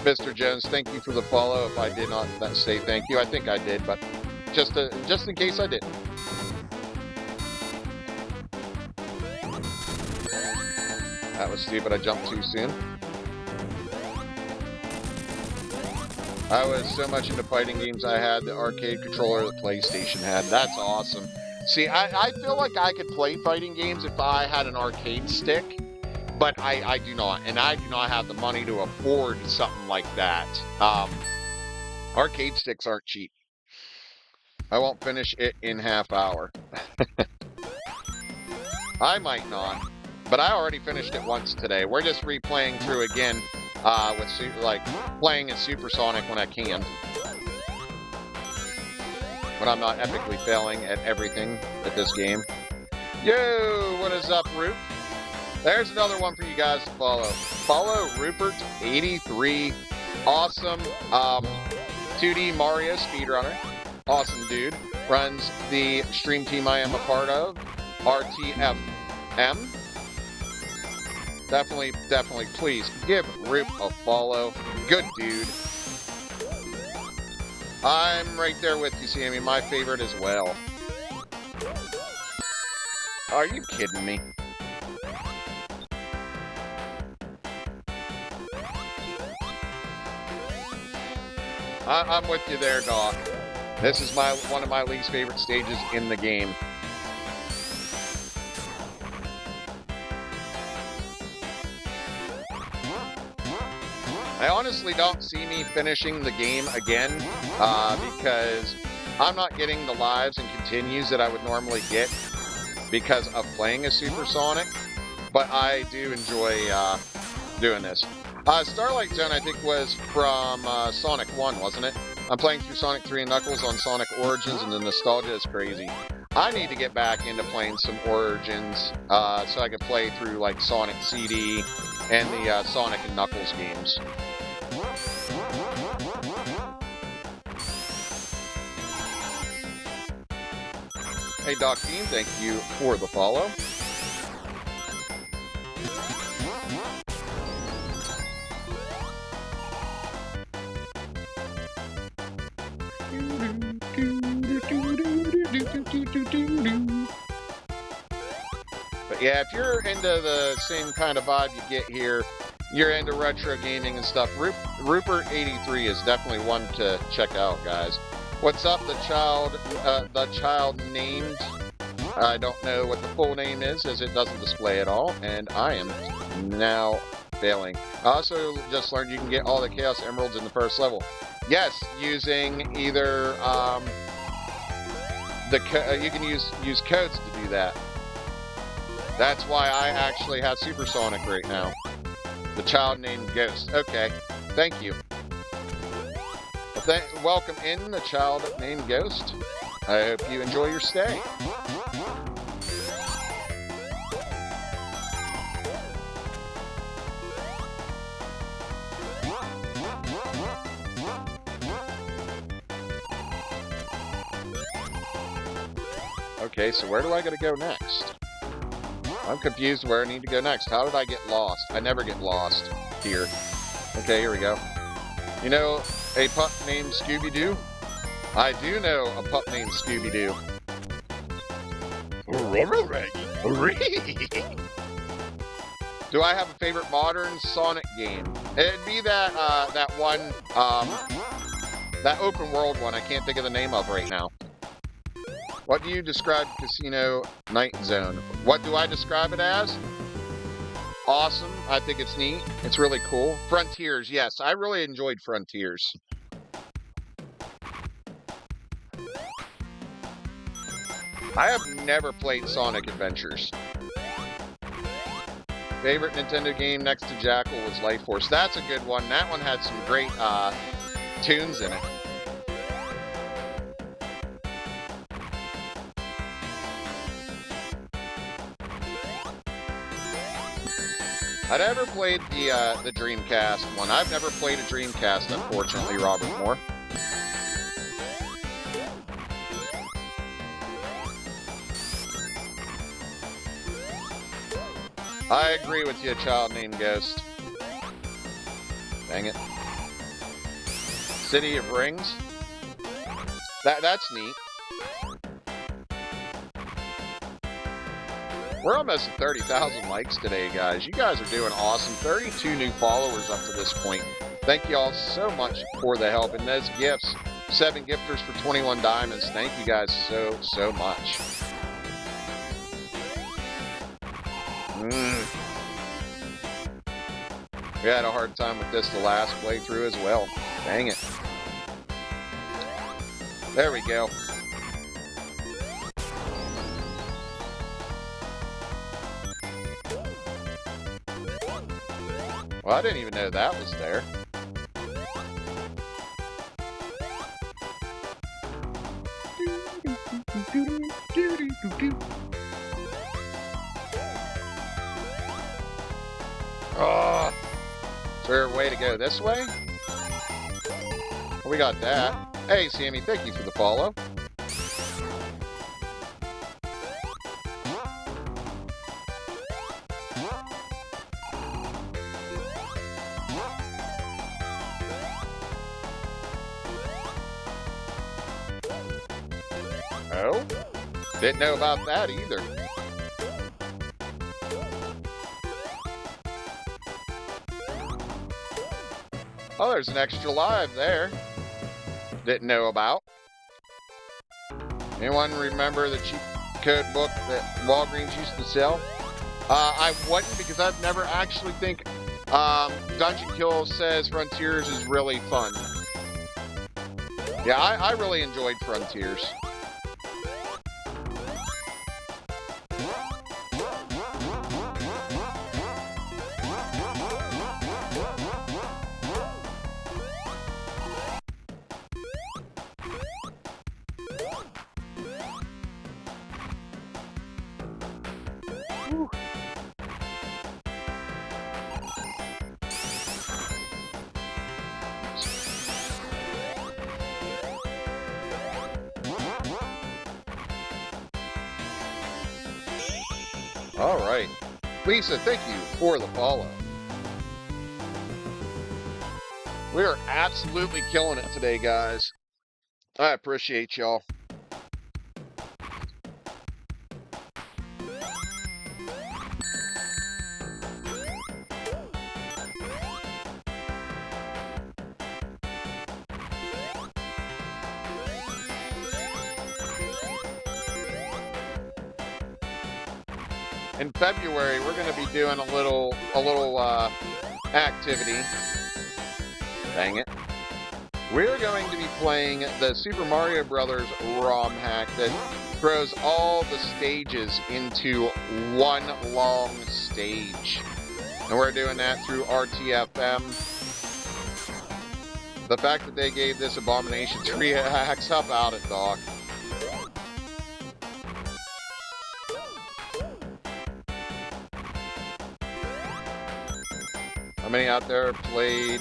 Mr. Jones, thank you for the follow. If I did not say thank you, I think I did, but just in case I didn't. That was stupid, I jumped too soon. I was so much into fighting games, I had the arcade controller the PlayStation had. That's awesome. See, I feel like I could play fighting games if I had an arcade stick, but I do not. And I do not have the money to afford something like that. Arcade sticks aren't cheap. I won't finish it in half hour. I might not. But I already finished it once today. We're just replaying through again, playing in Supersonic when I can. When I'm not epically failing at everything at this game. Yo, what is up, Roop? There's another one for you guys to follow. Follow Rupert83. Awesome 2D Mario speedrunner. Awesome dude. Runs the stream team I am a part of. RTFM. Definitely, please give Roop a follow. Good dude. I'm right there with you, Sammy. My favorite as well. Are you kidding me? I'm with you there, Doc. This is one of my least favorite stages in the game. I honestly don't see me finishing the game again because I'm not getting the lives and continues that I would normally get because of playing a Supersonic, but I do enjoy doing this. Starlight Zone, I think, was from Sonic 1, wasn't it? I'm playing through Sonic 3 and Knuckles on Sonic Origins, and the nostalgia is crazy. I need to get back into playing some Origins so I can play through like Sonic CD and the Sonic and Knuckles games. Hey, Doc Team, thank you for the follow. But yeah, if you're into the same kind of vibe you get here, you're into retro gaming and stuff, Rupert83 is definitely one to check out, guys. What's up, the child named, I don't know what the full name is, as it doesn't display at all, and I am now failing. I also just learned you can get all the Chaos Emeralds in the first level. Yes, using either, you can use codes to do that. That's why I actually have Supersonic right now. The child named Ghost. Okay, thank you. Well, welcome in, the child named Ghost. I hope you enjoy your stay. Okay, so where do I gotta go next? I'm confused where I need to go next. How did I get lost? I never get lost here. Okay, here we go. You know a pup named Scooby-Doo? I do know a pup named Scooby-Doo. Do I have a favorite modern Sonic game? It'd be that that one, that open world one I can't think of the name of right now. What do you describe Casino Night Zone? What do I describe it as? Awesome. I think it's neat. It's really cool. Frontiers, yes. I really enjoyed Frontiers. I have never played Sonic Adventures. Favorite Nintendo game next to Jackal was Life Force. That's a good one. That one had some great tunes in it. I never played the Dreamcast one. I've never played a Dreamcast, unfortunately, Robert Moore. I agree with you, child named Ghost. Dang it. City of Rings? That's neat. We're almost at 30,000 likes today, guys. You guys are doing awesome. 32 new followers up to this point. Thank you all so much for the help. And those gifts, 7 gifters for 21 diamonds. Thank you guys so much. We had a hard time with this the last playthrough as well. Dang it. There we go. Well, I didn't even know that was there. Oh, is there a way to go this way? Well, we got that. Hey, Sammy, thank you for the follow. Oh, didn't know about that either. Oh, there's an extra live there. didn't know about. Anyone remember the cheat code book that Walgreens used to sell? I wouldn't, because I've never actually think Dungeon Kill says Frontiers is really fun. Yeah, I really enjoyed Frontiers. Whew. All right. Lisa, thank you for the follow. We are absolutely killing it today, guys. I appreciate y'all. In February, we're going to be doing a little activity. Dang it. We're going to be playing the Super Mario Brothers ROM hack that throws all the stages into one long stage. And we're doing that through RTFM. The fact that they gave this abomination 3 hacks, how about it, dog? How many out there played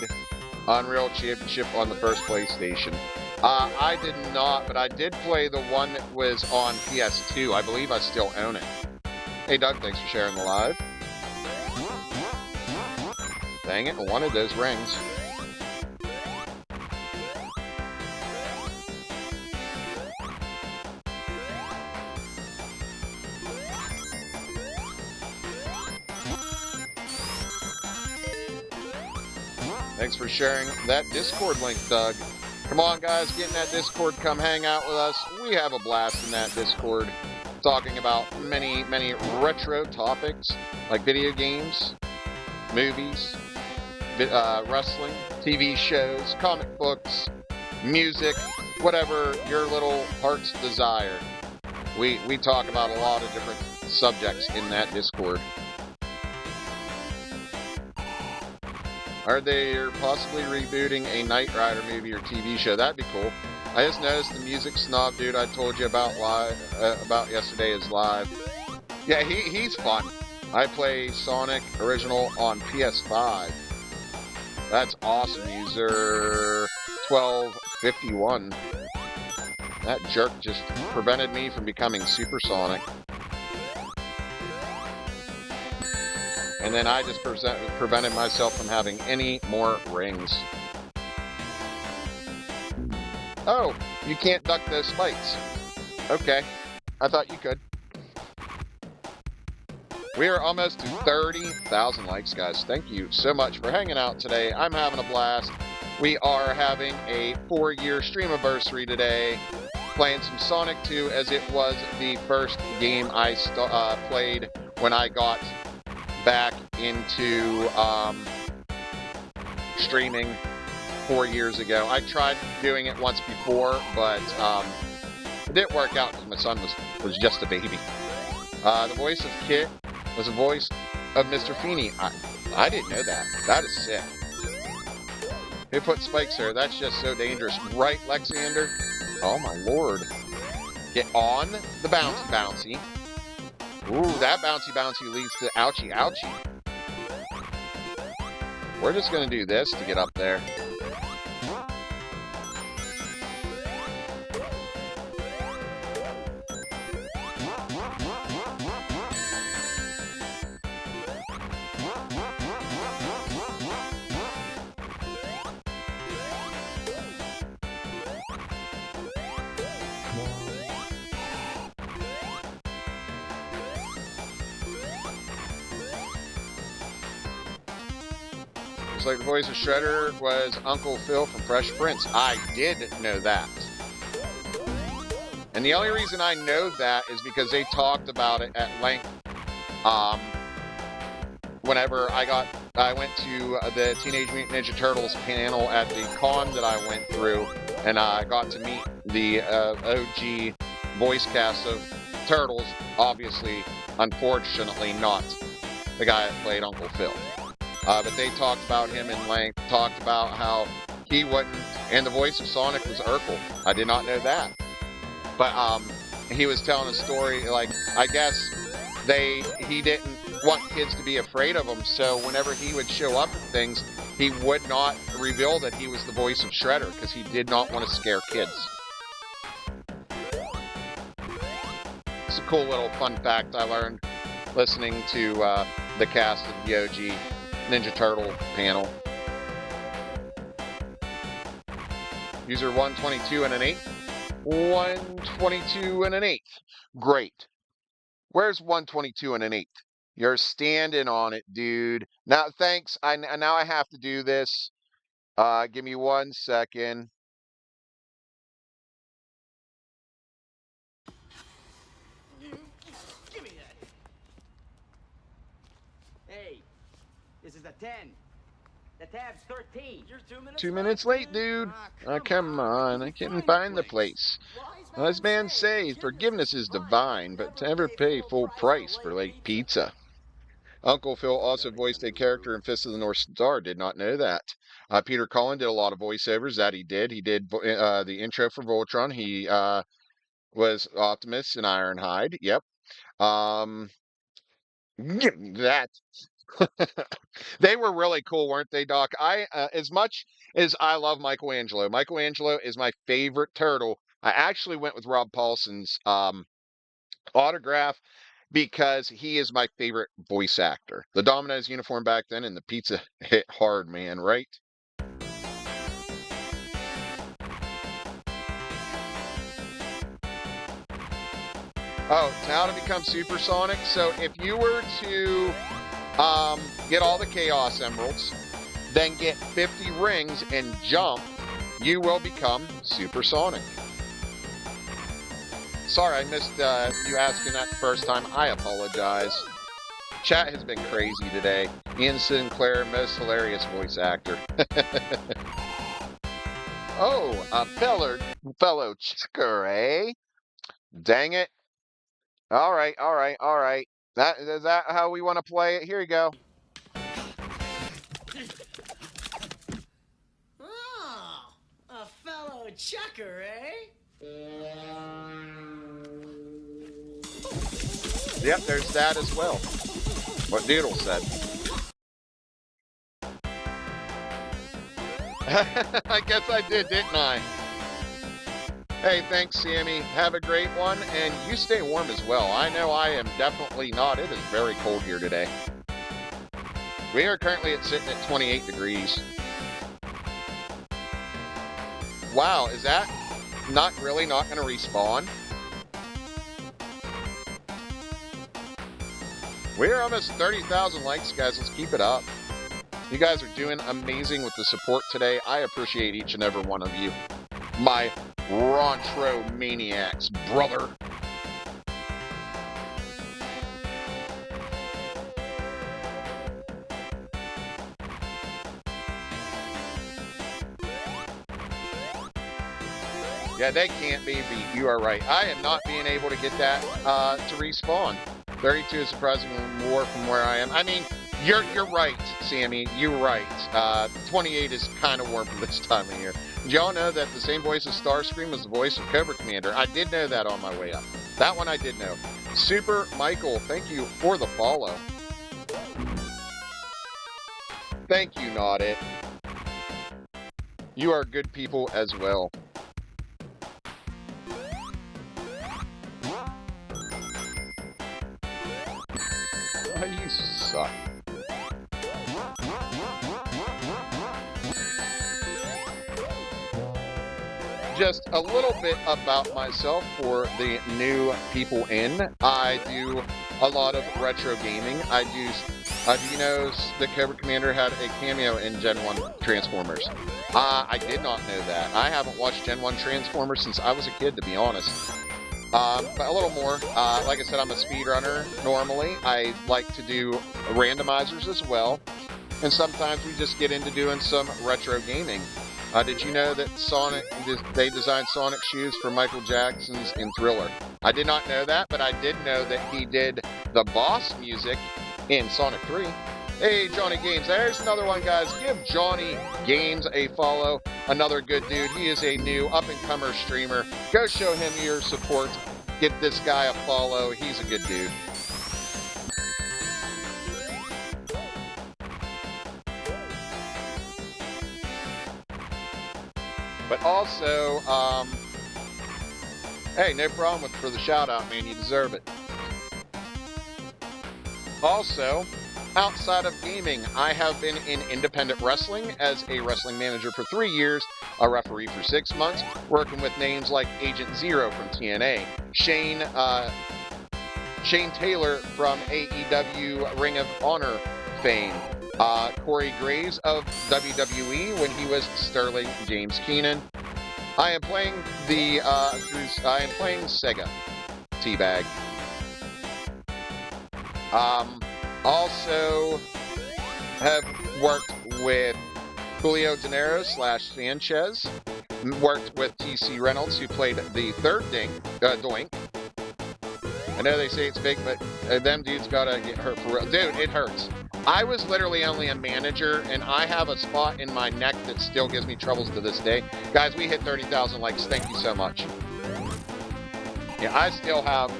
Unreal Championship on the first PlayStation? I did not, but I did play the one that was on PS2. I believe I still own it. Hey, Doug, thanks for sharing the live. Dang it, I wanted those rings. Thanks for sharing that Discord link, Doug. Come on, guys, get in that Discord. Come hang out with us. We have a blast in that Discord, talking about many, many retro topics like video games, movies, wrestling, TV shows, comic books, music, whatever your little heart's desire. We talk about a lot of different subjects in that Discord. Are they possibly rebooting a Knight Rider movie or TV show? That'd be cool. I just noticed the music snob dude I told you about about yesterday is live. Yeah, he's fun. I play Sonic Original on PS5. That's awesome, user 1251. That jerk just prevented me from becoming Supersonic. And then I just prevented myself from having any more rings. Oh, you can't duck those spikes. Okay, I thought you could. We are almost to 30,000 likes, guys. Thank you so much for hanging out today. I'm having a blast. We are having a 4-year Streamer-versary today, playing some Sonic 2 as it was the first game I played when I got back into streaming 4 years ago. I tried doing it once before, but it didn't work out because my son was just a baby. The voice of Kit was the voice of Mr. Feeney. I didn't know that. That is sick. Who put spikes there? That's just so dangerous. Right, Lexander? Oh my lord. Get on the bouncy. Ooh, that bouncy leads to ouchie. We're just going to do this to get up there. like the voice of Shredder was Uncle Phil from Fresh Prince. I did know that. And the only reason I know that is because they talked about it at length. Whenever I went to the Teenage Mutant Ninja Turtles panel at the con that I went through, and I got to meet the OG voice cast of Turtles. Obviously, unfortunately, not the guy that played Uncle Phil. But they talked about him in length, talked about how he wouldn't, and the voice of Sonic was Urkel. I did not know that. But he was telling a story, like, I guess he didn't want kids to be afraid of him, so whenever he would show up at things, he would not reveal that he was the voice of Shredder, because he did not want to scare kids. It's a cool little fun fact I learned listening to the cast of the OG Ninja Turtle panel. User 122 and an 8. 122 and an 8. Great. Where's 122 and an 8? You're standing on it, dude. Now, thanks. Now I have to do this. Give me 1 second. Give me that. Hey, this is a 10. The tab's 13. You're 2 minutes 2 minutes late, dude. Come on. I couldn't find the place. Wise man say forgiveness is divine, but to ever pay full price for late pizza. Uncle Phil also voiced a character in Fist of the North Star. Did not know that. Peter Cullen did a lot of voiceovers. That he did. He did the intro for Voltron. He was Optimus in Ironhide. Yep. That. They were really cool, weren't they, Doc? As much as I love Michelangelo is my favorite turtle. I actually went with Rob Paulson's autograph because he is my favorite voice actor. The Domino's uniform back then and the pizza hit hard, man, right? Oh, how to become supersonic. So if you were to get all the Chaos Emeralds, then get 50 rings and jump, you will become supersonic. Sorry, I missed you asking that the first time. I apologize. Chat has been crazy today. Ian Sinclair, most hilarious voice actor. Oh, a fellow checker, eh? Dang it. All right. Is that how we want to play it? Here you go. Oh, a fellow checker, eh? Yep, there's that as well. What Doodle said. I guess I did, didn't I? Hey, thanks, Sammy. Have a great one, and you stay warm as well. I know I am definitely not. It is very cold here today. We are currently sitting at 28 degrees. Wow, is that not going to respawn? We're almost 30,000 likes, guys. Let's keep it up. You guys are doing amazing with the support today. I appreciate each and every one of you. My Rantro maniacs, brother. Yeah, they can't be beat. You are right. I am not being able to get that to respawn. 32 is surprisingly more from where I am. I mean, you're right, Sammy. You're right. 28 is kind of warm for this time of year. Did y'all know that the same voice of Starscream was the voice of Cobra Commander? I did know that on my way up. That one I did know. Super Michael, thank you for the follow. Thank you, Not It. You are good people as well. Oh, you suck. Just a little bit about myself for the new people in. I do a lot of retro gaming. Do you know that Cobra Commander had a cameo in Gen 1 Transformers? I did not know that. I haven't watched Gen 1 Transformers since I was a kid, to be honest. But a little more. Like I said, I'm a speedrunner normally. I like to do randomizers as well. And sometimes we just get into doing some retro gaming. Did you know that they designed Sonic shoes for Michael Jackson's in Thriller? I did not know that, but I did know that he did the boss music in Sonic 3. Hey, Johnny Games, there's another one, guys. Give Johnny Games a follow. Another good dude. He is a new up-and-comer streamer. Go show him your support. Get this guy a follow. He's a good dude. But also, hey, no problem for the shout-out, man. You deserve it. Also, outside of gaming, I have been in independent wrestling as a wrestling manager for 3 years, a referee for 6 months, working with names like Agent Zero from TNA, Shane Taylor from AEW Ring of Honor fame, Corey Graves of WWE when he was Sterling James Keenan. I am playing Sega Teabag. Also have worked with Julio De Niro / Sanchez. Worked with TC Reynolds, who played the third Doink. I know they say it's fake, but them dudes gotta get hurt for real. Dude, it hurts. I was literally only a manager, and I have a spot in my neck that still gives me troubles to this day. Guys, we hit 30,000 likes. Thank you so much. Yeah, I still have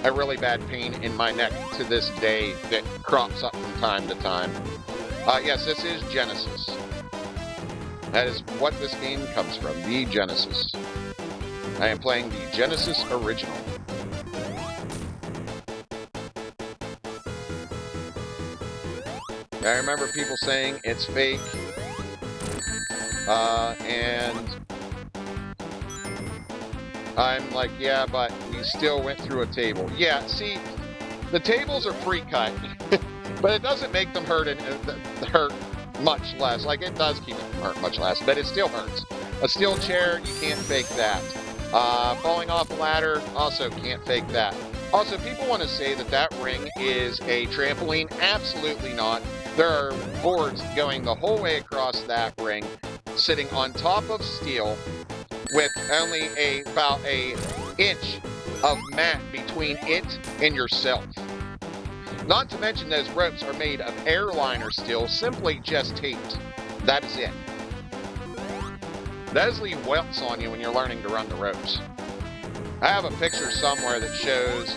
a really bad pain in my neck to this day that crops up from time to time. Yes, this is Genesis. That is what this game comes from, the Genesis. I am playing the Genesis original. I remember people saying it's fake, and I'm like, yeah, but we still went through a table. Yeah, see, the tables are pre-cut, but it doesn't make them hurt much less. Like, it does keep it from hurt much less, but it still hurts. A steel chair, you can't fake that. Falling off a ladder, also can't fake that. Also, people want to say that that ring is a trampoline. Absolutely not. There are boards going the whole way across that ring, sitting on top of steel, with only about an inch of mat between it and yourself. Not to mention those ropes are made of airliner steel, simply just taped. That is it. Those leave welts on you when you're learning to run the ropes. I have a picture somewhere that shows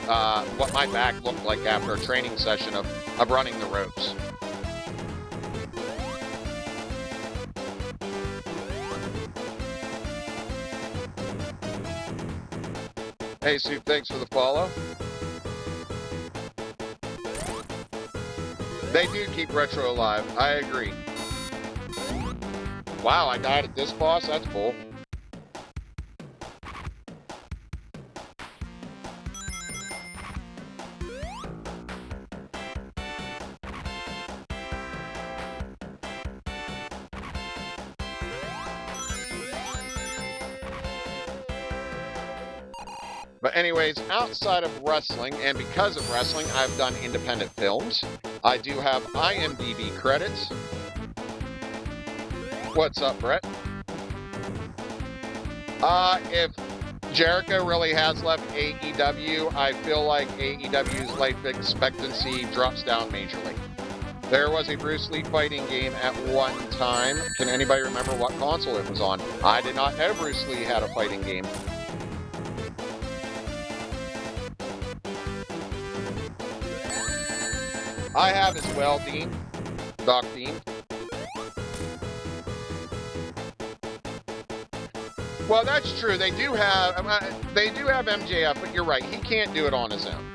what my back looked like after a training session of running the ropes. Hey, Soup, thanks for the follow. They do keep retro alive. I agree. Wow, I died at this boss? That's cool. But anyways, outside of wrestling, and because of wrestling, I've done independent films. I do have IMDb credits. What's up, Brett? If Jericho really has left AEW, I feel like AEW's life expectancy drops down majorly. There was a Bruce Lee fighting game at one time. Can anybody remember what console it was on? I did not know Bruce Lee had a fighting game. I have as well, Dean. Doc Dean. Well, that's true. They do have MJF, but you're right. He can't do it on his own.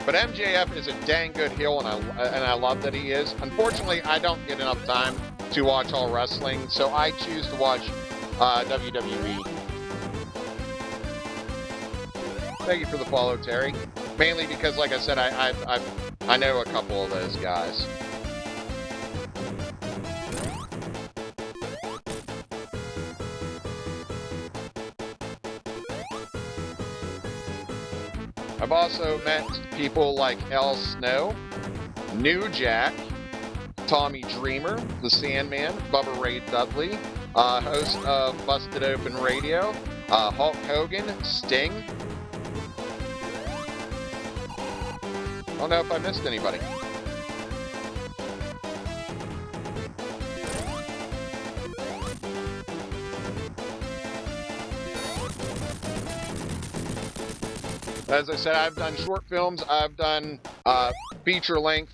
But MJF is a dang good heel, and I love that he is. Unfortunately, I don't get enough time to watch all wrestling, so I choose to watch WWE. Thank you for the follow, Terry. Mainly because, like I said, I know a couple of those guys. I've also met people like El Snow, New Jack, Tommy Dreamer, The Sandman, Bubba Ray Dudley, host of Busted Open Radio, Hulk Hogan, Sting. I don't know if I missed anybody. As I said, I've done short films, I've done feature-length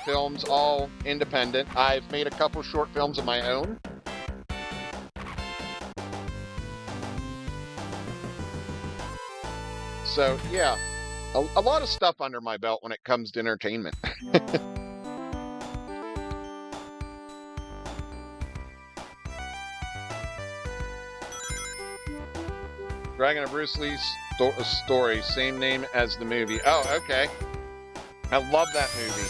films, all independent. I've made a couple short films of my own. So, yeah, a lot of stuff under my belt when it comes to entertainment. Dragon of Bruce Lee's story, same name as the movie. Oh, okay. I love that movie.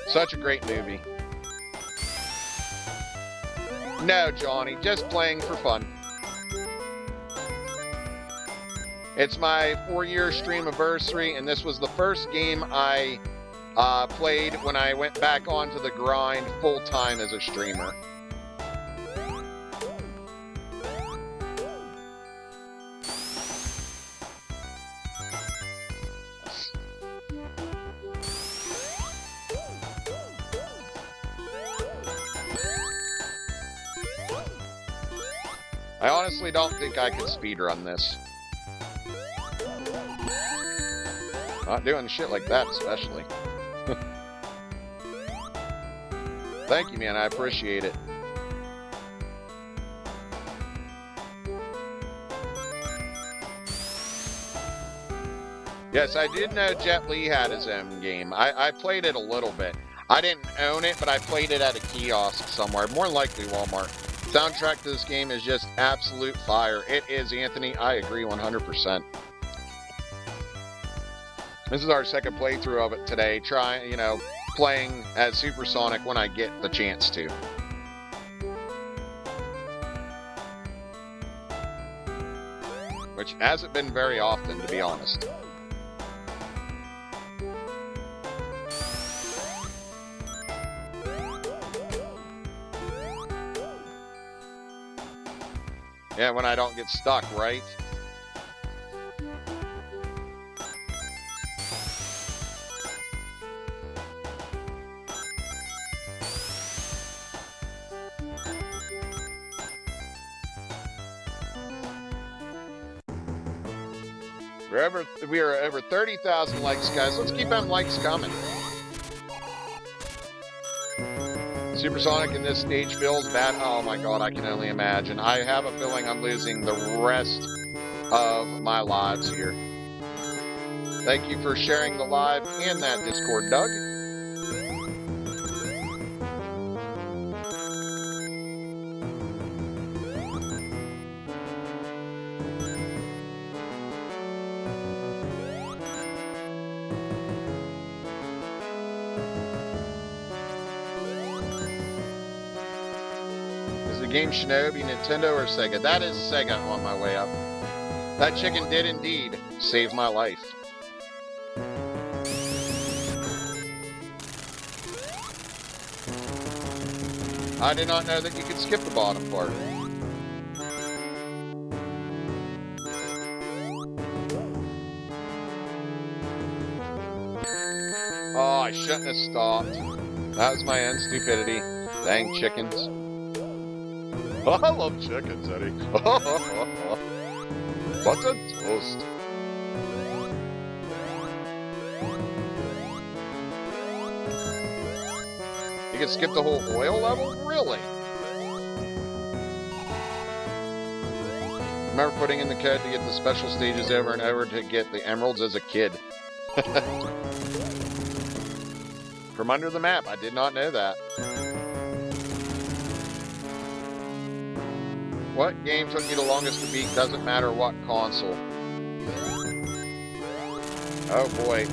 Such a great movie. No, Johnny, just playing for fun. It's my 4-year Streamer-versary, and this was the first game I played when I went back onto the grind full-time as a streamer. I honestly don't think I could speedrun this. Not doing shit like that, especially. Thank you, man. I appreciate it. Yes, I did know Jet Li had his own game. I played it a little bit. I didn't own it, but I played it at a kiosk somewhere. More likely Walmart. Soundtrack to this game is just absolute fire. It is, Anthony. I agree 100%. This is our second playthrough of it today. Playing as Supersonic when I get the chance to. Which hasn't been very often, to be honest. Yeah, when I don't get stuck, right? We are over 30,000 likes, guys. Let's keep them likes coming. Supersonic in this stage feels bad. Oh my god, I can only imagine. I have a feeling I'm losing the rest of my lives here. Thank you for sharing the live and that Discord, Doug. Game Shinobi, Nintendo, or Sega? That is Sega on my way up. That chicken did indeed save my life. I did not know that you could skip the bottom part. Oh, I shouldn't have stopped. That was my own stupidity. Dang chickens. Oh, I love chickens, Eddie. Buttered toast. You can skip the whole oil level? Really? Remember putting in the code to get the special stages over and over to get the emeralds as a kid. From under the map, I did not know that. What game took you the longest to beat? Doesn't matter what console. Oh boy,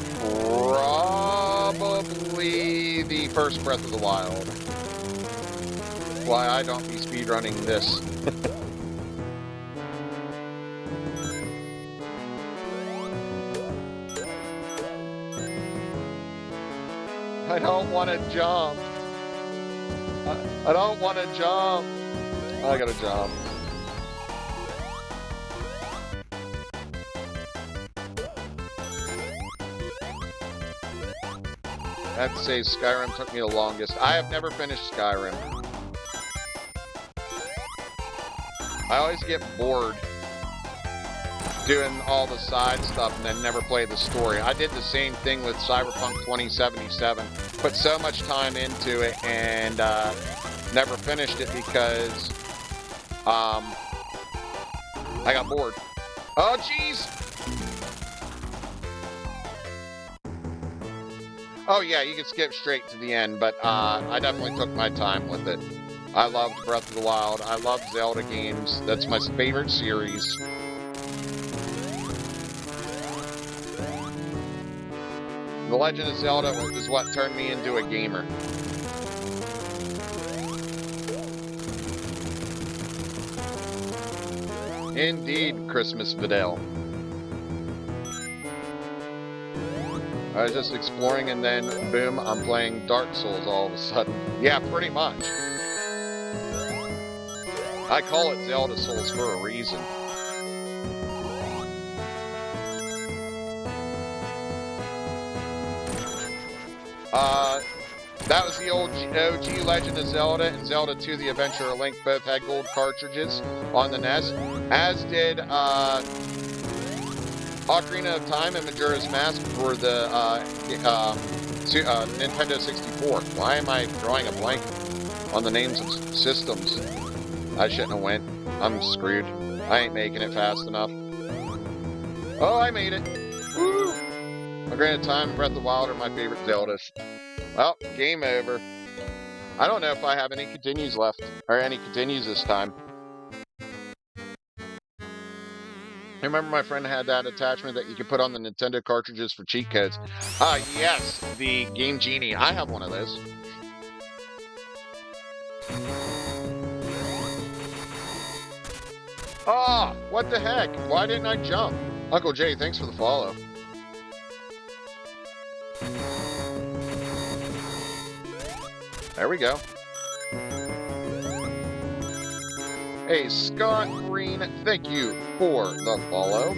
probably the first Breath of the Wild. Why I don't be speedrunning this. I don't want to jump. I don't want to jump. I gotta jump. I have to say, Skyrim took me the longest. I have never finished Skyrim. I always get bored doing all the side stuff and then never play the story. I did the same thing with Cyberpunk 2077. Put so much time into it and never finished it because I got bored. Oh, jeez! Oh yeah, you can skip straight to the end, but I definitely took my time with it. I loved Breath of the Wild. I love Zelda games. That's my favorite series. The Legend of Zelda is what turned me into a gamer. Indeed, Christmas Vidal. I was just exploring and then, boom, I'm playing Dark Souls all of a sudden. Yeah, pretty much. I call it Zelda Souls for a reason. That was the old OG Legend of Zelda and Zelda 2 The Adventure of Link. Both had gold cartridges on the NES, as did Ocarina of Time and Majora's Mask for the Nintendo 64. Why am I drawing a blank on the names of systems? I shouldn't have went. I'm screwed. I ain't making it fast enough. Oh, I made it. Woo! Ocarina of Time and Breath of the Wild are my favorite Zeldas. Well, game over. I don't know if I have any continues left, or any continues this time. I remember my friend had that attachment that you could put on the Nintendo cartridges for cheat codes. Yes, the Game Genie. I have one of those. What the heck? Why didn't I jump? Uncle Jay, thanks for the follow. There we go. Hey, Scott Green, thank you for the follow.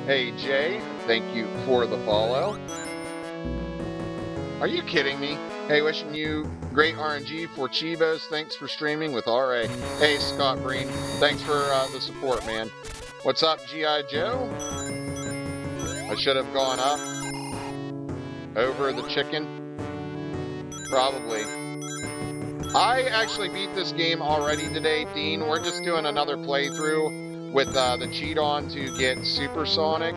Hey, Jay, thank you for the follow. Are you kidding me? Hey, wishing you great RNG for Chivos. Thanks for streaming with RA. Hey, Scott Breen. Thanks for the support, man. What's up, G.I. Joe? I should have gone up over the chicken. Probably. I actually beat this game already today, Dean. We're just doing another playthrough with the cheat on to get Supersonic.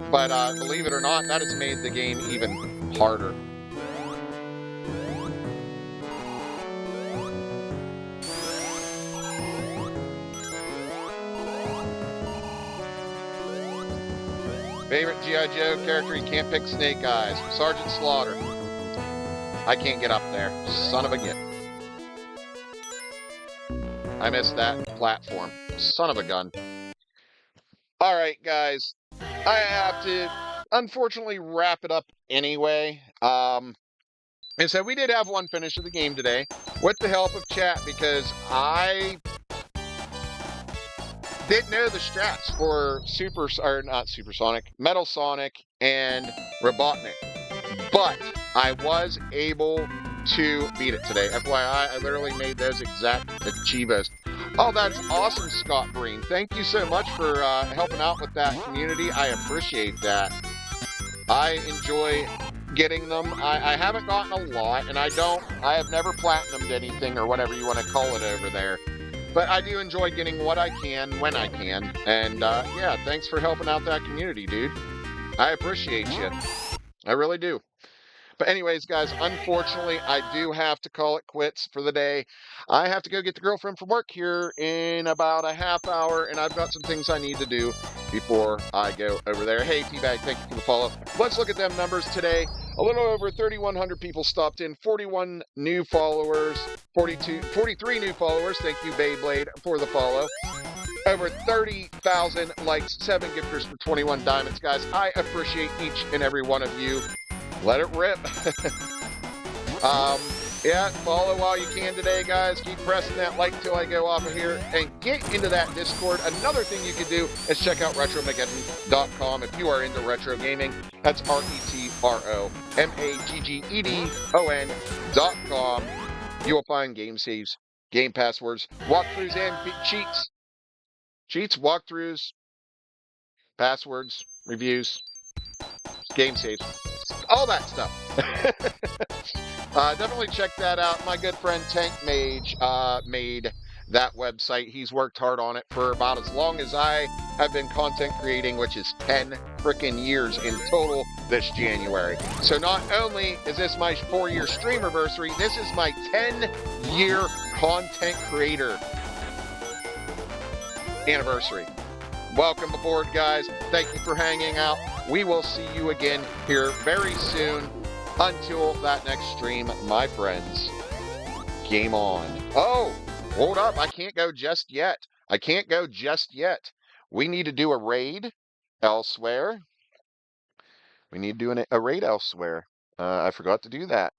But believe it or not, that has made the game even harder. Favorite G.I. Joe character, you can't pick Snake Eyes. Sergeant Slaughter. I can't get up there. Son of a git. I missed that platform. Son of a gun. Alright, guys. I have to, unfortunately, wrap it up anyway. And so we did have one finish of the game today with the help of chat because I didn't know the strats for Metal Sonic and Robotnik, but I was able to beat it today. FYI, I literally made those exact achievos. Oh, that's awesome, Scott Breen. Thank you so much for helping out with that community. I appreciate that. I enjoy getting them. I haven't gotten a lot, and I have never platinumed anything or whatever you want to call it over there. But I do enjoy getting what I can when I can. And yeah, thanks for helping out that community, dude. I appreciate you. I really do. But anyways, guys, unfortunately, I do have to call it quits for the day. I have to go get the girlfriend from work here in about a half hour, and I've got some things I need to do before I go over there. Hey, Teabag, thank you for the follow. Let's look at them numbers today. A little over 3,100 people stopped in, 41 new followers, 43 new followers. Thank you, Beyblade, for the follow. Over 30,000 likes, 7 gifters for 21 diamonds, guys. I appreciate each and every one of you. Let it rip. Yeah, follow while you can today, guys. Keep pressing that like till I go off of here and get into that Discord. Another thing you can do is check out RetroMageddon.com if you are into retro gaming. That's RetroMageddon.com. You will find game saves, game passwords, walkthroughs, and cheats. Cheats, walkthroughs, passwords, reviews, game saves, all that stuff. Definitely check that out. My good friend Tank Mage made that website. He's worked hard on it for about as long as I have been content creating, which is 10 freaking years in total this January. So not only is this my 4-year Streamer-versary, this is my 10-year content creator anniversary. Welcome aboard, guys. Thank you for hanging out. We will see you again here very soon. Until that next stream, my friends, game on. Oh, hold up. I can't go just yet. I can't go just yet. We need to do a raid elsewhere. We need to do a raid elsewhere. I forgot to do that.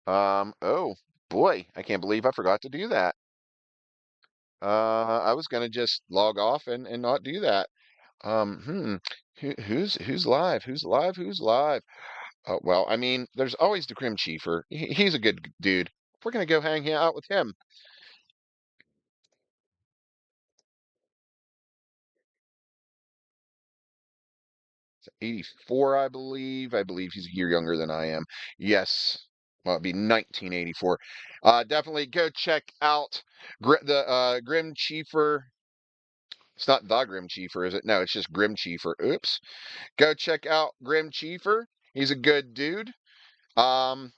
Oh, boy. I can't believe I forgot to do that. I was going to just log off and not do that. Who's live? Who's live? Who's live? Well, I mean, there's always the Grim Chiefer. He's a good dude. We're going to go hang out with him. It's 84, I believe. I believe he's a year younger than I am. Yes. Well, it'd be 1984. Definitely go check out the Grim Chiefer. It's not the Grim Chiefer, is it? No, it's just Grim Chiefer. Oops. Go check out Grim Chiefer. He's a good dude. And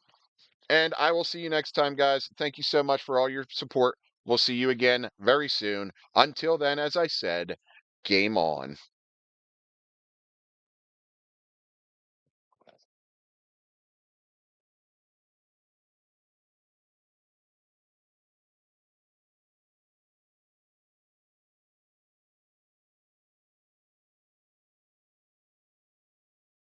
I will see you next time, guys. Thank you so much for all your support. We'll see you again very soon. Until then, as I said, game on.